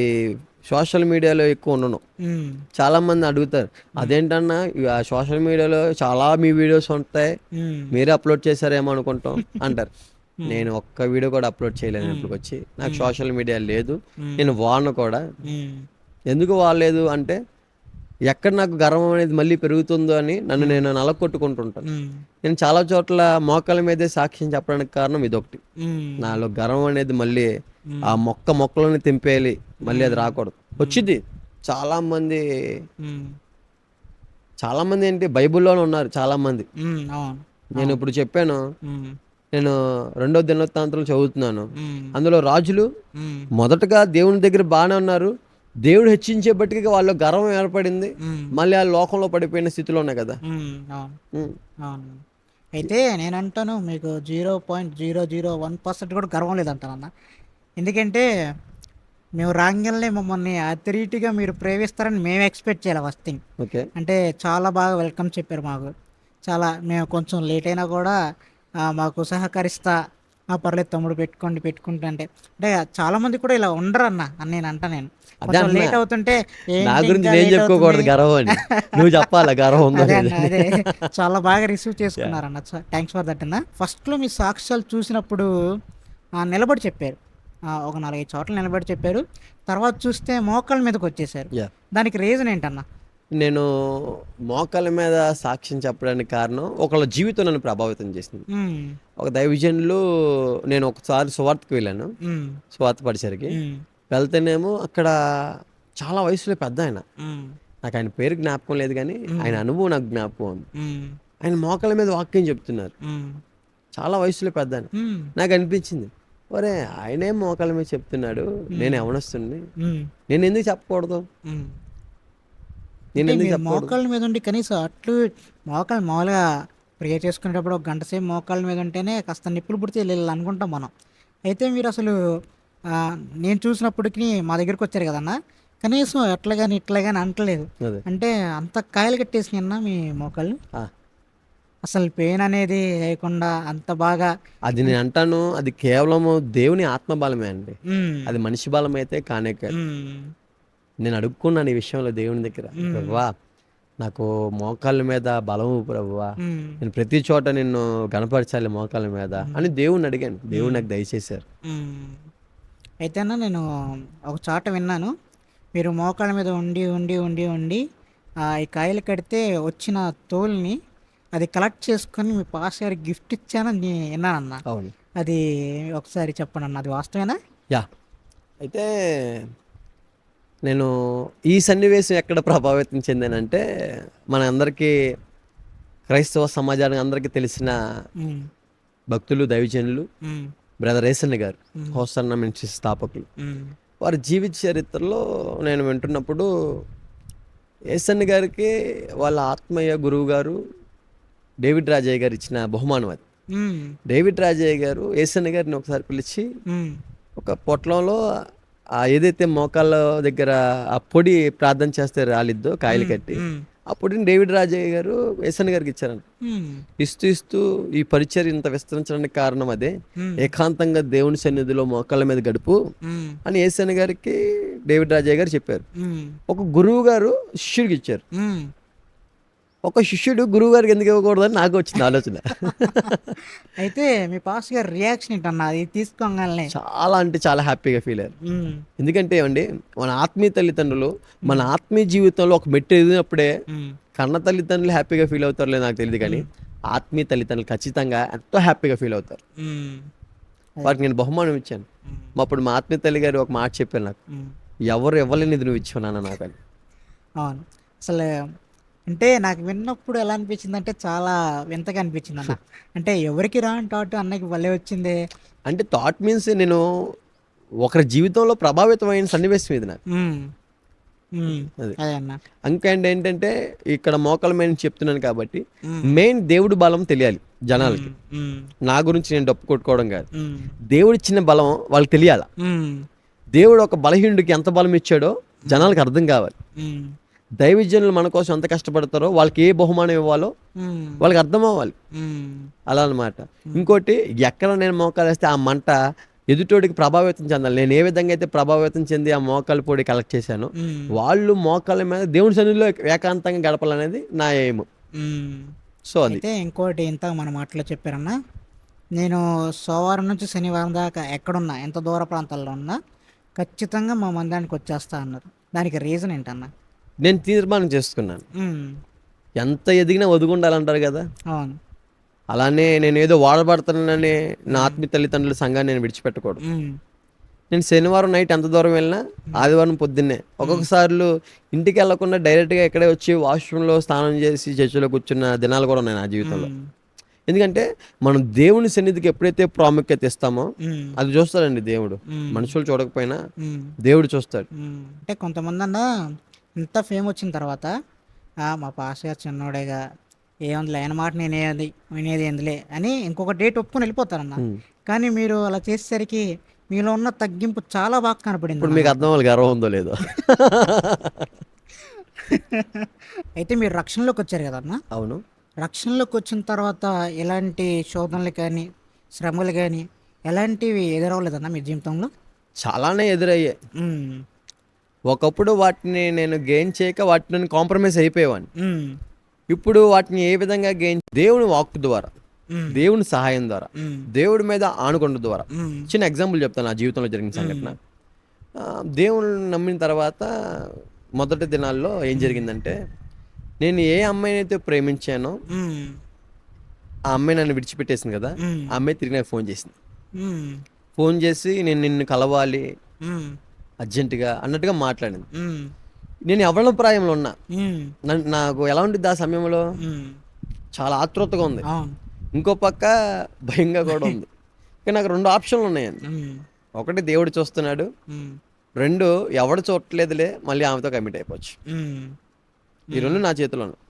సోషల్ మీడియాలో ఎక్కువ ఉండను. ఉమ్, చాలామంది అడుగుతారు, అదేంటన్నా ఆ సోషల్ మీడియాలో చాలా మీ వీడియోస్ ఉంటాయి, ఉమ్, మీరే అప్లోడ్ చేశారేమో అనుకుంటాం అంటారు. ఉమ్, నేను ఒక్క వీడియో కూడా అప్లోడ్ చేయలేను ఉమ్, ఇప్పుడు వచ్చి. నాకు ఉమ్, సోషల్ మీడియా లేదు, ఉమ్, నేను వాడను కూడా. ఉమ్, ఎందుకు వాడలేదు అంటే ఎక్కడ నాకు గర్వం అనేది మళ్ళీ పెరుగుతుందో అని నన్ను నేను నలకొట్టుకుంటుంటాను. ఉమ్, నేను చాలా చోట్ల మోకాల మీదే సాక్ష్యం చెప్పడానికి కారణం ఇదొకటి. ఉమ్, నాలో గర్వం అనేది మళ్ళీ ఆ ఉమ్, మొక్కలను తెంపేయాలి, మళ్ళీ అది రాకూడదు. ఉమ్, వచ్చింది చాలామంది. ఉమ్, చాలామంది ఏంటి, బైబిల్లోనే ఉన్నారు చాలామంది. ఉమ్, అవును నేను అవును. ఇప్పుడు చెప్పాను, ఉమ్, నేను 2వ దినవృత్తాంతం చదువుతున్నాను. ఉమ్, అందులో రాజులు ఉమ్, మొదటగా దేవుని దగ్గర బాగానే ఉన్నారు, దేవుడు హెచ్చించే బట్టికి వాళ్ళ గర్వం ఏర్పడింది, ఉమ్, మళ్ళీ ఆ లోకంలో పడిపోయిన స్థితిలో ఉన్నాయి కదా. ఉమ్, అవును ఉమ్. అవును. అయితే నేను అంటాను మీకు 0.001% కూడా గర్వం లేదంటానన్న. ఎందుకంటే మేము రాంగల్నే మమ్మల్ని అతిరీటిగా మీరు ప్రేమిస్తారని మేము ఎక్స్పెక్ట్ చేయాలి ఫస్ట్ థింగ్. ఓకే. అంటే చాలా బాగా వెల్కమ్ చెప్పారు మాకు. చాలా మేము కొంచెం లేట్ అయినా కూడా మాకు సహకరిస్తా, పర్లేదు తమ్ముడు పెట్టుకోండి పెట్టుకుంటా అంటే. అంటే చాలామంది కూడా ఇలా ఉండరన్న అని నేను అంటా. నేను అదే కొంచెం అంటున్నా, లేట్ అవుతుంటే నా ఏంటి గురించి ఇంకా నేను లేట్ అవుతుంది. చెప్పుకోకూడదు గర్వం అని, నువ్వు చెప్పాలా గర్వం ఉందో అదే అన్న లేదని. అదే చాలా బాగా రిసీవ్ చేసుకున్నారన్న. థ్యాంక్స్ ఫర్ దట్ అన్న. ఫస్ట్లో మీ సాక్ష్యాలు చూసినప్పుడు నిలబడి చెప్పారు, ఒక 4-5 చోట్ల నిలబడి చెప్పారు. తర్వాత చూస్తే మోకాళ్ళ మీదకి వచ్చేసారు. యా, దానికి రీజన్ ఏంటన్నా? నేను మోకాళ్ళ మీద సాక్ష్యం చెప్పడానికి కారణం ఒకళ్ళ జీవితం నన్ను ప్రభావితం చేసింది. ఉమ్, ఒక దైవజనులు, నేను ఒకసారి సువార్తకు వెళ్ళాను, ఉమ్, సువార్త పరిసరికి ఉమ్, వెళ్తేనేమో అక్కడ చాలా వయసులో పెద్ద ఆయన, ఉమ్, నాకు ఆయన పేరు జ్ఞాపకం లేదు కానీ ఆయన అనుభవం నాకు జ్ఞాపకం ఉంది. ఉమ్, ఆయన మోకాళ్ళ మీద వాక్యం చెప్తున్నారు, ఉమ్, చాలా వయసులో పెద్ద ఆయన. ఉమ్, నాకు అనిపించింది, ఒరే ఆయనే మోకాళ్ళ మీద చెప్తున్నాడు, నేను యవనస్తుడిని, ఉమ్, నేను ఎందుకు చెప్పకూడదు, ఉమ్. నేను అంటే ఎందుకు మీరు చెప్పకూడదు. మోకాళ్ళ మీద ఉండి కనీసం అట్లు మోకాళ్ళు మామూలుగా ప్రేయర్ చేసుకునేటప్పుడు ఒక గంట సేపు మోకాళ్ళ మీద ఉంటేనే కాస్త నిప్పులు పుడితే వెళ్ళి అనుకుంటాం మనం. అయితే మీరు అసలు ఆ, నేను చూసినప్పటికీ మా దగ్గరికి వచ్చారు కదన్నా, కనీసం ఎట్లా కానీ ఇట్లా కానీ అంటలేదు. అదే. అంటే అంత కాయలు కట్టేసినాయి అన్న మీ మోకాళ్ళు. ఆ, అసలు పెయిన్ అనేది లేకుండా అంత బాగా. అది నేను అంటాను, అది కేవలము దేవుని ఆత్మ బలమే అండి, ఉమ్, అది మనిషి బలం అయితే కానే కాదు. ఉమ్, నేను అడుక్కున్నాను ఈ విషయంలో దేవుని దగ్గర, ప్రభువా నాకు మోకాళ్ళ మీద బలము ప్రభువా, నేను ప్రతి చోట నిన్ను గణపరచాలి మోకాళ్ళ మీద అని దేవుణ్ణి అడిగాను. దేవుడు నాకు దయచేశారు. అయితేనా నేను ఒక చోట విన్నాను, మీరు మోకాళ్ళ మీద ఉండి ఉండి ఉండి ఉండి ఈ కాయలు కడితే వచ్చిన తోలుని అది కలెక్ట్ చేసుకొని మీ పాస్ గారికి గిఫ్ట్ ఇచ్చానని విన్నానన్న. అవును. అది ఒకసారి చెప్పండి అన్న, అది వాస్తవేనా? యా, అయితే నేను ఈ సన్నివేశం ఎక్కడ ప్రభావితం చెందానంటే, మన అందరికీ క్రైస్తవ సమాజానికి అందరికీ తెలిసిన ఉమ్, భక్తులు దైవజనులు ఉమ్, బ్రదర్ ఏసన్న గారు, హోసన్న మినిస్ట్రీ స్థాపకులు. ఉమ్, వారి జీవిత చరిత్రలో నేను వింటున్నప్పుడు ఏసన్న గారికి వాళ్ళ ఆత్మీయ గురువు గారు డేవిడ్ రాజయ్య గారు ఇచ్చిన బహుమానం అది. ఉమ్, డేవిడ్ రాజయ్య గారు ఏసన్న గారిని ఒకసారి పిలిచి ఉమ్, ఒక పొట్లంలో ఏదైతే మోకాళ్ళ దగ్గర ఆ పొడి ప్రార్థన చేస్తే రాలిద్దో కాయలు కట్టి, ఉమ్, ఆ పొడిని డేవిడ్ రాజయ్య గారు ఏసన్న గారికి ఇచ్చారంట. ఉమ్, ఇస్తూ ఇస్తూ ఈ పరిచర్య ఇంత విస్తరించడానికి కారణం అదే, ఉమ్, ఏకాంతంగా దేవుని సన్నిధిలో మోకాళ్ళ మీద గడుపు ఉమ్, అని ఏసన్న గారికి డేవిడ్ రాజయ్య గారు చెప్పారు. ఉమ్, ఒక గురువు గారు శిష్యుడికి ఇచ్చారు. ఉమ్. ఒక శిష్యుడు గురువు గారికి ఎందుకు ఇవ్వకూడదని నాకు వచ్చింది ఆలోచన. అయితే మీ పాస్ గారి రియాక్షన్ ఏంటన్నా అది తీసుకోగానే? చాలా అంటే చాలా హ్యాపీగా ఫీల్ అయ్యారు. ఎందుకంటే ఏమండి, మన ఆత్మీయ తల్లిదండ్రులు మన ఆత్మీయ జీవితంలో ఒక మెట్టు ఎదిగినప్పుడే కన్న తల్లిదండ్రులు హ్యాపీగా ఫీల్ అవుతారు లేదు నాకు తెలియదు, కానీ ఆత్మీయ తల్లిదండ్రులు ఖచ్చితంగా ఎంతో హ్యాపీగా ఫీల్ అవుతారు. వారికి నేను బహుమానం ఇచ్చాను. అప్పుడు మా ఆత్మీయ తల్లి గారు ఒక మాట చెప్పారు నాకు, ఎవరు ఇవ్వలేనిది నువ్వు ఇచ్చావు నాన్న నాకు అని. అవును. అసలు అంటే నాకు విన్నప్పుడు ఎలా అనిపించింది అంటే చాలా వింతగా అనిపించింది అన్న. అంటే ఎవరికి రాని థాట్ అన్నకి భలే వచ్చింది. అంటే థాట్ మీన్స్ నేను ఒకరి జీవితంలో ప్రభావితమైన సన్నివేశం ఇది నాకు. అది అదే అన్న. ఇంకేంటి ఏంటంటే ఇక్కడ మోకాల మీద చెప్తున్నాను కాబట్టి మెయిన్ దేవుడి బలం తెలియాలి జనాలకి. నా గురించి నేను డప్పు కొట్టుకోవడం కాదు, దేవుడిచ్చిన బలం వాళ్ళకి తెలియాల. దేవుడు ఒక బలహీనుడికి ఎంత బలం ఇచ్చాడో జనాలకు అర్థం కావాలి. దైవజనులు మన కోసం ఎంత కష్టపడతారో వాళ్ళకి ఏ బహుమానం ఇవ్వాలో వాళ్ళకి అర్థం అవ్వాలి. అలా అనమాట. ఇంకోటి, ఎక్కడ నేను మోకాలు వేస్తే ఆ మంట ఎదుటోడికి ప్రభావితం చెందాలి. నేను ఏ విధంగా అయితే ప్రభావితం చెంది ఆ మోకాలు పొడి కలెక్ట్ చేశాను, వాళ్ళు మోకాళ్ళ మీద దేవుని సన్నిధిలో ఏకాంతంగా గడపాలనేది నా ఎయిమ్. సో అది. అయితే ఇంకోటి ఇంత మన మాటలో చెప్పారన్నా, నేను సోమవారం నుంచి శనివారం దాకా ఎక్కడున్నా, ఎంత దూర ప్రాంతాల్లో ఉన్నా ఖచ్చితంగా మా మందిరానికి వచ్చేస్తా అన్నారు. దానికి రీజన్ ఏంటన్నా? నేను తీర్మానం చేసుకున్నాను, ఎంత ఎదిగినా ఒదుగుండాలంటారు కదా, అవును. అలానే నేను ఏదో వాడబడుతున్నానని నా ఆత్మీయ తల్లిదండ్రుల సంఘాన్ని నేను విడిచిపెట్టకూడదు. నేను శనివారం నైట్ ఎంత దూరం వెళ్ళినా ఆదివారం పొద్దున్నే, ఒక్కొక్కసార్లు ఇంటికి వెళ్లకుండా డైరెక్ట్గా ఇక్కడే వచ్చి వాష్రూమ్లో స్నానం చేసి చర్చిలో కూర్చున్న దినాలు కూడా ఉన్నాయి నా జీవితంలో. ఎందుకంటే మనం దేవుని సన్నిధికి ఎప్పుడైతే ప్రాముఖ్యత ఇస్తామో అది చూస్తాడండి దేవుడు. మనుషులు చూడకపోయినా దేవుడు చూస్తాడు. అంటే కొంతమంది అన్న ఇంత ఫేమ్ వచ్చిన తర్వాత మా పాస్ గారు చిన్నోడేగా, ఏముంది ఆయన మాట వినేది ఎందులే అని ఇంకొక డేట్ ఒప్పుకొని వెళ్ళిపోతారన్న. కానీ మీరు అలా చేసేసరికి మీలో ఉన్న తగ్గింపు చాలా బాగా కనపడింది. ఇప్పుడు మీకు అర్థం అవ్వాలి గర్వం ఉందో లేదో. అయితే మీరు రక్షణలోకి వచ్చారు కదన్న. అవును. రక్షణలోకి వచ్చిన తర్వాత ఎలాంటి శోధనలు కానీ శ్రమలు కానీ ఎలాంటివి ఎదురవ్వలేదన్న మీ జీవితంలో? చాలానే ఎదురయ్యాయి. ఒకప్పుడు వాటిని నేను గెయిన్ చేయక వాటిని కాంప్రమైజ్ అయిపోయేవాడిని. ఇప్పుడు వాటిని ఏ విధంగా గెయిన్, దేవుని వాక్కు ద్వారా, దేవుని సహాయం ద్వారా, దేవుడి మీద ఆనుకొండ ద్వారా. చిన్న ఎగ్జాంపుల్ చెప్తాను నా జీవితంలో జరిగిన సంఘటన. దేవుని నమ్మిన తర్వాత మొదటి దినాల్లో ఏం జరిగిందంటే, నేను ఏ అమ్మాయిని అయితే ప్రేమించానో ఆ అమ్మాయి నన్ను విడిచిపెట్టేసింది కదా, ఆ అమ్మాయి తిరిగి నాకు ఫోన్ చేసింది. ఫోన్ చేసి నేను నిన్ను కలవాలి అర్జెంటుగా అన్నట్టుగా మాట్లాడింది. నేను ఎవరి ప్రాయంలో ఉన్నా, నాకు ఎలా ఉంటుంది ఆ సమయంలో, చాలా ఆతృతగా ఉంది, ఇంకో పక్క భయంగా కూడా ఉంది. కానీ నాకు రెండు ఆప్షన్లు ఉన్నాయండి. ఒకటి, దేవుడు చూస్తున్నాడు. రెండు, ఎవడు చూడట్లేదులే, మళ్ళీ ఆమెతో కమిట్ అయిపోవచ్చు. ఈ రెండు నా చేతిలో ఉన్నాయి.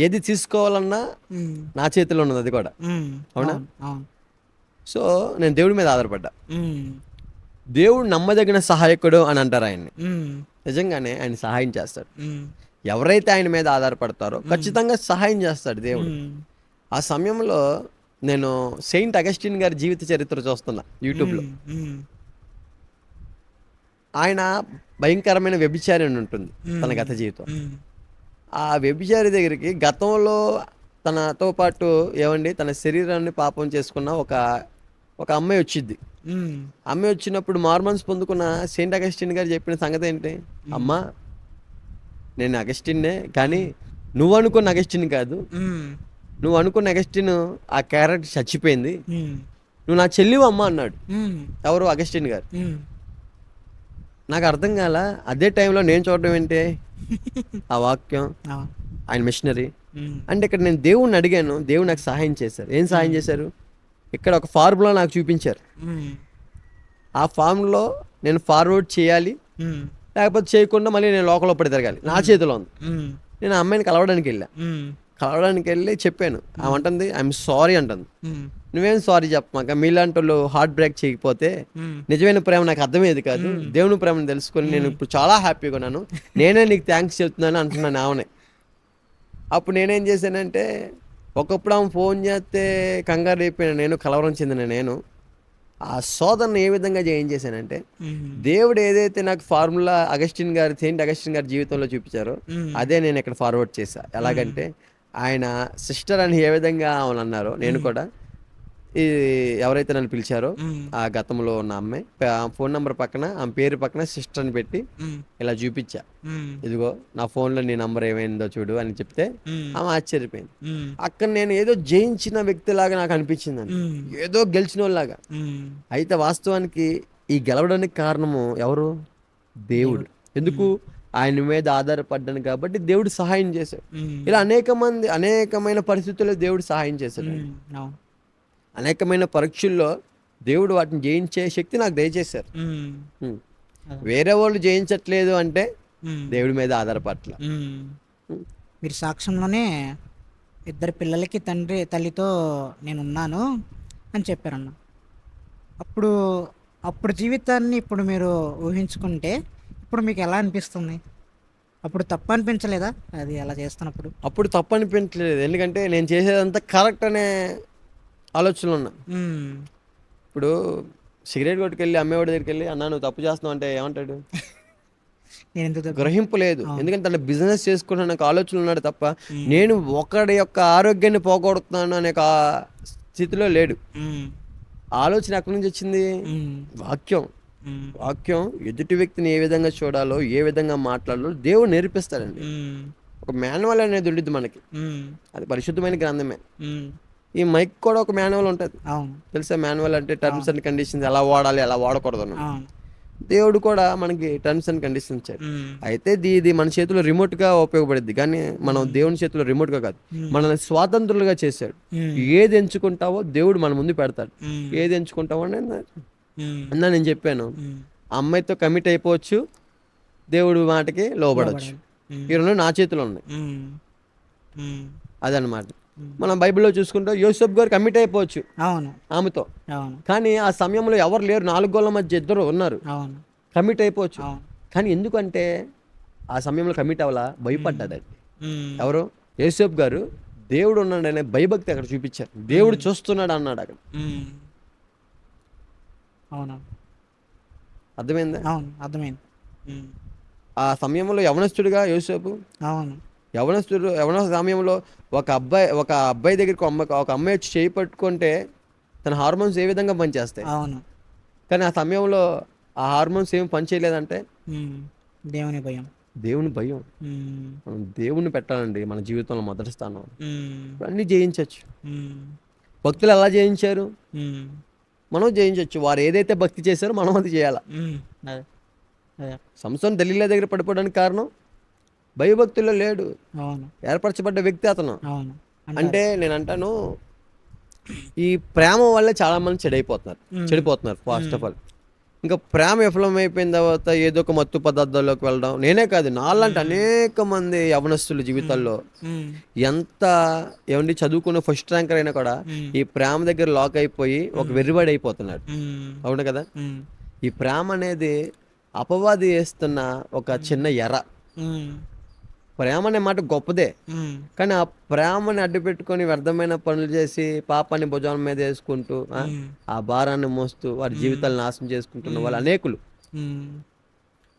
ఏది తీసుకోవాలన్నా నా చేతిలో ఉన్నది, అది కూడా. అవునా? సో నేను దేవుడి మీద ఆధారపడ్డా. దేవుడు నమ్మదగిన సహాయకుడు అని అంటారు ఆయన్ని. నిజంగానే ఆయన సహాయం చేస్తాడు. ఎవరైతే ఆయన మీద ఆధారపడతారో ఖచ్చితంగా సహాయం చేస్తాడు దేవుడు. ఆ సమయంలో నేను సెయింట్ అగస్టిన్ గారి జీవిత చరిత్ర చూస్తున్నా యూట్యూబ్లో. ఆయన భయంకరమైన వ్యభిచారి అని ఉంటుంది తన గత జీవితం. ఆ వ్యభిచారి దగ్గరికి గతంలో తనతో పాటు ఏమండి తన శరీరాన్ని పాపం చేసుకున్న ఒక ఒక అమ్మాయి వచ్చింది. అమ్మాయి వచ్చినప్పుడు మార్మన్స్ పొందుకున్న సెయింట్ అగస్టిన్ గారు చెప్పిన సంగతి ఏంటి? అమ్మా, నేను అగస్టిన్నే, కానీ నువ్వు అనుకున్న అగస్టిన్ కాదు. నువ్వు అనుకున్న అగస్టిన్ ఆ క్యారెక్టర్ చచ్చిపోయింది. నువ్వు నా చెల్లివు అమ్మ అన్నాడు. ఎవరు? అగస్టిన్ గారు. నాకు అర్థం కాల. అదే టైంలో నేను చూడడం ఏంటి ఆ వాక్యం, ఆయన మిషనరీ అంటే ఇక్కడ నేను దేవుణ్ణి అడిగాను, దేవుడు నాకు సహాయం చేశారు. ఏం సహాయం చేశారు? ఇక్కడ ఒక ఫార్ములా నాకు చూపించారు. ఆ ఫార్ములో నేను ఫార్వర్డ్ చేయాలి, లేకపోతే చేయకుండా మళ్ళీ నేను లోకంలో పడి తిరగాలి. నా చేతిలో ఉంది. నేను ఆ అమ్మాయిని కలవడానికి వెళ్ళి చెప్పాను. ఆమె అంటుంది ఐఎమ్ సారీ అంటుంది. నువ్వేం సారీ చెప్పమాక, మీలాంటి వాళ్ళు హార్ట్ బ్రేక్ చేయకపోతే నిజమైన ప్రేమ నాకు అర్థమయ్యేది కాదు. దేవుని ప్రేమను తెలుసుకొని నేను ఇప్పుడు చాలా హ్యాపీగా ఉన్నాను, నేనే నీకు థ్యాంక్స్ చెప్తున్నాను అంటున్నాను ఆమెనే. అప్పుడు నేనేం చేశానంటే, ఒకప్పుడు ఆమె ఫోన్ చేస్తే కంగారు అయిపోయినా నేను, కలవరం చెందిన నేను ఆ సోదరుని ఏ విధంగా ఏం చేశానంటే, దేవుడు ఏదైతే నాకు ఫార్ములా సెయింట్ అగస్టిన్ గారి జీవితంలో చూపించారో అదే నేను ఇక్కడ ఫార్వర్డ్ చేశా. ఎలాగంటే ఆయన సిస్టర్ అని ఏ విధంగా ఆమెను అన్నారో నేను కూడా ఈ ఎవరైతే నన్ను పిలిచారో ఆ గతంలో ఉన్న అమ్మాయి ఫోన్ నెంబర్ పక్కన ఆమె పేరు పక్కన సిస్టర్ అని పెట్టి ఇలా చూపించా. ఇదిగో నా ఫోన్లో నీ నంబర్ ఏమైందో చూడు అని చెప్తే ఆమె ఆశ్చర్యపోయింది. అక్కడ నేను ఏదో జయించిన వ్యక్తిలాగా నాకు అనిపించిందని, ఏదో గెలిచిన వాళ్ళలాగా. అయితే వాస్తవానికి ఈ గెలవడానికి కారణము ఎవరు? దేవుడు. ఎందుకు? ఆయన మీద ఆధారపడ్డాను కాబట్టి దేవుడు సహాయం చేశాడు. ఇలా అనేకమైన పరిస్థితుల్లో దేవుడు సహాయం చేశాడు. అనేకమైన పరీక్షల్లో దేవుడు వాటిని జయించే శక్తి నాకు దయచేశారు. వేరే వాళ్ళు జయించట్లేదు అంటే దేవుడి మీద ఆధారపట్ల. మీరు సాక్ష్యంలోనే ఇద్దరు పిల్లలకి తల్లితో నేను ఉన్నాను అని చెప్పారన్న. అప్పుడు జీవితాన్ని ఇప్పుడు మీరు ఊహించుకుంటే ఇప్పుడు మీకు ఎలా అనిపిస్తుంది? అప్పుడు తప్పు అనిపించలేదా అది అలా చేస్తున్నప్పుడు? అప్పుడు తప్పు అనిపించలేదు, ఎందుకంటే నేను చేసేదంతా కరెక్ట్ అనే ఆలోచనలు ఉన్నా. ఇప్పుడు సిగరెట్ కొట్టుకెళ్ళి అమ్మేవాడి దగ్గరికి వెళ్ళి అన్నా నువ్వు తప్పు చేస్తున్నావు అంటే ఏమంటాడు? గ్రహింపు లేదు, ఎందుకంటే తన బిజినెస్ చేసుకుంటున్న ఆలోచనలు ఉన్నాడు తప్ప నేను ఒకడి యొక్క ఆరోగ్యాన్ని పోగొడుతున్నాను అనే స్థితిలో లేడు. ఆలోచన ఎక్కడి నుంచి వచ్చింది? వాక్యం ఎదుటి వ్యక్తిని ఏ విధంగా చూడాలో, ఏ విధంగా మాట్లాడాలో దేవుడు నేర్పిస్తాడండి. ఒక మాన్యువల్ అనేది ఉండిద్ది మనకి, అది పరిశుద్ధమైన గ్రంథమే. ఈ మైక్ కూడా ఒక మాన్యువల్ ఉంటుంది, తెలుసా? మాన్యువల్ అంటే టర్మ్స్ అండ్ కండిషన్స్, ఎలా వాడాలి ఎలా వాడకూడదు. దేవుడు కూడా మనకి టర్మ్స్ అండ్ కండిషన్స్ ఇచ్చాడు. అయితే ఇది మన చేతిలో రిమోట్ గా ఉపయోగపడింది, కానీ మనం దేవుని చేతిలో రిమోట్ గా కాదు, మనల్ని స్వాతంత్రులుగా చేశాడు. ఏది ఎంచుకుంటావో దేవుడు మన ముందు పెడతాడు. ఏది ఎంచుకుంటావో అన్నా నేను చెప్పాను, అమ్మాయితో కమిట్ అయిపోవచ్చు, దేవుడు మాటకి లోబడవచ్చు. ఈ రెండు నా చేతిలో ఉన్నాయి. అదనమాట. మనం బైబిల్లో చూసుకుంటే యోసేపు గారు కమిట్ అయిపోవచ్చు ఆమెతో, కానీ ఆ సమయంలో ఎవరు లేరు, 4 గోళ్ల మధ్య ఇద్దరు ఉన్నారు, కమిట్ అయిపోవచ్చు. కానీ ఎందుకంటే ఆ సమయంలో కమిట్ అవ్వాలా? భయపడ్డాడు. ఎవరు? యోసేపు గారు. దేవుడు ఉన్నాడనే భయభక్తి అక్కడ చూపించారు. దేవుడు చూస్తున్నాడు అన్నాడు అక్కడ. అర్థమైందా? ఆ సమయంలో యవనస్తుడిగా యోసేపు, యవన సమయంలో ఒక అబ్బాయి దగ్గరికి ఒక అమ్మాయి వచ్చి చేయి పట్టుకుంటే తన హార్మోన్స్ ఏ విధంగా పనిచేస్తాయి. కానీ ఆ సమయంలో ఆ హార్మోన్స్ ఏమి పనిచేయలేదంటే దేవుని భయం. మనం దేవుణ్ణి పెట్టాలండి మన జీవితంలో మొదటి స్థానం. అన్నీ జయించవచ్చు. భక్తులు ఎలా జయించారు? మనం జయించవచ్చు. వారు ఏదైతే భక్తి చేశారో మనం అది చేయాలా. సంసోను దలీలా దగ్గర పడిపోవడానికి కారణం భయభక్తుల్లో లేడు, ఏర్పరచబడ్డ వ్యక్తి అతను. అంటే నేను అంటాను, ఈ ప్రేమ వల్లే చాలా మంది చెడిపోతున్నారు ఫస్ట్ ఆఫ్ ఆల్. ఇంకా ప్రేమ విఫలమైపోయిన తర్వాత ఏదో ఒక మత్తు పదార్థాల్లోకి వెళ్ళడం. నేనే కాదు, నాలాంటి అనేక మంది యవనస్తుల జీవితాల్లో ఎంత చదువుకున్న ఫస్ట్ ర్యాంకర్ అయినా కూడా ఈ ప్రేమ దగ్గర లాక్ అయిపోయి ఒక వెర్రివాడి అయిపోతున్నాడు. అవును కదా? ఈ ప్రేమ అనేది అపవాది వేస్తున్న ఒక చిన్న ఎర. ప్రేమ అనే మాట గొప్పదే, కానీ ఆ ప్రేమని అడ్డు పెట్టుకొని వ్యర్థమైన పనులు చేసి పాపాన్ని భుజాల మీద వేసుకుంటూ ఆ భారాన్ని మోస్తూ వారి జీవితాలు నాశనం చేసుకుంటున్న వాళ్ళు అనేకులు.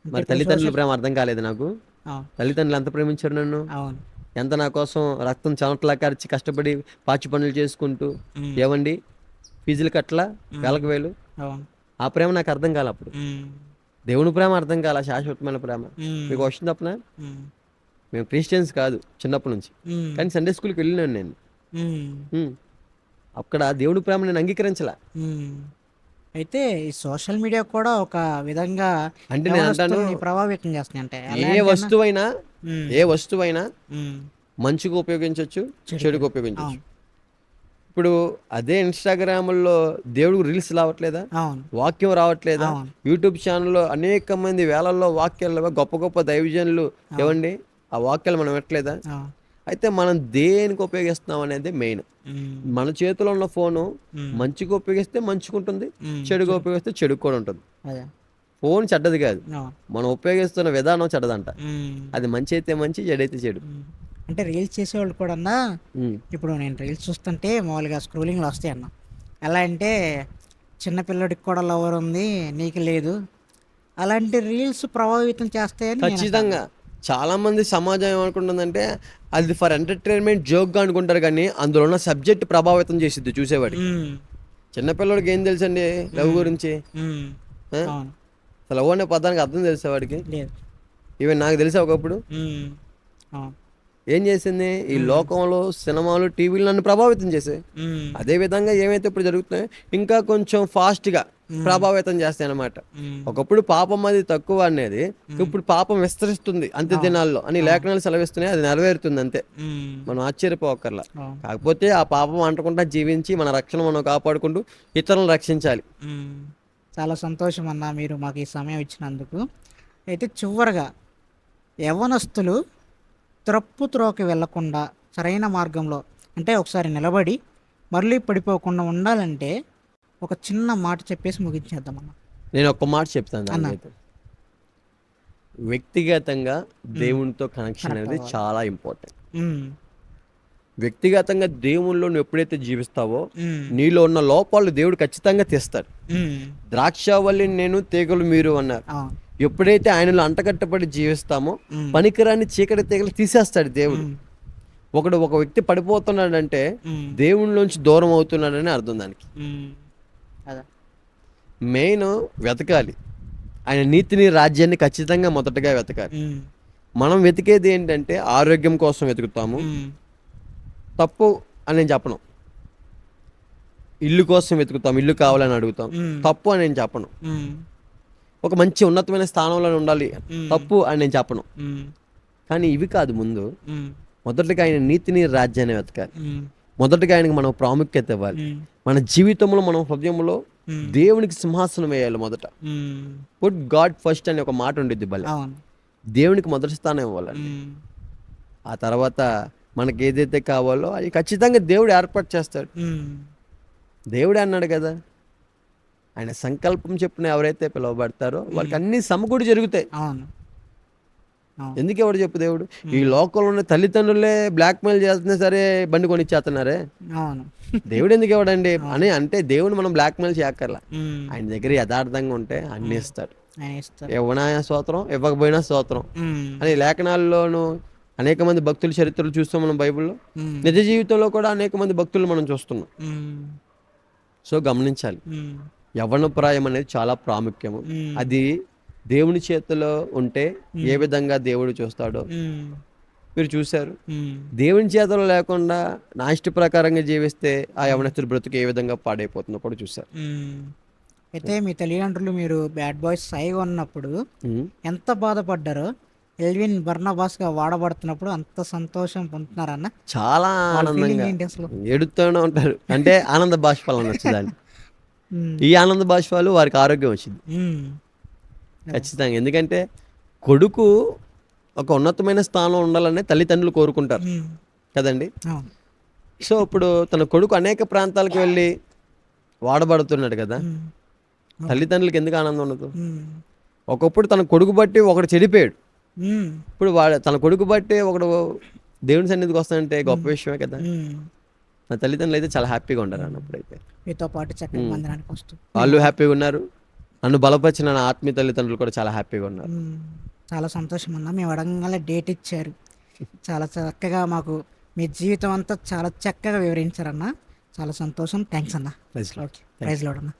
మరి తల్లిదండ్రుల ప్రేమ అర్థం కాలేదు నాకు. అవును. తల్లిదండ్రులు ఎంత ప్రేమించారు నన్ను, అవును. ఎంత నా కోసం రక్తం చెమటలా కార్చి కష్టపడి పాచి పనులు చేసుకుంటూ, హ్మ్. ఏవండి ఫీజులు కట్టలా వేలకు వేలు. అవును. ఆ ప్రేమ నాకు అర్థం కాలే అప్పుడు. హ్మ్. దేవుని ప్రేమ అర్థం కాల, శాశ్వతమైన ప్రేమ. హ్మ్. మీకు వచ్చింది తప్పన, హ్మ్. మేము క్రిస్టియన్స్ కాదు చిన్నప్పటి నుంచి, హ్మ్. కానీ సండే స్కూల్కి వెళ్ళినాను నేను. హ్మ్. ఉమ్. అక్కడ దేవుడి ప్రేమ నేను అంగీకరించలా. హ్మ్. అయితే ఈ సోషల్ మీడియా కూడా ఒక విధంగా అంటే నేను అంటాను, యవనస్తుల్ని ప్రభావితం చేస్తున్నాయి. అంటే ఎలా ఏ అంటేనా వస్తువైనా హ్మ్. ఏ వస్తువైనా హ్మ్. మంచిగా ఉపయోగించవచ్చు, చెడు చెడుకు కూడా. ఉపయోగించవచ్చు. అవును. ఇప్పుడు అదే ఇన్స్టాగ్రామ్లో దేవుడు రీల్స్ రావట్లేదా, అవును. వాక్యం రావట్లేదా, అవును. యూట్యూబ్ ఛానల్లో అనేక మంది వేలల్లో వాక్యాలు, గొప్ప గొప్ప దైవజనులు, అవును. ఏవండి ఆ వాక్యాలు మనం వినట్లేదా? అవును. అయితే మనం దేనికి ఉపయోగిస్తున్నాం అనేది మెయిన్. హ్మ్. మన చేతిలో ఉన్న ఫోను హ్మ్. మంచిగా ఉపయోగిస్తే మంచిగుంటుంది, హ్మ్. చెడుగా చెడు. ఉపయోగిస్తే చెడుకు కూడా ఉంటుంది. అదే. ఫోన్ చెడ్డది కాదు, అవును. మనం ఉపయోగిస్తున్న విధానం చెడ్డదంట. హ్మ్. అది మంచి అయితే మంచి, చెడైతే చెడు. హ్మ్. అంటే రీల్స్ చేసేవాళ్ళు కూడన్నా ఉమ్. ఇప్పుడు నేను రీల్స్ చూస్తుంటే మామూలుగా స్క్రోలింగ్‌లో వస్తాయి అన్న. ఎలా అంటే చిన్న పిల్లోడికి కూడా లవర్ ఉంది. నీకు లేదు. అలాంటి రీల్స్ ప్రభావితం చేస్తాయని నేనంటాను. ఖచ్చితంగా. చాలామంది సమాజం ఏమనుకుంటుందంటే, అది ఫర్ ఎంటర్‌టైన్‌మెంట్ జోక్‌గా అనుకుంటారు గానీ, అందులో ఉన్న సబ్జెక్ట్ ప్రభావితం చేసిద్ది చూసేవాడికి. హ్మ్. చిన్నపిల్లోడికి ఏం తెలుసండి లవ్ హ్మ్. గురించి? హ్మ్. ఆ? అవును. అసలు లవ్ అనే పదానికి అర్థం తెలుసా వాడికి? లేదు. ఈవెన్ నాకు తెలుసా ఒకప్పుడు. హ్మ్. అవును. ఏం చేసింది? ఈ హ్మ్. లోకంలో సినిమాలు, టీవీలు నన్ను ప్రభావితం చేసాయి. హ్మ్. అదే విధంగా ఏమైతే ఇప్పుడు జరుగుతున్నాయో, ఇంకా కొంచెం ఫాస్ట్‌గా హ్మ్. ప్రభావితం చేస్తాయన్నమాట. హ్మ్. ఒకప్పుడు పాపం అది తక్కువ అనేది, హ్మ్. ఇప్పుడు పాపం విస్తరిస్తుంది అంత్య అవును. దినాల్లో అని అవును. లేఖనాలు సెలవిస్తున్నాయి. అది నెరవేరుతుంది అంతే. హ్మ్. మనం ఆశ్చర్యపోక్కర్లా. అవును. కాకపోతే ఆ పాపం అంటకుండా జీవించి మన రక్షణ మనం కాపాడుకుంటూ ఇతరులను రక్షించాలి. హ్మ్. చాలా సంతోషం అన్న మీరు మాకు ఈ సమయం ఇచ్చినందుకు. అయితే చివరగా యవ్వనస్తులు త్రప్పు త్రోవకి వెళ్ళకుండా సరైన మార్గంలో అంటే ఒకసారి నిలబడి మళ్ళీ పడిపోకుండా ఉండాలంటే ఒక చిన్న మాట చెప్పేసి ముగించేద్దామన్న. నేను ఒక్క మాట చెప్తాను అన్న. దానికైతే. వ్యక్తిగతంగా హ్మ్. దేవునితో కనెక్షన్ కనెక్ట్ అనేది అవ్వాలి. చాలా ఇంపార్టెంట్. హ్మ్. వ్యక్తిగతంగా దేవునిలో నువ్వు ఎప్పుడైతే జీవిస్తావో, హ్మ్. నీలో ఉన్న లోపాలు దేవుడు ఖచ్చితంగా తీస్తాడు. హ్మ్. ద్రాక్షావల్లిని నేను, తీగలు మీరు అన్నారు. అవును. ఎప్పుడైతే ఆయనలో అంటకట్టబడి జీవిస్తామో, హ్మ్. పనికిరాని చీకటి తీగలు తీసేస్తాడు దేవుడు. హ్మ్. ఒక వ్యక్తి పడిపోతున్నాడంటే హ్మ్. దేవునిలోంచి దూరం అవుతున్నాడని అర్థం దానికి. హ్మ్. అదే. మెయిన్ వెతకాలి. ఆయన నీతిని, రాజ్యాన్ని ఖచ్చితంగా మొదటగా వెతకాలి. హ్మ్. మనం వెతికేది ఏంటంటే ఆరోగ్యం కోసం వెతుకుతాము. హ్మ్. తప్పు అని నేను చెప్పను. ఇల్లు కోసం వెతుకుతాం, ఇల్లు కావాలని అడుగుతాం. హ్మ్. తప్పు అని నేను చెప్పను. హ్మ్. ఒక మంచి ఉన్నతమైన స్థానంలో ఉండాలి, హ్మ్. తప్పు అని నేను చెప్పను. హ్మ్. కానీ ఇవి కాదు ముందు. హ్మ్. మొదటగా ఆయన నీతిని, రాజ్యాన్ని వెతకాలి. హ్మ్. మొదటగా ఆయనకి మనం ప్రాముఖ్యత ఇవ్వాలి. హ్మ్. మన జీవితంలో, మన హృదయంలో హ్మ్. దేవునికి సింహాసనం వేయాలి మొదట. హ్మ్. పుట్ గాడ్ ఫస్ట్ అనే ఒక మాట ఉండిద్ది భలే. అవును. దేవునికి మొదటి స్థానం ఇవ్వాలండి. హ్మ్. ఆ తర్వాత మనకి ఏదైతే కావాలో అది ఖచ్చితంగా దేవుడు ఏర్పాటు చేస్తాడు. హ్మ్. దేవుడే అన్నాడు కదా, ఆయన సంకల్పం చెప్పున ఎవరైతే పిలువబడతారో వాళ్ళకి హ్మ్. అన్ని సమకూడి జరుగుతాయి. అవును. అవును. ఎందుకు ఎవడు చెప్పు దేవుడు? ఈ హ్మ్. లోకంలో ఉన్న తల్లిదండ్రులే బ్లాక్మెయిల్ చేస్తున్నా సరే బండి కొనిచ్చేస్తున్నారే, అవును. దేవుడు ఎందుకు ఇవ్వడండి అవును. అని అంటే, దేవుడు మనం బ్లాక్మెయిల్ చేయక్కర్లా. హ్మ్. ఆయన దగ్గర యథార్థంగా ఉంటే అన్ని హ్మ్. ఇస్తాడు. ఆయన ఇస్తారు. ఇవ్వనా స్తోత్రం, ఇవ్వకపోయినా స్తోత్రం హ్మ్. అని లేఖనాల్లోనూ అనేక మంది భక్తుల చరిత్రలు చూస్తాం మనం బైబిల్లో. హ్మ్. నిజ జీవితంలో కూడా అనేక మంది భక్తులు మనం చూస్తున్నాం. హ్మ్. సో గమనించాలి, హ్మ్. యవ్వనప్రాయం అనేది చాలా ప్రాముఖ్యము. హ్మ్. అది దేవుని చేతిలో ఉంటే ఏ హ్మ్. విధంగా దేవుడు చూస్తాడో హ్మ్. మీరు చూశారు. హ్మ్. దేవుని చేతిలో లేకుండా నా ఇష్ట ప్రకారంగా జీవిస్తే ఆ హ్మ్. యవనస్తుడి బ్రతుకు ఏ విధంగా పాడైపోతుందో కూడా చూశారు. హ్మ్. అయితే మీ తల్లిదండ్రులు మీరు బ్యాడ్ బాయ్స్ సాయిగా ఉన్నప్పుడు ఉమ్. ఎంత బాధపడ్డారో ఎల్విన్ బర్నబాస్గా వాడబడుతున్నప్పుడు అంత సంతోషం పొందుతున్నారన్న. చాలా వాళ్ళ ఫీలింగ్ ఆనందంగా ఏంటి అసలు? ఏడుతూనే ఉంటారు. అంటే ఆనంద బాష్పాలు అనొచ్చు దాన్ని. హ్మ్. ఈ ఆనంద బాష్పాలు వారికి ఆరోగ్యం వచ్చింది హ్మ్. అదే. ఖచ్చితంగా. ఎందుకంటే కొడుకు ఒక ఉన్నతమైన స్థానంలో ఉండాలని తల్లిదండ్రులు కోరుకుంటారు హ్మ్. కదండి. అవును. సో ఇప్పుడు తన కొడుకు అనేక ప్రాంతాలకు వెళ్ళి వాడబడుతున్నాడు కదా, హ్మ్. అవును. తల్లిదండ్రులకి ఎందుకు ఆనందం ఉండదు? హ్మ్. ఒకప్పుడు తన కొడుకు బట్టి ఒకడు చెడిపోయాడు. హ్మ్. ఇప్పుడు తన కొడుకు బట్టి ఒకడు దేవుని సన్నిధికి వస్తానంటే గొప్ప హ్మ్. విషయమే కదా. హ్మ్. నా తల్లిదండ్రులు అయితే చాలా హ్యాపీగా ఉండారు హ్మ్. అన్నప్పుడైతే. మీతో పాటు చక్కగా ఉమ్. మందిరానికి వస్తూ వాళ్ళు హ్యాపీగా ఉన్నారు, నన్ను బలపరిచిన నా ఆత్మీయ తల్లిదండ్రులు కూడా చాలా హ్యాపీగా ఉన్నారు. చాలా సంతోషం అన్న. మేము అడగంగానే డేట్ ఇచ్చారు. చాలా చక్కగా మాకు మీ జీవితం అంతా చాలా చక్కగా వివరించారన్న. చాలా సంతోషం. థ్యాంక్స్ అన్న. Praise lord. Okay, praise lord అన్న.